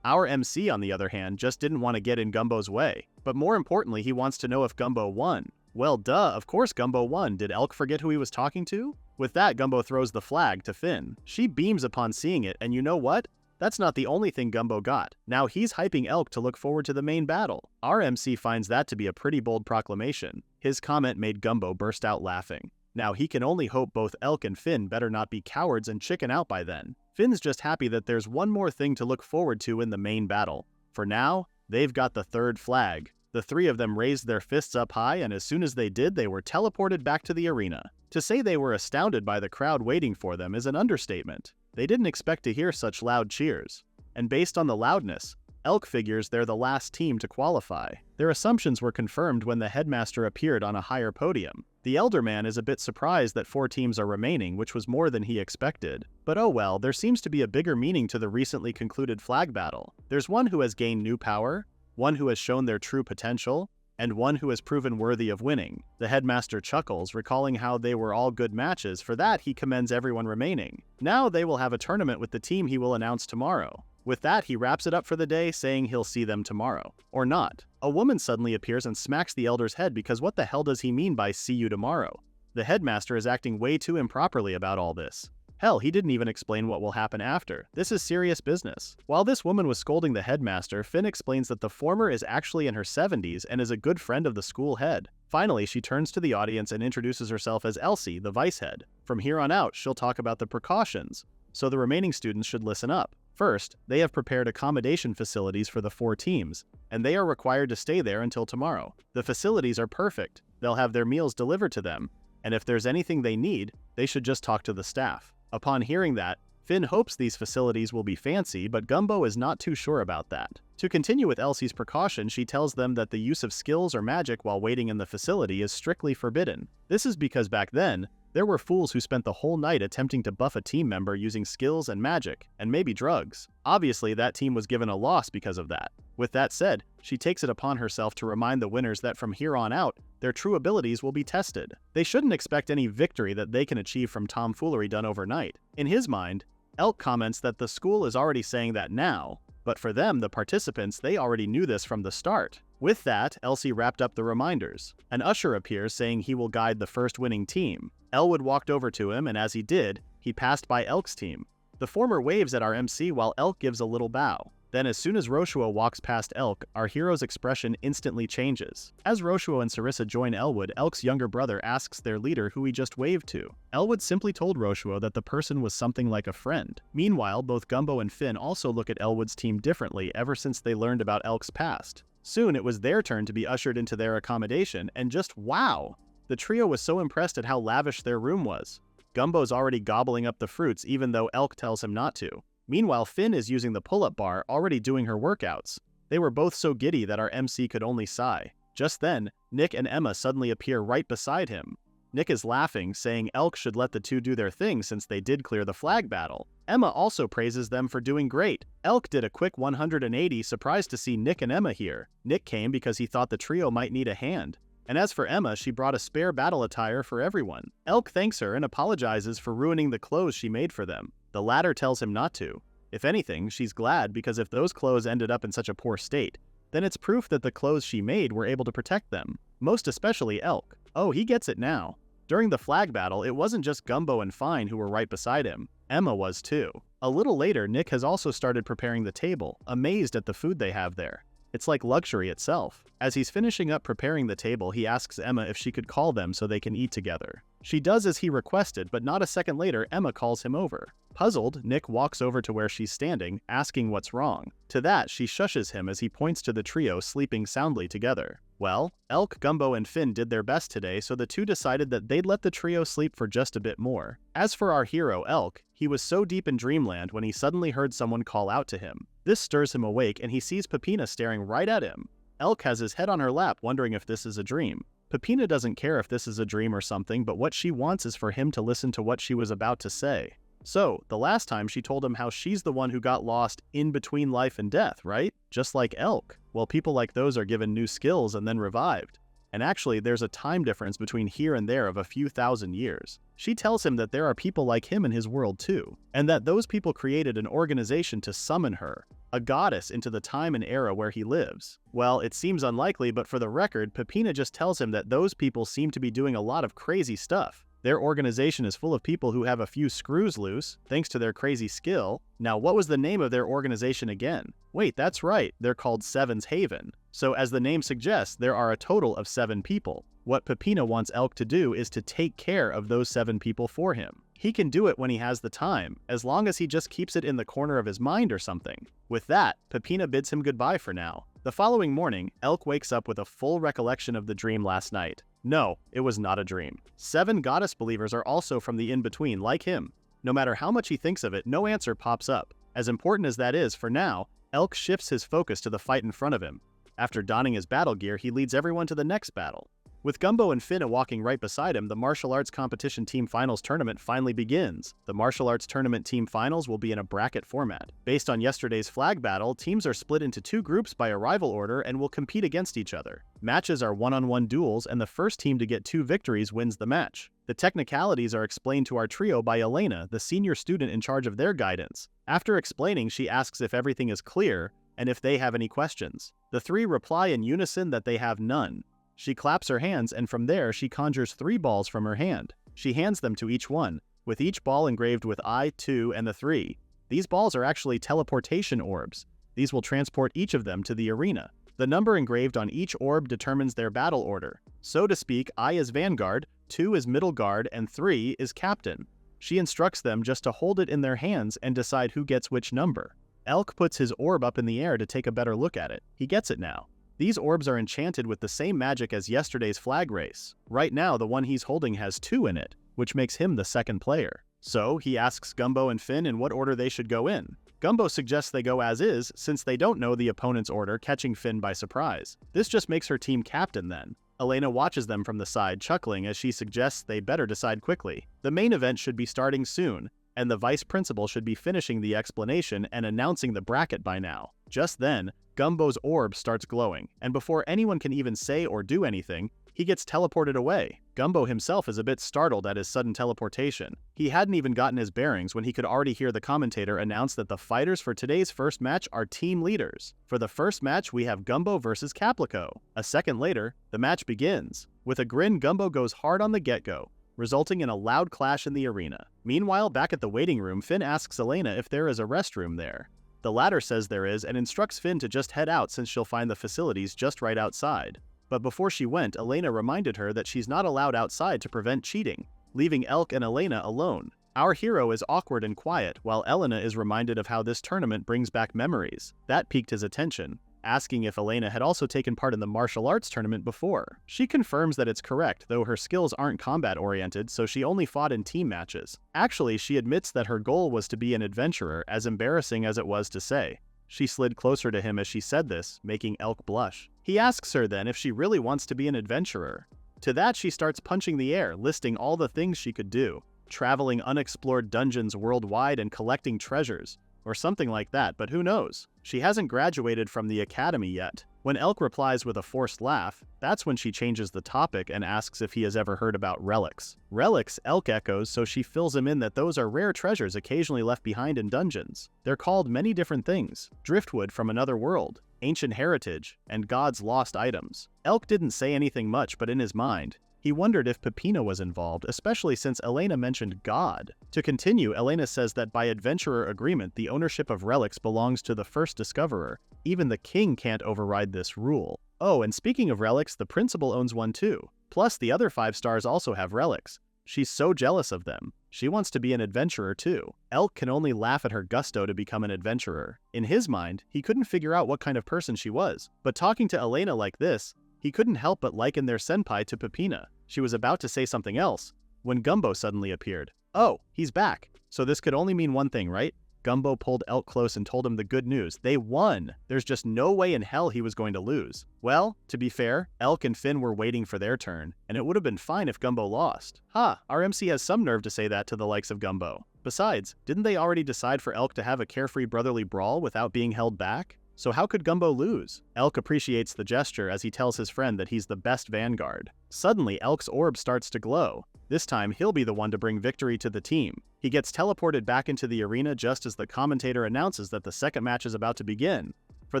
Our MC, on the other hand, just didn't want to get in Gumbo's way. But more importantly, he wants to know if Gumbo won. Well, duh, of course Gumbo won. Did Elk forget who he was talking to? With that, Gumbo throws the flag to Finn. She beams upon seeing it, and you know what? That's not the only thing Gumbo got. Now he's hyping Elk to look forward to the main battle. Our MC finds that to be a pretty bold proclamation. His comment made Gumbo burst out laughing. Now he can only hope both Elk and Finn better not be cowards and chicken out by then. Finn's just happy that there's one more thing to look forward to in the main battle. For now, they've got the third flag. The three of them raised their fists up high, and as soon as they did, they were teleported back to the arena. To say they were astounded by the crowd waiting for them is an understatement. They didn't expect to hear such loud cheers. And based on the loudness, Elk figures they're the last team to qualify. Their assumptions were confirmed when the headmaster appeared on a higher podium. The elder man is a bit surprised that 4 teams are remaining, which was more than he expected. But oh well, there seems to be a bigger meaning to the recently concluded flag battle. There's one who has gained new power, one who has shown their true potential, and one who has proven worthy of winning. The headmaster chuckles, recalling how they were all good matches. For that, he commends everyone remaining. Now they will have a tournament with the team he will announce tomorrow. With that, he wraps it up for the day, saying he'll see them tomorrow. Or not. A woman suddenly appears and smacks the elder's head because what the hell does he mean by see you tomorrow? The headmaster is acting way too improperly about all this. Hell, he didn't even explain what will happen after. This is serious business. While this woman was scolding the headmaster, Finn explains that the former is actually in her 70s and is a good friend of the school head. Finally, she turns to the audience and introduces herself as Elsie, the vice head. From here on out, she'll talk about the precautions, so the remaining students should listen up. First, they have prepared accommodation facilities for the 4 teams, and they are required to stay there until tomorrow. The facilities are perfect. They'll have their meals delivered to them, and if there's anything they need, they should just talk to the staff. Upon hearing that, Finn hopes these facilities will be fancy, but Gumbo is not too sure about that. To continue with Elsie's precaution, she tells them that the use of skills or magic while waiting in the facility is strictly forbidden. This is because back then, there were fools who spent the whole night attempting to buff a team member using skills and magic, and maybe drugs. Obviously, that team was given a loss because of that. With that said, she takes it upon herself to remind the winners that from here on out, their true abilities will be tested. They shouldn't expect any victory that they can achieve from tomfoolery done overnight. In his mind, Elk comments that the school is already saying that now, but for them, the participants, they already knew this from the start. With that, Elsie wrapped up the reminders. An usher appears saying he will guide the first winning team. Elwood walked over to him, and as he did, he passed by Elk's team. The former waves at our MC while Elk gives a little bow. Then as soon as Roshua walks past Elk, our hero's expression instantly changes. As Roshua and Sarissa join Elwood, Elk's younger brother asks their leader who he just waved to. Elwood simply told Roshua that the person was something like a friend. Meanwhile, both Gumbo and Finn also look at Elwood's team differently ever since they learned about Elk's past. Soon it was their turn to be ushered into their accommodation, and just wow! The trio was so impressed at how lavish their room was. Gumbo's already gobbling up the fruits even though Elk tells him not to. Meanwhile, Finn is using the pull-up bar, already doing her workouts. They were both so giddy that our MC could only sigh. Just then, Nick and Emma suddenly appear right beside him. Nick is laughing, saying Elk should let the two do their thing since they did clear the flag battle. Emma also praises them for doing great. Elk did a quick 180, surprised to see Nick and Emma here. Nick came because he thought the trio might need a hand. And as for Emma, she brought a spare battle attire for everyone. Elk thanks her and apologizes for ruining the clothes she made for them. The latter tells him not to. If anything, she's glad because if those clothes ended up in such a poor state, then it's proof that the clothes she made were able to protect them. Most especially Elk. Oh, he gets it now. During the flag battle, it wasn't just Gumbo and Fine who were right beside him. Emma was too. A little later, Nick has also started preparing the table, amazed at the food they have there. It's like luxury itself. As he's finishing up preparing the table, he asks Emma if she could call them so they can eat together. She does as he requested, but not a second later, Emma calls him over. Puzzled, Nick walks over to where she's standing, asking what's wrong. To that, she shushes him as he points to the trio sleeping soundly together. Well, Elk, Gumbo, and Finn did their best today, so the two decided that they'd let the trio sleep for just a bit more. As for our hero, Elk, he was so deep in dreamland when he suddenly heard someone call out to him. This stirs him awake, and he sees Pipina staring right at him. Elk has his head on her lap, wondering if this is a dream. Pipina doesn't care if this is a dream or something, but what she wants is for him to listen to what she was about to say. So, the last time she told him how she's the one who got lost in between life and death, right? Just like Elk. Well, people like those are given new skills and then revived. And actually, there's a time difference between here and there of a few thousand years. She tells him that there are people like him in his world too, and that those people created an organization to summon her, a goddess, into the time and era where he lives. Well, it seems unlikely, but for the record, Pipina just tells him that those people seem to be doing a lot of crazy stuff. Their organization is full of people who have a few screws loose, thanks to their crazy skill. Now, what was the name of their organization again? Wait, that's right, they're called Seven's Haven. So as the name suggests, there are a total of 7 people. What Pipina wants Elk to do is to take care of those 7 people for him. He can do it when he has the time, as long as he just keeps it in the corner of his mind or something. With that, Pipina bids him goodbye for now. The following morning, Elk wakes up with a full recollection of the dream last night. No, it was not a dream. 7 goddess believers are also from the in-between, like him. No matter how much he thinks of it, no answer pops up. As important as that is, for now, Elk shifts his focus to the fight in front of him. After donning his battle gear, he leads everyone to the next battle. With Gumbo and Finna walking right beside him, the martial arts competition team finals tournament finally begins. The martial arts tournament team finals will be in a bracket format. Based on yesterday's flag battle, teams are split into 2 groups by arrival order and will compete against each other. Matches are one-on-one duels, and the first team to get 2 victories wins the match. The technicalities are explained to our trio by Elena, the senior student in charge of their guidance. After explaining, she asks if everything is clear and if they have any questions. The 3 reply in unison that they have none. She claps her hands, and from there she conjures 3 balls from her hand. She hands them to each one, with each ball engraved with I, 2, and the 3. These balls are actually teleportation orbs. These will transport each of them to the arena. The number engraved on each orb determines their battle order. So to speak, I is Vanguard, 2 is Middle Guard, and 3 is Captain. She instructs them just to hold it in their hands and decide who gets which number. Elk puts his orb up in the air to take a better look at it. He gets it now. These orbs are enchanted with the same magic as yesterday's flag race. Right now, the one he's holding has 2 in it, which makes him the second player. So, he asks Gumbo and Finn in what order they should go in. Gumbo suggests they go as is, since they don't know the opponent's order, catching Finn by surprise. This just makes her team captain then. Elena watches them from the side, chuckling as she suggests they better decide quickly. The main event should be starting soon, and the vice principal should be finishing the explanation and announcing the bracket by now. Just then, Gumbo's orb starts glowing, and before anyone can even say or do anything, he gets teleported away. Gumbo himself is a bit startled at his sudden teleportation. He hadn't even gotten his bearings when he could already hear the commentator announce that the fighters for today's first match are team leaders. For the first match, we have Gumbo versus Caplico. A second later, the match begins. With a grin, Gumbo goes hard on the get-go, resulting in a loud clash in the arena. Meanwhile, back at the waiting room, Finn asks Elena if there is a restroom there. The latter says there is and instructs Finn to just head out since she'll find the facilities just right outside. But before she went, Elena reminded her that she's not allowed outside to prevent cheating, leaving Elk and Elena alone. Our hero is awkward and quiet, while Elena is reminded of how this tournament brings back memories. That piqued his attention, asking if Elena had also taken part in the martial arts tournament before. She confirms that it's correct, though her skills aren't combat-oriented, so she only fought in team matches. Actually, she admits that her goal was to be an adventurer, as embarrassing as it was to say. She slid closer to him as she said this, making Elk blush. He asks her then if she really wants to be an adventurer. To that, she starts punching the air, listing all the things she could do. Traveling unexplored dungeons worldwide and collecting treasures, or something like that, but who knows? She hasn't graduated from the academy yet. When Elk replies with a forced laugh, that's when she changes the topic and asks if he has ever heard about relics. Relics, Elk echoes, so she fills him in that those are rare treasures occasionally left behind in dungeons. They're called many different things: driftwood from another world, ancient heritage, and God's lost items. Elk didn't say anything much, but in his mind, he wondered if Pipina was involved, especially since Elena mentioned God. To continue, Elena says that by adventurer agreement, the ownership of relics belongs to the first discoverer. Even the king can't override this rule. Oh, and speaking of relics, the principal owns one too. Plus, the other 5 stars also have relics. She's so jealous of them. She wants to be an adventurer too. Elk can only laugh at her gusto to become an adventurer. In his mind, he couldn't figure out what kind of person she was. But talking to Elena like this, he couldn't help but liken their senpai to Pipina. She was about to say something else, when Gumbo suddenly appeared. Oh, he's back. So this could only mean one thing, right? Gumbo pulled Elk close and told him the good news. They won! There's just no way in hell he was going to lose. Well, to be fair, Elk and Finn were waiting for their turn, and it would have been fine if Gumbo lost. Our MC has some nerve to say that to the likes of Gumbo. Besides, didn't they already decide for Elk to have a carefree brotherly brawl without being held back? So how could Gumbo lose? Elk appreciates the gesture as he tells his friend that he's the best vanguard. Suddenly, Elk's orb starts to glow. This time, he'll be the one to bring victory to the team. He gets teleported back into the arena just as the commentator announces that the second match is about to begin. For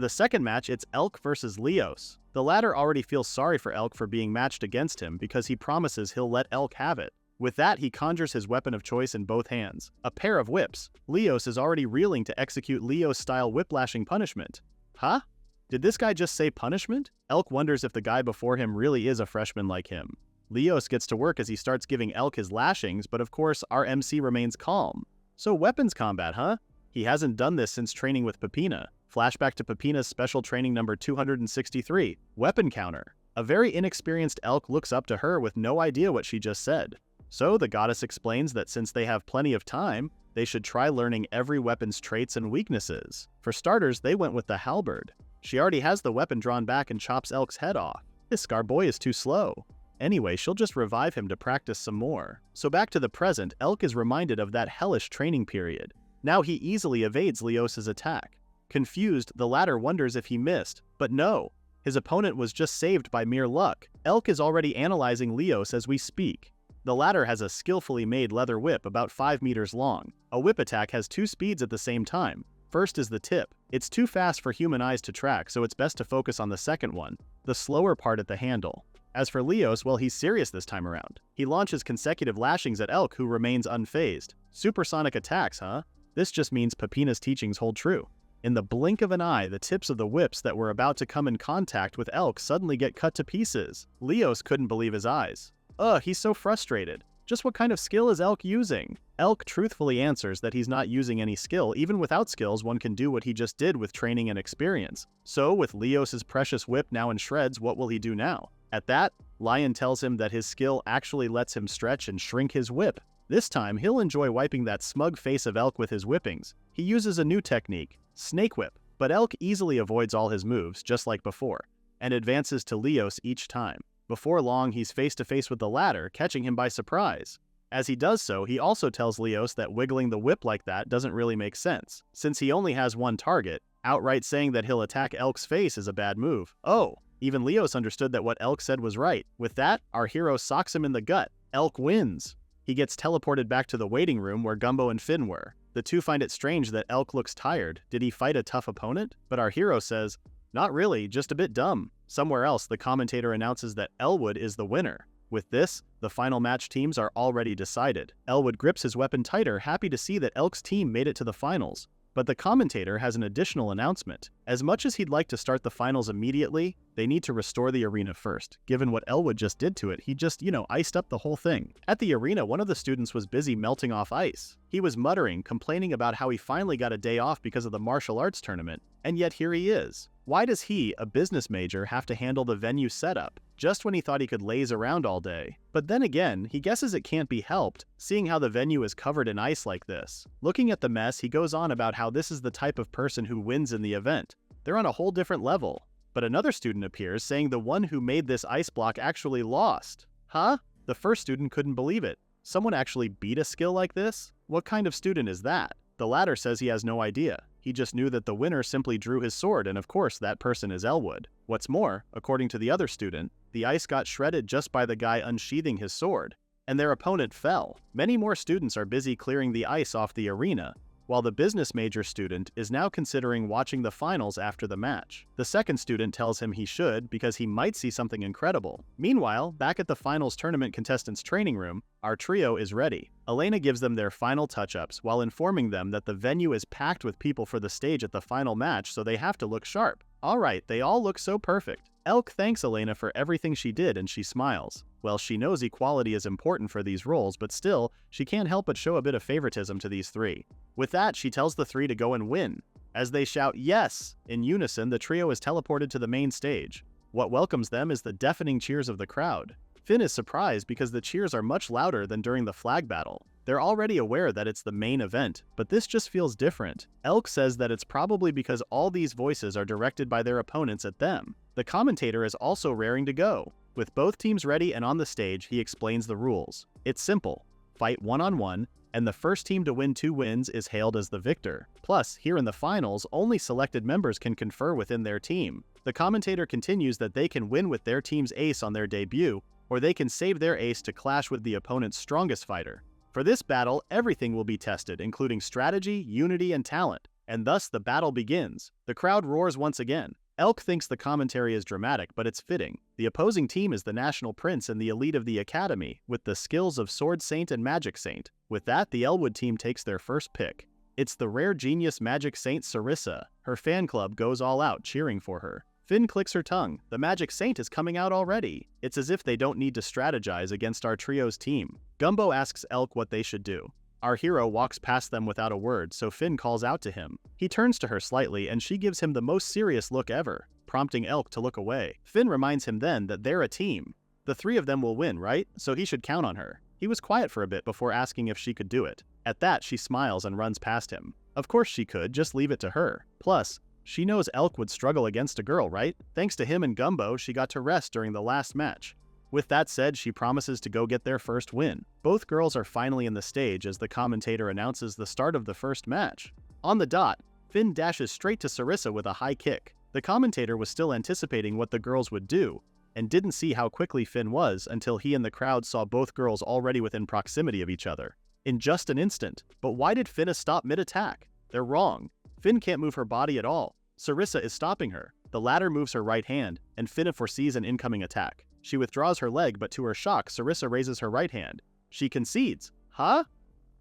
the second match, it's Elk versus Leos. The latter already feels sorry for Elk for being matched against him because he promises he'll let Elk have it. With that, he conjures his weapon of choice in both hands, a pair of whips. Leos is already reeling to execute Leos-style whiplashing punishment. Huh? Did this guy just say punishment? Elk wonders if the guy before him really is a freshman like him. Leos gets to work as he starts giving Elk his lashings, but of course, our MC remains calm. So weapons combat, huh? He hasn't done this since training with Pipina. Flashback to Pipina's special training number 263, weapon counter. A very inexperienced Elk looks up to her with no idea what she just said. So the goddess explains that since they have plenty of time, they should try learning every weapon's traits and weaknesses. For starters, they went with the halberd. She already has the weapon drawn back and chops Elk's head off. This Scar boy is too slow. Anyway, she'll just revive him to practice some more. So back to the present, Elk is reminded of that hellish training period. Now he easily evades Leos's attack. Confused, the latter wonders if he missed, but no. His opponent was just saved by mere luck. Elk is already analyzing Leos as we speak. The latter has a skillfully made leather whip about 5 meters long. A whip attack has 2 speeds at the same time. First is the tip. It's too fast for human eyes to track, so it's best to focus on the second one, the slower part at the handle. As for Leos, well, he's serious this time around. He launches consecutive lashings at Elk, who remains unfazed. Supersonic attacks, huh? This just means Pipina's teachings hold true. In the blink of an eye, the tips of the whips that were about to come in contact with Elk suddenly get cut to pieces. Leos couldn't believe his eyes. Ugh, he's so frustrated. Just what kind of skill is Elk using? Elk truthfully answers that he's not using any skill. Even without skills, one can do what he just did with training and experience. So, with Leos's precious whip now in shreds, what will he do now? At that, Lion tells him that his skill actually lets him stretch and shrink his whip. This time, he'll enjoy wiping that smug face of Elk with his whippings. He uses a new technique, Snake Whip, but Elk easily avoids all his moves, just like before, and advances to Leos each time. Before long, he's face to face with the latter, catching him by surprise. As he does so, he also tells Leos that wiggling the whip like that doesn't really make sense, since he only has one target, outright saying that he'll attack Elk's face is a bad move. Oh, even Leos understood that what Elk said was right. With that, our hero socks him in the gut. Elk wins. He gets teleported back to the waiting room where Gumbo and Finn were. The two find it strange that Elk looks tired. Did he fight a tough opponent? But our hero says, not really, just a bit dumb. Somewhere else, the commentator announces that Elwood is the winner. With this, the final match teams are already decided. Elwood grips his weapon tighter, happy to see that Elk's team made it to the finals. But the commentator has an additional announcement. As much as he'd like to start the finals immediately, they need to restore the arena first. Given what Elwood just did to it, he just, iced up the whole thing. At the arena, one of the students was busy melting off ice. He was muttering, complaining about how he finally got a day off because of the martial arts tournament, and yet here he is. Why does he, a business major, have to handle the venue setup, just when he thought he could laze around all day? But then again, he guesses it can't be helped, seeing how the venue is covered in ice like this. Looking at the mess, he goes on about how this is the type of person who wins in the event. They're on a whole different level. But another student appears, saying the one who made this ice block actually lost. Huh? The first student couldn't believe it. Someone actually beat a skill like this? What kind of student is that? The latter says he has no idea. He just knew that the winner simply drew his sword, and of course that person is Elwood. What's more, according to the other student, the ice got shredded just by the guy unsheathing his sword, and their opponent fell. Many more students are busy clearing the ice off the arena, while the business major student is now considering watching the finals after the match. The second student tells him he should because he might see something incredible. Meanwhile, back at the finals tournament contestants' training room, our trio is ready. Elena gives them their final touch-ups while informing them that the venue is packed with people for the stage at the final match, so they have to look sharp. Alright, they all look so perfect. Elk thanks Elena for everything she did and she smiles. Well, she knows equality is important for these roles, but still, she can't help but show a bit of favoritism to these three. With that, she tells the three to go and win. As they shout yes in unison, the trio is teleported to the main stage. What welcomes them is the deafening cheers of the crowd. Finn is surprised because the cheers are much louder than during the flag battle. They're already aware that it's the main event, but this just feels different. Elk says that it's probably because all these voices are directed by their opponents at them. The commentator is also raring to go. With both teams ready and on the stage, he explains the rules. It's simple. Fight one-on-one, and the first team to win 2 wins is hailed as the victor. Plus, here in the finals, only selected members can confer within their team. The commentator continues that they can win with their team's ace on their debut, or they can save their ace to clash with the opponent's strongest fighter. For this battle, everything will be tested, including strategy, unity, and talent, and thus the battle begins. The crowd roars once again. Elk thinks the commentary is dramatic, but it's fitting. The opposing team is the National Prince and the elite of the Academy, with the skills of Sword Saint and Magic Saint. With that, the Elwood team takes their first pick. It's the rare genius Magic Saint Sarissa. Her fan club goes all out, cheering for her. Finn clicks her tongue. The Magic Saint is coming out already. It's as if they don't need to strategize against our trio's team. Gumbo asks Elk what they should do. Our hero walks past them without a word, so Finn calls out to him. He turns to her slightly, and she gives him the most serious look ever, prompting Elk to look away. Finn reminds him then that they're a team. The 3 of them will win, right? So he should count on her. He was quiet for a bit before asking if she could do it. At that, she smiles and runs past him. Of course she could, just leave it to her. Plus, she knows Elk would struggle against a girl, right? Thanks to him and Gumbo, she got to rest during the last match. With that said, she promises to go get their first win. Both girls are finally in the stage as the commentator announces the start of the first match. On the dot, Finn dashes straight to Sarissa with a high kick. The commentator was still anticipating what the girls would do, and didn't see how quickly Finn was until he and the crowd saw both girls already within proximity of each other. In just an instant. But why did Finna stop mid-attack? They're wrong. Finn can't move her body at all. Sarissa is stopping her. The latter moves her right hand, and Finna foresees an incoming attack. She withdraws her leg, but to her shock, Sarissa raises her right hand. She concedes. Huh?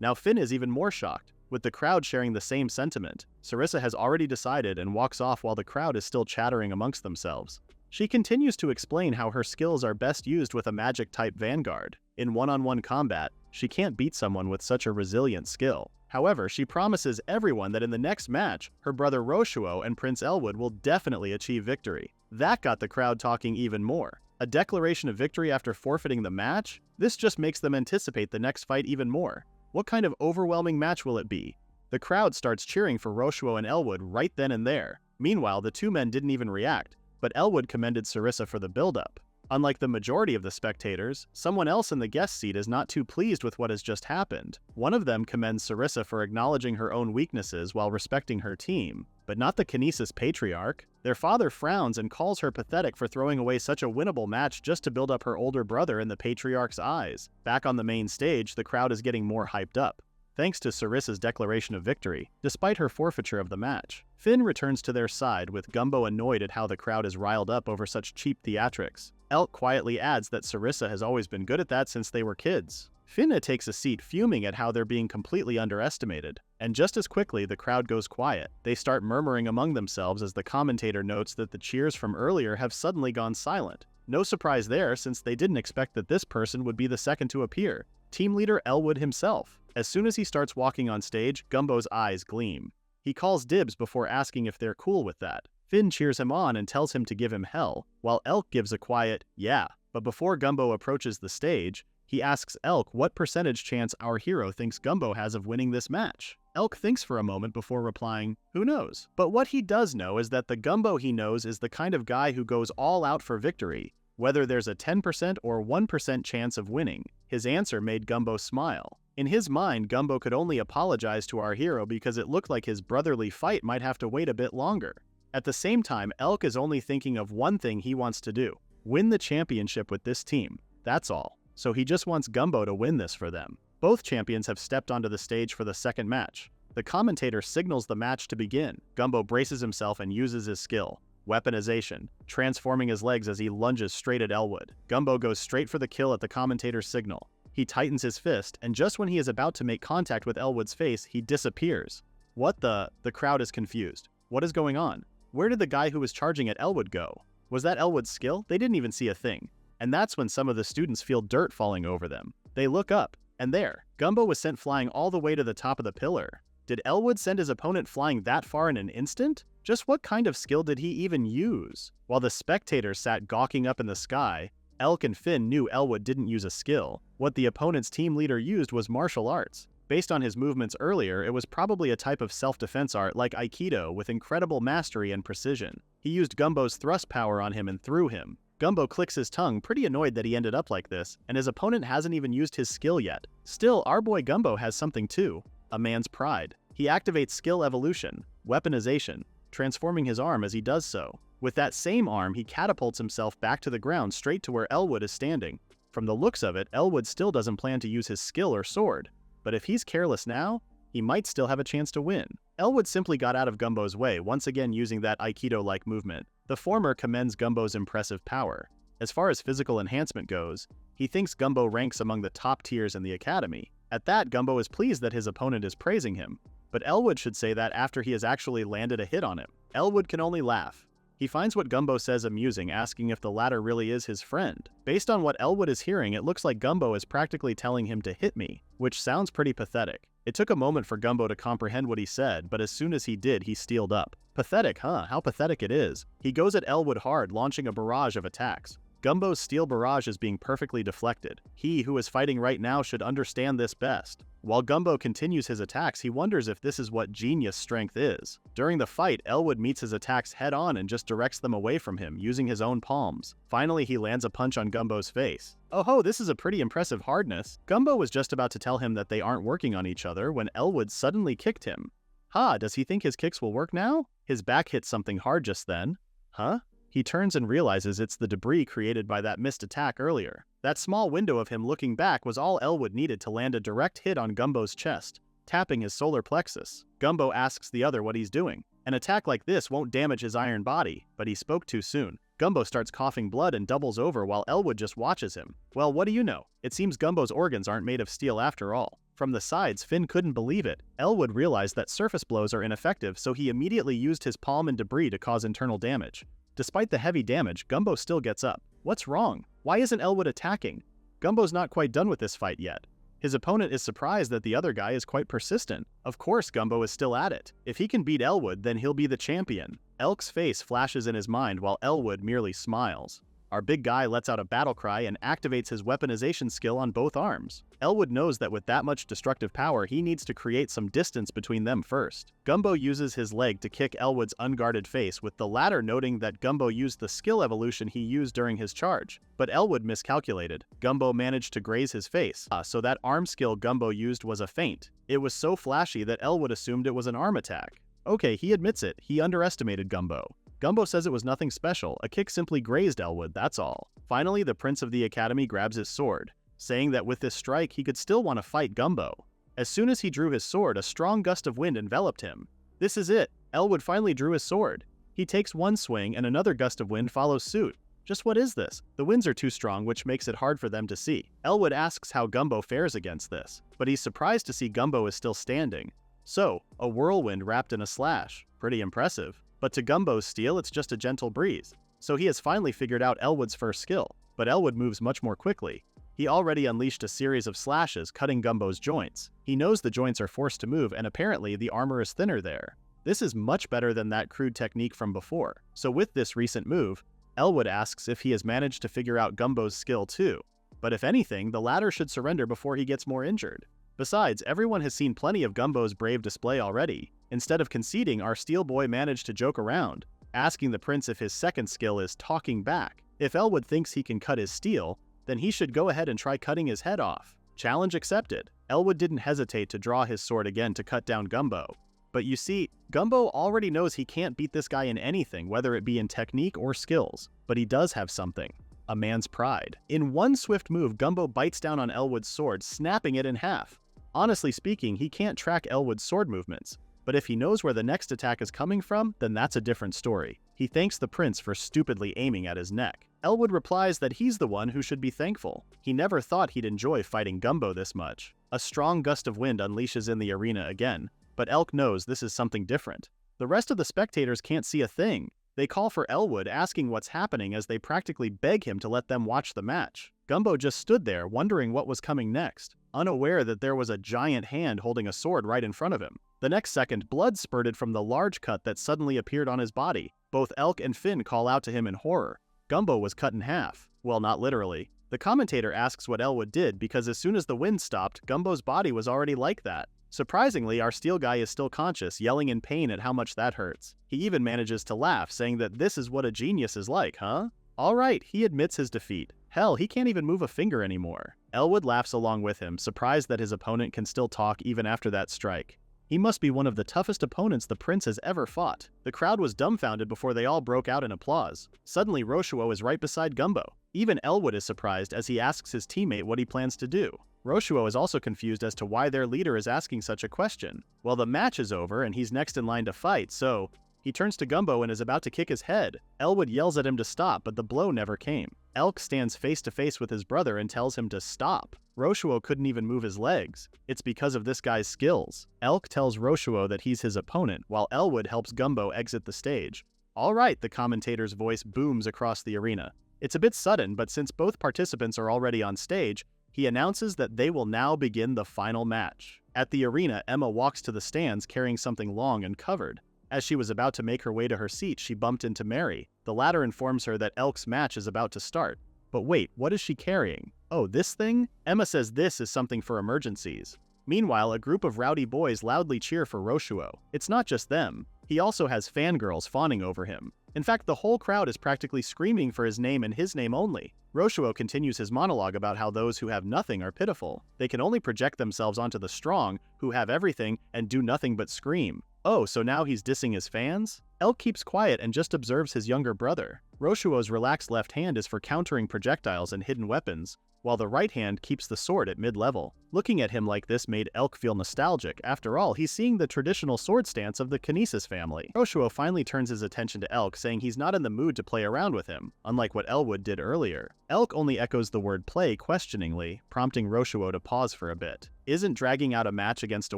Now Finn is even more shocked, with the crowd sharing the same sentiment. Sarissa has already decided and walks off while the crowd is still chattering amongst themselves. She continues to explain how her skills are best used with a magic-type vanguard. In one-on-one combat, she can't beat someone with such a resilient skill. However, she promises everyone that in the next match, her brother Roshuo and Prince Elwood will definitely achieve victory. That got the crowd talking even more. A declaration of victory after forfeiting the match? This just makes them anticipate the next fight even more. What kind of overwhelming match will it be? The crowd starts cheering for Roshuo and Elwood right then and there. Meanwhile, the 2 men didn't even react, but Elwood commended Sarissa for the build-up. Unlike the majority of the spectators, someone else in the guest seat is not too pleased with what has just happened. One of them commends Sarissa for acknowledging her own weaknesses while respecting her team, but not the Kinesis patriarch. Their father frowns and calls her pathetic for throwing away such a winnable match just to build up her older brother in the patriarch's eyes. Back on the main stage, the crowd is getting more hyped up, thanks to Sarissa's declaration of victory, despite her forfeiture of the match. Finn returns to their side, with Gumbo annoyed at how the crowd is riled up over such cheap theatrics. Elk quietly adds that Sarissa has always been good at that since they were kids. Finna takes a seat, fuming at how they're being completely underestimated. And just as quickly, the crowd goes quiet. They start murmuring among themselves as the commentator notes that the cheers from earlier have suddenly gone silent. No surprise there, since they didn't expect that this person would be the second to appear. Team leader Elwood himself. As soon as he starts walking on stage, Gumbo's eyes gleam. He calls dibs before asking if they're cool with that. Finn cheers him on and tells him to give him hell, while Elk gives a quiet, yeah. But before Gumbo approaches the stage, he asks Elk what percentage chance our hero thinks Gumbo has of winning this match. Elk thinks for a moment before replying, who knows? But what he does know is that the Gumbo he knows is the kind of guy who goes all out for victory, whether there's a 10% or 1% chance of winning. His answer made Gumbo smile. In his mind, Gumbo could only apologize to our hero because it looked like his brotherly fight might have to wait a bit longer. At the same time, Elk is only thinking of one thing he wants to do: win the championship with this team. That's all. So he just wants Gumbo to win this for them. Both champions have stepped onto the stage for the second match. The commentator signals the match to begin. Gumbo braces himself and uses his skill, weaponization, transforming his legs as he lunges straight at Elwood. Gumbo goes straight for the kill at the commentator's signal. He tightens his fist, and just when he is about to make contact with Elwood's face, he disappears. What the? The crowd is confused. What is going on? Where did the guy who was charging at Elwood go? Was that Elwood's skill? They didn't even see a thing. And that's when some of the students feel dirt falling over them. They look up, and there, Gumbo was sent flying all the way to the top of the pillar. Did Elwood send his opponent flying that far in an instant? Just what kind of skill did he even use? While the spectators sat gawking up in the sky, Elk and Finn knew Elwood didn't use a skill. What the opponent's team leader used was martial arts. Based on his movements earlier, it was probably a type of self-defense art like Aikido with incredible mastery and precision. He used Gumbo's thrust power on him and threw him. Gumbo clicks his tongue, pretty annoyed that he ended up like this, and his opponent hasn't even used his skill yet. Still, our boy Gumbo has something too. A man's pride. He activates skill evolution, weaponization, transforming his arm as he does so. With that same arm, he catapults himself back to the ground straight to where Elwood is standing. From the looks of it, Elwood still doesn't plan to use his skill or sword, but if he's careless now, he might still have a chance to win. Elwood simply got out of Gumbo's way, once again using that Aikido-like movement. The former commends Gumbo's impressive power. As far as physical enhancement goes, he thinks Gumbo ranks among the top tiers in the academy. At that, Gumbo is pleased that his opponent is praising him, but Elwood should say that after he has actually landed a hit on him. Elwood can only laugh. He finds what Gumbo says amusing, asking if the latter really is his friend. Based on what Elwood is hearing, it looks like Gumbo is practically telling him to hit me, which sounds pretty pathetic. It took a moment for Gumbo to comprehend what he said, but as soon as he did, he steeled up. Pathetic, huh? How pathetic it is. He goes at Elwood hard, launching a barrage of attacks. Gumbo's steel barrage is being perfectly deflected. He, who is fighting right now, should understand this best. While Gumbo continues his attacks, he wonders if this is what genius strength is. During the fight, Elwood meets his attacks head-on and just directs them away from him, using his own palms. Finally, he lands a punch on Gumbo's face. Oh ho, this is a pretty impressive hardness. Gumbo was just about to tell him that they aren't working on each other when Elwood suddenly kicked him. Ha, does he think his kicks will work now? His back hit something hard just then. Huh? He turns and realizes it's the debris created by that missed attack earlier. That small window of him looking back was all Elwood needed to land a direct hit on Gumbo's chest, tapping his solar plexus. Gumbo asks the other what he's doing. An attack like this won't damage his iron body, but he spoke too soon. Gumbo starts coughing blood and doubles over while Elwood just watches him. Well, what do you know? It seems Gumbo's organs aren't made of steel after all. From the sides, Finn couldn't believe it. Elwood realized that surface blows are ineffective, so he immediately used his palm and debris to cause internal damage. Despite the heavy damage, Gumbo still gets up. What's wrong? Why isn't Elwood attacking? Gumbo's not quite done with this fight yet. His opponent is surprised that the other guy is quite persistent. Of course, Gumbo is still at it. If he can beat Elwood, then he'll be the champion. Elk's face flashes in his mind while Elwood merely smiles. Our big guy lets out a battle cry and activates his weaponization skill on both arms. Elwood knows that with that much destructive power, he needs to create some distance between them first. Gumbo uses his leg to kick Elwood's unguarded face, with the latter noting that Gumbo used the skill evolution he used during his charge. But Elwood miscalculated. Gumbo managed to graze his face, so that arm skill Gumbo used was a feint. It was so flashy that Elwood assumed it was an arm attack. Okay, he admits it, he underestimated Gumbo. Gumbo says it was nothing special, a kick simply grazed Elwood, that's all. Finally, the prince of the academy grabs his sword, saying that with this strike he could still want to fight Gumbo. As soon as he drew his sword, a strong gust of wind enveloped him. This is it, Elwood finally drew his sword. He takes one swing and another gust of wind follows suit. Just what is this? The winds are too strong, which makes it hard for them to see. Elwood asks how Gumbo fares against this, but he's surprised to see Gumbo is still standing. So, a whirlwind wrapped in a slash. Pretty impressive. But to Gumbo's steel, it's just a gentle breeze. So he has finally figured out Elwood's first skill. But Elwood moves much more quickly. He already unleashed a series of slashes, cutting Gumbo's joints. He knows the joints are forced to move, and apparently the armor is thinner there. This is much better than that crude technique from before. So with this recent move, Elwood asks if he has managed to figure out Gumbo's skill too. But if anything, the latter should surrender before he gets more injured. Besides, everyone has seen plenty of Gumbo's brave display already. Instead of conceding, our steel boy managed to joke around, asking the prince if his second skill is talking back. If Elwood thinks he can cut his steel, then he should go ahead and try cutting his head off. Challenge accepted. Elwood didn't hesitate to draw his sword again to cut down Gumbo. But you see, Gumbo already knows he can't beat this guy in anything, whether it be in technique or skills. But he does have something. A man's pride. In one swift move, Gumbo bites down on Elwood's sword, snapping it in half. Honestly speaking, he can't track Elwood's sword movements. But if he knows where the next attack is coming from, then that's a different story. He thanks the prince for stupidly aiming at his neck. Elwood replies that he's the one who should be thankful. He never thought he'd enjoy fighting Gumbo this much. A strong gust of wind unleashes in the arena again, but Elk knows this is something different. The rest of the spectators can't see a thing. They call for Elwood, asking what's happening as they practically beg him to let them watch the match. Gumbo just stood there, wondering what was coming next, unaware that there was a giant hand holding a sword right in front of him. The next second, blood spurted from the large cut that suddenly appeared on his body. Both Elk and Finn call out to him in horror. Gumbo was cut in half. Well, not literally. The commentator asks what Elwood did because as soon as the wind stopped, Gumbo's body was already like that. Surprisingly, our steel guy is still conscious, yelling in pain at how much that hurts. He even manages to laugh, saying that this is what a genius is like, huh? Alright, he admits his defeat. Hell, he can't even move a finger anymore. Elwood laughs along with him, surprised that his opponent can still talk even after that strike. He must be one of the toughest opponents the prince has ever fought. The crowd was dumbfounded before they all broke out in applause. Suddenly, Roshuo is right beside Gumbo. Even Elwood is surprised as he asks his teammate what he plans to do. Roshuo is also confused as to why their leader is asking such a question. Well, the match is over and he's next in line to fight, so he turns to Gumbo and is about to kick his head. Elwood yells at him to stop, but the blow never came. Elk stands face to face with his brother and tells him to stop. Roshuo couldn't even move his legs. It's because of this guy's skills. Elk tells Roshuo that he's his opponent, while Elwood helps Gumbo exit the stage. Alright, the commentator's voice booms across the arena. It's a bit sudden, but since both participants are already on stage, he announces that they will now begin the final match. At the arena, Emma walks to the stands carrying something long and covered. As she was about to make her way to her seat, she bumped into Mary. The latter informs her that Elk's match is about to start. But wait, what is she carrying? Oh, this thing? Emma says this is something for emergencies. Meanwhile, a group of rowdy boys loudly cheer for Roshuo. It's not just them. He also has fangirls fawning over him. In fact, the whole crowd is practically screaming for his name and his name only. Roshuo continues his monologue about how those who have nothing are pitiful. They can only project themselves onto the strong, who have everything and do nothing but scream. Oh, so now he's dissing his fans? Elk keeps quiet and just observes his younger brother. Roshuo's relaxed left hand is for countering projectiles and hidden weapons, while the right hand keeps the sword at mid-level. Looking at him like this made Elk feel nostalgic. After all, he's seeing the traditional sword stance of the Kinesis family. Roshuo finally turns his attention to Elk, saying he's not in the mood to play around with him, unlike what Elwood did earlier. Elk only echoes the word play questioningly, prompting Roshuo to pause for a bit. Isn't dragging out a match against a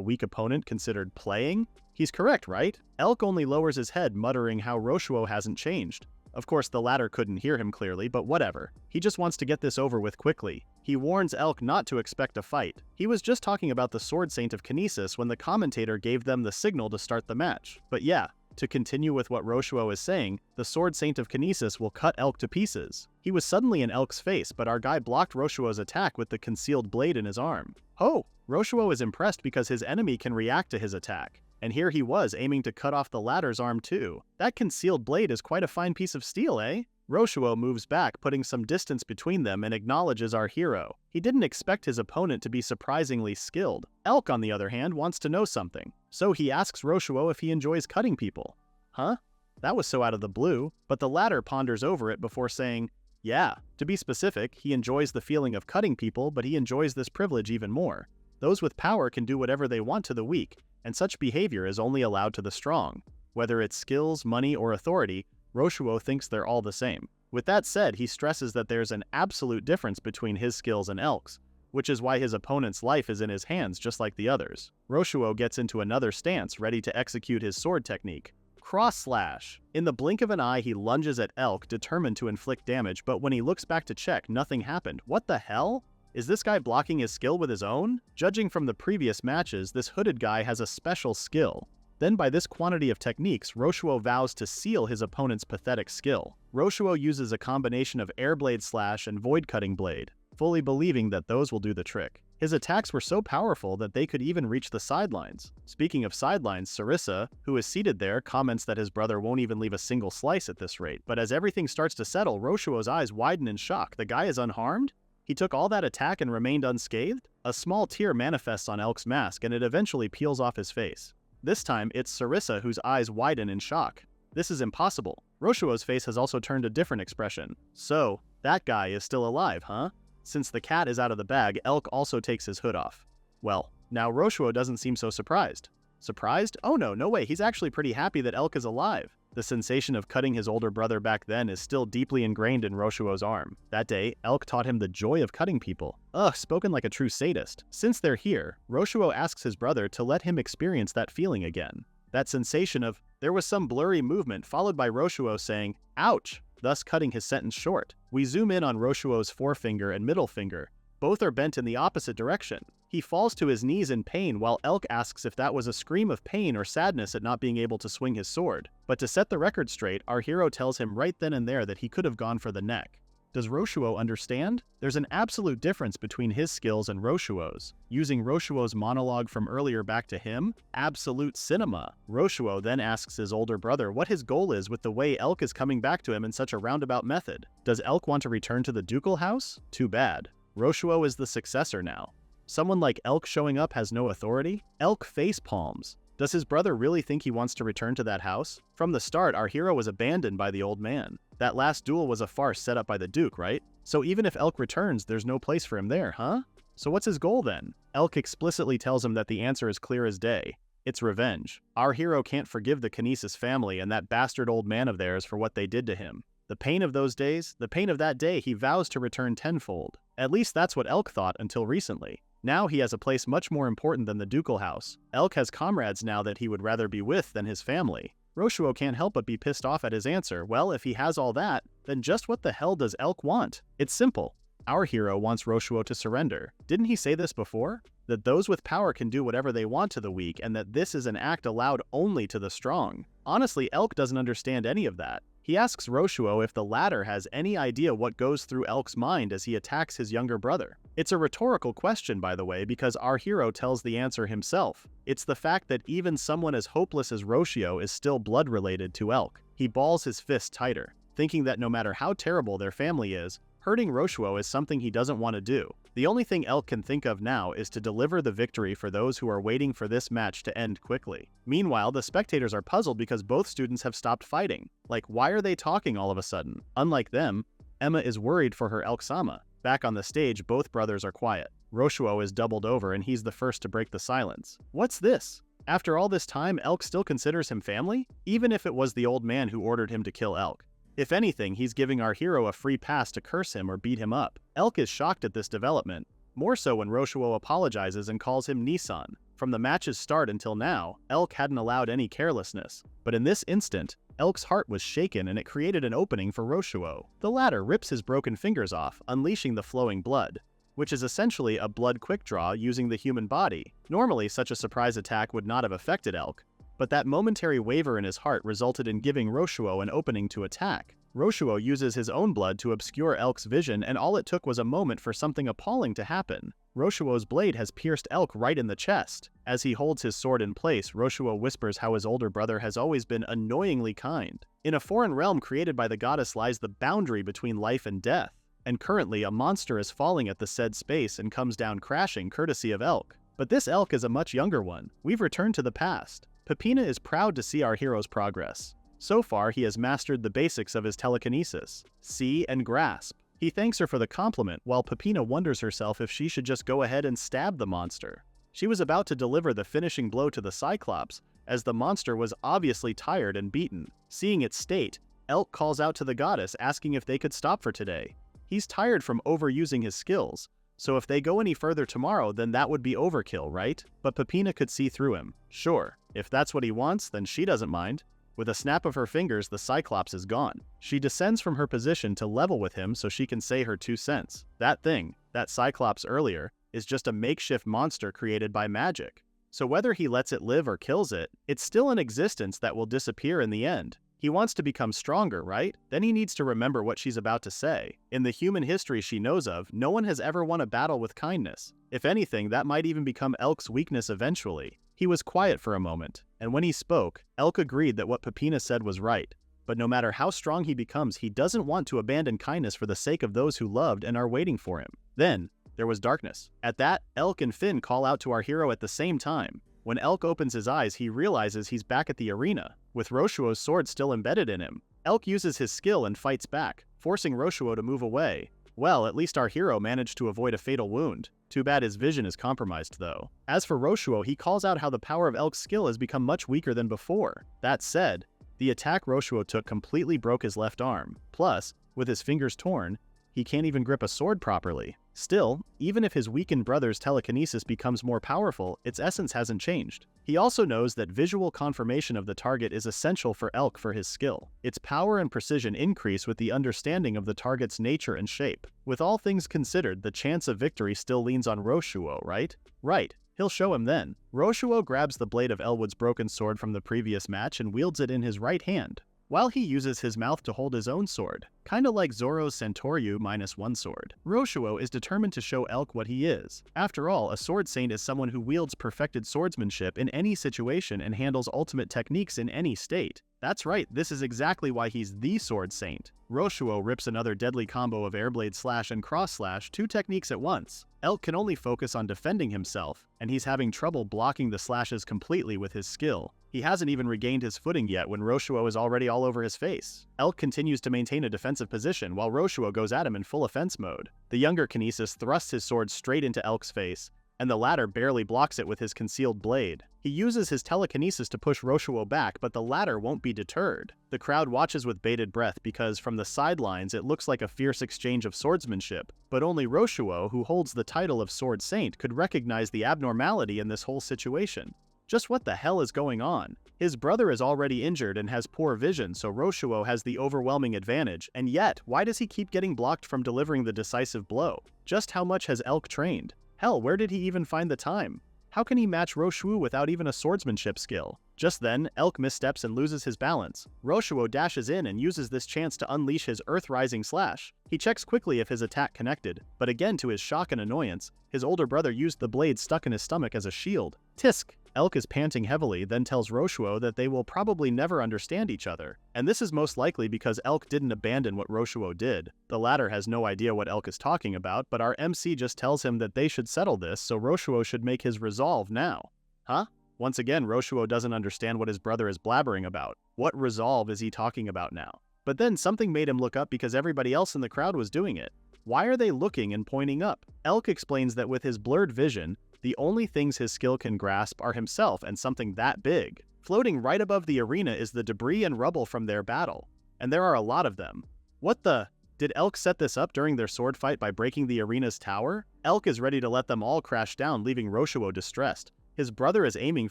weak opponent considered playing? He's correct, right? Elk only lowers his head, muttering how Roshuo hasn't changed. Of course, the latter couldn't hear him clearly, but whatever. He just wants to get this over with quickly. He warns Elk not to expect a fight. He was just talking about the Sword Saint of Kinesis when the commentator gave them the signal to start the match. But yeah, to continue with what Roshuo is saying, the Sword Saint of Kinesis will cut Elk to pieces. He was suddenly in Elk's face, but our guy blocked Roshuo's attack with the concealed blade in his arm. Oh! Roshuo is impressed because his enemy can react to his attack. And here he was aiming to cut off the latter's arm too. That concealed blade is quite a fine piece of steel, eh? Roshuo moves back, putting some distance between them, and acknowledges our hero. He didn't expect his opponent to be surprisingly skilled. Elk, on the other hand, wants to know something. So he asks Roshuo if he enjoys cutting people. Huh? That was so out of the blue, but the latter ponders over it before saying, yeah. To be specific, he enjoys the feeling of cutting people, but he enjoys this privilege even more. Those with power can do whatever they want to the weak, and such behavior is only allowed to the strong. Whether it's skills, money, or authority, Roshuo thinks they're all the same. With that said, he stresses that there's an absolute difference between his skills and Elk's, which is why his opponent's life is in his hands just like the others. Roshuo gets into another stance, ready to execute his sword technique. Cross slash. In the blink of an eye, he lunges at Elk, determined to inflict damage, but when he looks back to check, nothing happened. What the hell? Is this guy blocking his skill with his own? Judging from the previous matches, this hooded guy has a special skill. Then by this quantity of techniques, Roshuo vows to seal his opponent's pathetic skill. Roshuo uses a combination of air blade slash and void cutting blade, fully believing that those will do the trick. His attacks were so powerful that they could even reach the sidelines. Speaking of sidelines, Sarissa, who is seated there, comments that his brother won't even leave a single slice at this rate. But as everything starts to settle, Roshuo's eyes widen in shock. The guy is unharmed? He took all that attack and remained unscathed? A small tear manifests on Elk's mask and it eventually peels off his face. This time, it's Sarissa whose eyes widen in shock. This is impossible. Roshuo's face has also turned a different expression. So, that guy is still alive, huh? Since the cat is out of the bag, Elk also takes his hood off. Well, now Roshuo doesn't seem so surprised. Surprised? Oh no way, he's actually pretty happy that Elk is alive. The sensation of cutting his older brother back then is still deeply ingrained in Roshuo's arm. That day, Elk taught him the joy of cutting people. Ugh, spoken like a true sadist. Since they're here, Roshuo asks his brother to let him experience that feeling again. That sensation of, there was some blurry movement followed by Roshuo saying, ouch, thus cutting his sentence short. We zoom in on Roshuo's forefinger and middle finger. Both are bent in the opposite direction. He falls to his knees in pain while Elk asks if that was a scream of pain or sadness at not being able to swing his sword. But to set the record straight, our hero tells him right then and there that he could have gone for the neck. Does Roshuo understand? There's an absolute difference between his skills and Roshuo's. Using Roshuo's monologue from earlier back to him, absolute cinema. Roshuo then asks his older brother what his goal is with the way Elk is coming back to him in such a roundabout method. Does Elk want to return to the ducal house? Too bad. Roshuo is the successor now. Someone like Elk showing up has no authority? Elk face palms. Does his brother really think he wants to return to that house? From the start, our hero was abandoned by the old man. That last duel was a farce set up by the Duke, right? So even if Elk returns, there's no place for him there, huh? So what's his goal then? Elk explicitly tells him that the answer is clear as day. It's revenge. Our hero can't forgive the Kinesis family and that bastard old man of theirs for what they did to him. The pain of those days, the pain of that day, he vows to return tenfold. At least that's what Elk thought until recently. Now he has a place much more important than the ducal house. Elk has comrades now that he would rather be with than his family. Roshuo can't help but be pissed off at his answer. Well, if he has all that, then just what the hell does Elk want? It's simple. Our hero wants Roshuo to surrender. Didn't he say this before? That those with power can do whatever they want to the weak and that this is an act allowed only to the strong. Honestly, Elk doesn't understand any of that. He asks Roshuo if the latter has any idea what goes through Elk's mind as he attacks his younger brother. It's a rhetorical question, by the way, because our hero tells the answer himself. It's the fact that even someone as hopeless as Roshuo is still blood-related to Elk. He balls his fist tighter, thinking that no matter how terrible their family is, hurting Roshuo is something he doesn't want to do. The only thing Elk can think of now is to deliver the victory for those who are waiting for this match to end quickly. Meanwhile, the spectators are puzzled because both students have stopped fighting. Like, why are they talking all of a sudden? Unlike them, Emma is worried for her Elk-sama. Back on the stage, both brothers are quiet. Roshuo is doubled over and he's the first to break the silence. What's this? After all this time, Elk still considers him family? Even if it was the old man who ordered him to kill Elk. If anything, he's giving our hero a free pass to curse him or beat him up. Elk is shocked at this development, more so when Roshuo apologizes and calls him Nisan. From the match's start until now, Elk hadn't allowed any carelessness, but in this instant, Elk's heart was shaken and it created an opening for Roshuo. The latter rips his broken fingers off, unleashing the flowing blood, which is essentially a blood quick draw using the human body. Normally, such a surprise attack would not have affected Elk, but that momentary waver in his heart resulted in giving Roshuo an opening to attack. Roshuo uses his own blood to obscure Elk's vision, and all it took was a moment for something appalling to happen. Roshuo's blade has pierced Elk right in the chest. As he holds his sword in place, Roshuo whispers how his older brother has always been annoyingly kind. In a foreign realm created by the goddess lies the boundary between life and death, and currently a monster is falling at the said space and comes down crashing courtesy of Elk. But this Elk is a much younger one. We've returned to the past. Pipina is proud to see our hero's progress. So far, he has mastered the basics of his telekinesis, see and grasp. He thanks her for the compliment, while Pipina wonders herself if she should just go ahead and stab the monster. She was about to deliver the finishing blow to the Cyclops, as the monster was obviously tired and beaten. Seeing its state, Elk calls out to the goddess asking if they could stop for today. He's tired from overusing his skills, so if they go any further tomorrow, then that would be overkill, right? But Pipina could see through him. Sure, if that's what he wants, then she doesn't mind. With a snap of her fingers, the Cyclops is gone. She descends from her position to level with him so she can say her 2 cents. That thing, that Cyclops earlier, is just a makeshift monster created by magic. So whether he lets it live or kills it, it's still an existence that will disappear in the end. He wants to become stronger, right? Then he needs to remember what she's about to say. In the human history she knows of, no one has ever won a battle with kindness. If anything, that might even become Elk's weakness eventually. He was quiet for a moment, and when he spoke, Elk agreed that what Pipina said was right. But no matter how strong he becomes, he doesn't want to abandon kindness for the sake of those who loved and are waiting for him. Then, there was darkness. At that, Elk and Finn call out to our hero at the same time. When Elk opens his eyes, he realizes he's back at the arena, with Roshuo's sword still embedded in him. Elk uses his skill and fights back, forcing Roshuo to move away. Well, at least our hero managed to avoid a fatal wound. Too bad his vision is compromised, though. As for Roshuo, he calls out how the power of Elk's skill has become much weaker than before. That said, the attack Roshuo took completely broke his left arm. Plus, with his fingers torn, he can't even grip a sword properly. Still, even if his weakened brother's telekinesis becomes more powerful, its essence hasn't changed. He also knows that visual confirmation of the target is essential for Elk for his skill. Its power and precision increase with the understanding of the target's nature and shape. With all things considered, the chance of victory still leans on Roshuo, right? Right. He'll show him then. Roshuo grabs the blade of Elwood's broken sword from the previous match and wields it in his right hand. while he uses his mouth to hold his own sword, kinda like Zoro's Santoryu -1 sword. Roshuo is determined to show Elk what he is. After all, a sword saint is someone who wields perfected swordsmanship in any situation and handles ultimate techniques in any state. That's right, this is exactly why he's the sword saint. Roshuo rips another deadly combo of airblade slash and cross slash, 2 techniques at once. Elk can only focus on defending himself, and he's having trouble blocking the slashes completely with his skill. He hasn't even regained his footing yet when Roshuo is already all over his face. Elk continues to maintain a defensive position while Roshuo goes at him in full offense mode. The younger Kinesis thrusts his sword straight into Elk's face, and the latter barely blocks it with his concealed blade. He uses his telekinesis to push Roshuo back, but the latter won't be deterred. The crowd watches with bated breath because from the sidelines it looks like a fierce exchange of swordsmanship, but only Roshuo, who holds the title of Sword Saint, could recognize the abnormality in this whole situation. Just what the hell is going on? His brother is already injured and has poor vision, so Roshuo has the overwhelming advantage, and yet, why does he keep getting blocked from delivering the decisive blow? Just how much has Elk trained? Hell, where did he even find the time? How can he match Roshuo without even a swordsmanship skill? Just then, Elk missteps and loses his balance. Roshuo dashes in and uses this chance to unleash his earth-rising slash. He checks quickly if his attack connected, but again to his shock and annoyance, his older brother used the blade stuck in his stomach as a shield. Tisk! Elk is panting heavily, then tells Roshuo that they will probably never understand each other. And this is most likely because Elk didn't abandon what Roshuo did. The latter has no idea what Elk is talking about, but our MC just tells him that they should settle this, so Roshuo should make his resolve now. Huh? Once again, Roshuo doesn't understand what his brother is blabbering about. What resolve is he talking about now? But then something made him look up because everybody else in the crowd was doing it. Why are they looking and pointing up? Elk explains that with his blurred vision, the only things his skill can grasp are himself and something that big. Floating right above the arena is the debris and rubble from their battle. And there are a lot of them. What the? Did Elk set this up during their sword fight by breaking the arena's tower? Elk is ready to let them all crash down, leaving Roshuo distressed. His brother is aiming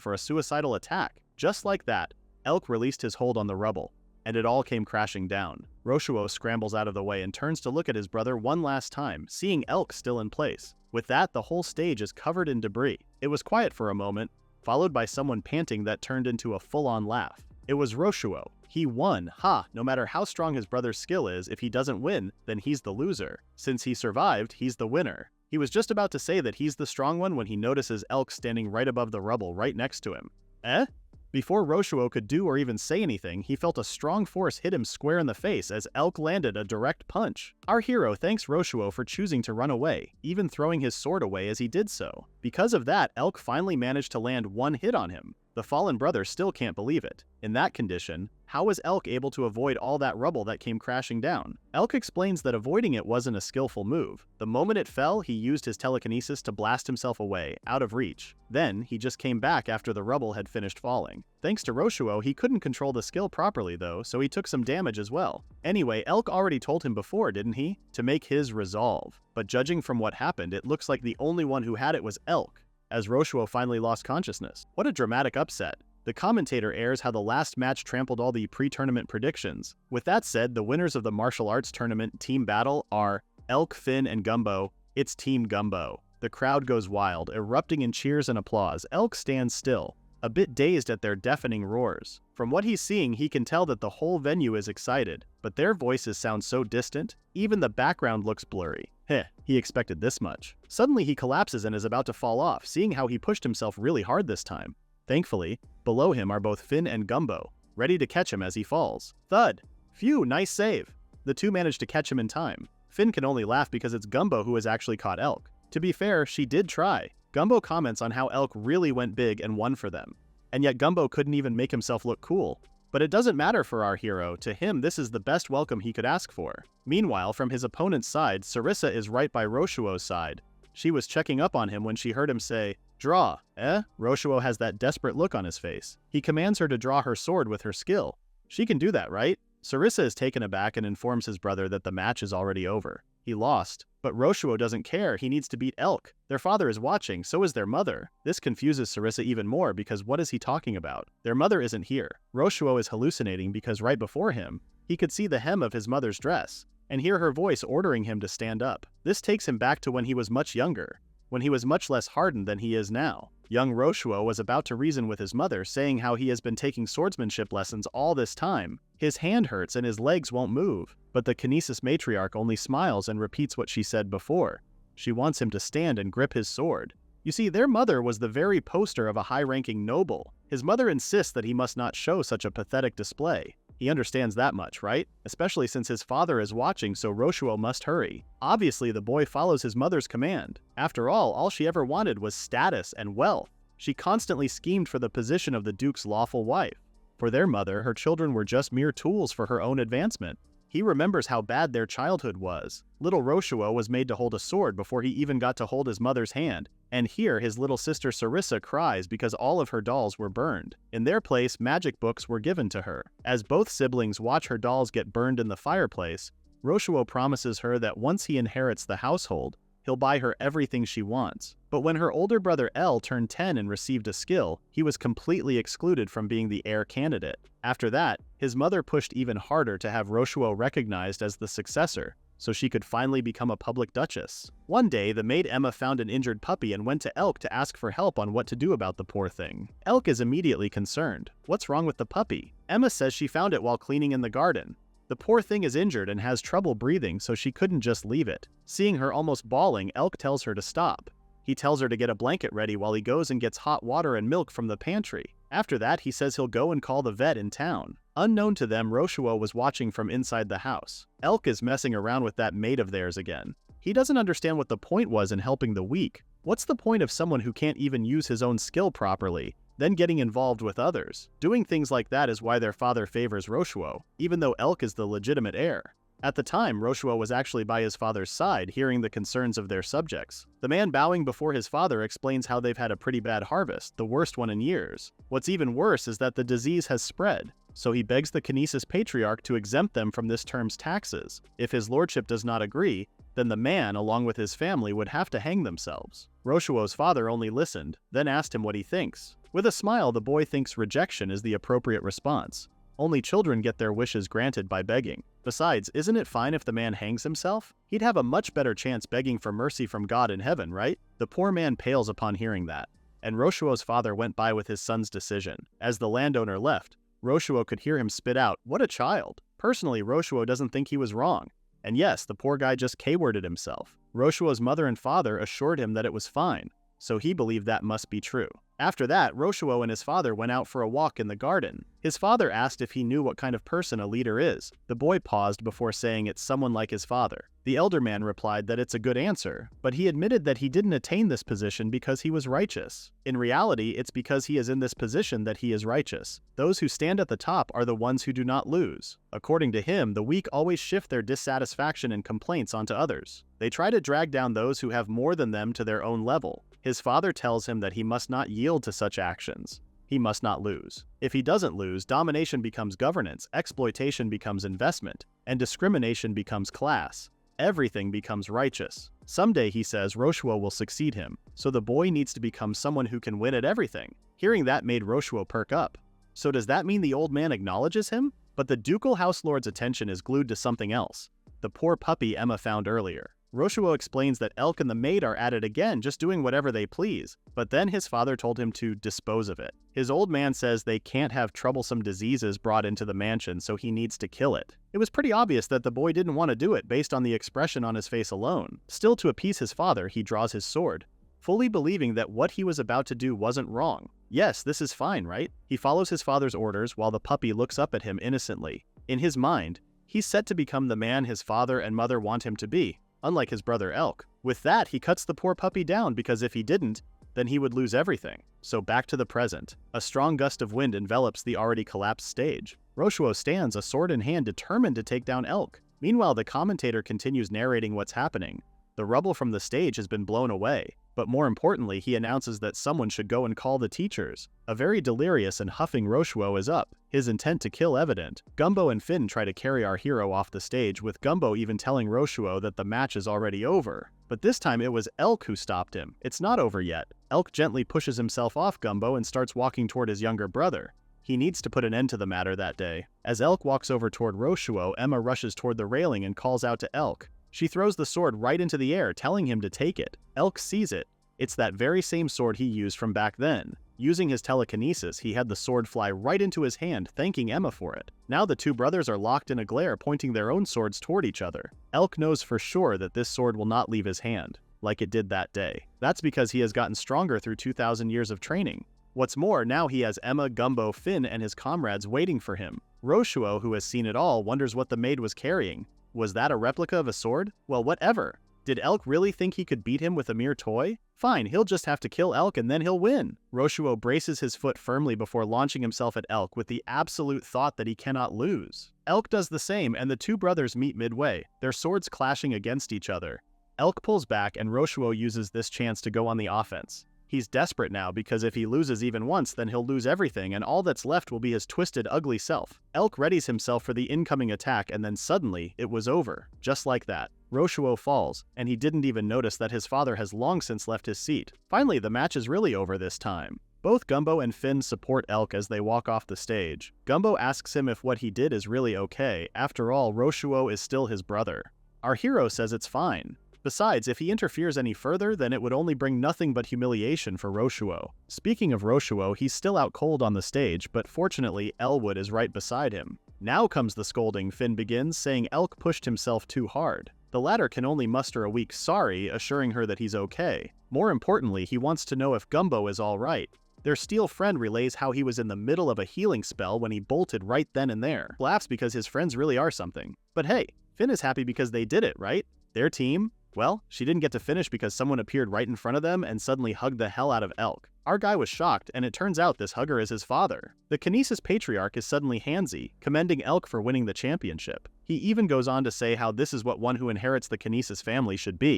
for a suicidal attack. Just like that, Elk released his hold on the rubble, and it all came crashing down. Roshuo scrambles out of the way and turns to look at his brother one last time, seeing Elk still in place. With that, the whole stage is covered in debris. It was quiet for a moment, followed by someone panting that turned into a full-on laugh. It was Roshuo. He won. Ha! No matter how strong his brother's skill is, if he doesn't win, then he's the loser. Since he survived, he's the winner. He was just about to say that he's the strong one when he notices Elk standing right above the rubble right next to him. Eh? Before Roshuo could do or even say anything, he felt a strong force hit him square in the face as Elk landed a direct punch. Our hero thanks Roshuo for choosing to run away, even throwing his sword away as he did so. Because of that, Elk finally managed to land one hit on him. The fallen brother still can't believe it. In that condition, how was Elk able to avoid all that rubble that came crashing down? Elk explains that avoiding it wasn't a skillful move. The moment it fell, he used his telekinesis to blast himself away, out of reach. Then, he just came back after the rubble had finished falling. Thanks to Roshuo, he couldn't control the skill properly though, so he took some damage as well. Anyway, Elk already told him before, didn't he? To make his resolve. But judging from what happened, it looks like the only one who had it was Elk, as Roshuo finally lost consciousness. What a dramatic upset. The commentator airs how the last match trampled all the pre-tournament predictions. With that said, the winners of the martial arts tournament team battle are Elk, Finn, and Gumbo. It's Team Gumbo. The crowd goes wild, erupting in cheers and applause. Elk stands still, a bit dazed at their deafening roars. From what he's seeing, he can tell that the whole venue is excited, but their voices sound so distant, even the background looks blurry. Heh, he expected this much. Suddenly he collapses and is about to fall off, seeing how he pushed himself really hard this time. Thankfully, below him are both Finn and Gumbo, ready to catch him as he falls. Thud! Phew, nice save! The two manage to catch him in time. Finn can only laugh because it's Gumbo who has actually caught Elk. To be fair, she did try. Gumbo comments on how Elk really went big and won for them. And yet Gumbo couldn't even make himself look cool. But it doesn't matter for our hero. To him, this is the best welcome he could ask for. Meanwhile, from his opponent's side, Sarissa is right by Roshuo's side. She was checking up on him when she heard him say, "Draw, eh?" Roshuo has that desperate look on his face. He commands her to draw her sword with her skill. She can do that, right? Sarissa is taken aback and informs his brother that the match is already over. He lost. But Roshuo doesn't care, he needs to beat Elk. Their father is watching, so is their mother. This confuses Sarissa even more because what is he talking about? Their mother isn't here. Roshuo is hallucinating because right before him, he could see the hem of his mother's dress, and hear her voice ordering him to stand up. This takes him back to when he was much younger, when he was much less hardened than he is now. Young Roshuo was about to reason with his mother, saying how he has been taking swordsmanship lessons all this time. His hand hurts and his legs won't move. But the Kinesis matriarch only smiles and repeats what she said before. She wants him to stand and grip his sword. You see, their mother was the very poster of a high-ranking noble. His mother insists that he must not show such a pathetic display. He understands that much, right? Especially since his father is watching, so Roshuo must hurry. Obviously, the boy follows his mother's command. After all she ever wanted was status and wealth. She constantly schemed for the position of the duke's lawful wife. For their mother, her children were just mere tools for her own advancement. He remembers how bad their childhood was. Little Roshuo was made to hold a sword before he even got to hold his mother's hand, and here his little sister Sarissa cries because all of her dolls were burned. In their place, magic books were given to her. As both siblings watch her dolls get burned in the fireplace, Roshuo promises her that once he inherits the household, he'll buy her everything she wants. But when her older brother El turned 10 and received a skill, he was completely excluded from being the heir candidate. After that, his mother pushed even harder to have Roshuo recognized as the successor, so she could finally become a public duchess. One day, the maid Emma found an injured puppy and went to Elk to ask for help on what to do about the poor thing. Elk is immediately concerned. What's wrong with the puppy? Emma says she found it while cleaning in the garden. The poor thing is injured and has trouble breathing, so she couldn't just leave it. Seeing her almost bawling, Elk tells her to stop. He tells her to get a blanket ready while he goes and gets hot water and milk from the pantry. After that, he says he'll go and call the vet in town. Unknown to them, Roshuo was watching from inside the house. Elk is messing around with that maid of theirs again. He doesn't understand what the point was in helping the weak. What's the point of someone who can't even use his own skill properly, then getting involved with others? Doing things like that is why their father favors Roshuo, even though Elk is the legitimate heir. At the time, Roshuo was actually by his father's side, hearing the concerns of their subjects. The man bowing before his father explains how they've had a pretty bad harvest, the worst one in years. What's even worse is that the disease has spread, so he begs the Kinesis patriarch to exempt them from this term's taxes. If his lordship does not agree, then the man, along with his family, would have to hang themselves. Roshuo's father only listened, then asked him what he thinks. With a smile, the boy thinks rejection is the appropriate response. Only children get their wishes granted by begging. Besides, isn't it fine if the man hangs himself? He'd have a much better chance begging for mercy from God in heaven, right? The poor man pales upon hearing that. And Roshuo's father went by with his son's decision. As the landowner left, Roshuo could hear him spit out, "What a child!" Personally, Roshuo doesn't think he was wrong. And yes, the poor guy just K-worded himself. Roshuo's mother and father assured him that it was fine, so he believed that must be true. After that, Roshuo and his father went out for a walk in the garden. His father asked if he knew what kind of person a leader is. The boy paused before saying it's someone like his father. The elder man replied that it's a good answer, but he admitted that he didn't attain this position because he was righteous. In reality, it's because he is in this position that he is righteous. Those who stand at the top are the ones who do not lose. According to him, the weak always shift their dissatisfaction and complaints onto others. They try to drag down those who have more than them to their own level. His father tells him that he must not yield to such actions. He must not lose. If he doesn't lose, domination becomes governance, exploitation becomes investment, and discrimination becomes class. Everything becomes righteous. Someday, he says, Roshuo will succeed him, so the boy needs to become someone who can win at everything. Hearing that made Roshuo perk up. So does that mean the old man acknowledges him? But the ducal house lord's attention is glued to something else. The poor puppy Emma found earlier. Roshuo explains that Elk and the maid are at it again, just doing whatever they please, but then his father told him to dispose of it. His old man says they can't have troublesome diseases brought into the mansion, so he needs to kill it. It was pretty obvious that the boy didn't want to do it based on the expression on his face alone. Still, to appease his father, he draws his sword, fully believing that what he was about to do wasn't wrong. Yes, this is fine, right? He follows his father's orders while the puppy looks up at him innocently. In his mind, he's set to become the man his father and mother want him to be, unlike his brother Elk. With that, he cuts the poor puppy down because if he didn't, then he would lose everything. So back to the present. A strong gust of wind envelops the already collapsed stage. Roshuo stands, a sword in hand, determined to take down Elk. Meanwhile, the commentator continues narrating what's happening. The rubble from the stage has been blown away, but more importantly, he announces that someone should go and call the teachers. A very delirious and huffing Roshuo is up, his intent to kill evident. Gumbo and Finn try to carry our hero off the stage, with Gumbo even telling Roshuo that the match is already over. But this time it was Elk who stopped him. It's not over yet. Elk gently pushes himself off Gumbo and starts walking toward his younger brother. He needs to put an end to the matter that day. As Elk walks over toward Roshuo, Emma rushes toward the railing and calls out to Elk. She throws the sword right into the air, telling him to take it. Elk sees it, It's that very same sword he used from back then. Using his telekinesis, he had the sword fly right into his hand, thanking Emma for it. Now the two brothers are locked in a glare, pointing their own swords toward each other. Elk knows for sure that this sword will not leave his hand, like it did that day. That's because he has gotten stronger through 2,000 years of training. What's more, now he has Emma, Gumbo, Finn, and his comrades waiting for him. Roshuo, who has seen it all, wonders what the maid was carrying. Was that a replica of a sword? Well, whatever. Did Elk really think he could beat him with a mere toy? Fine, he'll just have to kill Elk and then he'll win. Roshuo braces his foot firmly before launching himself at Elk with the absolute thought that he cannot lose. Elk does the same, and the two brothers meet midway, their swords clashing against each other. Elk pulls back, and Roshuo uses this chance to go on the offense. He's desperate now because if he loses even once, then he'll lose everything, and all that's left will be his twisted, ugly self. Elk readies himself for the incoming attack, and then suddenly, it was over. Just like that. Roshuo falls, and he didn't even notice that his father has long since left his seat. Finally, the match is really over this time. Both Gumbo and Finn support Elk as they walk off the stage. Gumbo asks him if what he did is really okay. After all, Roshuo is still his brother. Our hero says it's fine. Besides, if he interferes any further, then it would only bring nothing but humiliation for Roshuo. Speaking of Roshuo, he's still out cold on the stage, but fortunately, Elwood is right beside him. Now comes the scolding, Finn begins, saying Elk pushed himself too hard. The latter can only muster a weak sorry, assuring her that he's okay. More importantly, he wants to know if Gumbo is alright. Their steel friend relays how he was in the middle of a healing spell when he bolted right then and there. Laughs because his friends really are something. But hey, Finn is happy because they did it, right? Their team? Well, she didn't get to finish because someone appeared right in front of them and suddenly hugged the hell out of Elk. Our guy was shocked, and it turns out this hugger is his father. The Kinesis patriarch is suddenly handsy, commending Elk for winning the championship. He even goes on to say how this is what one who inherits the Kinesis family should be.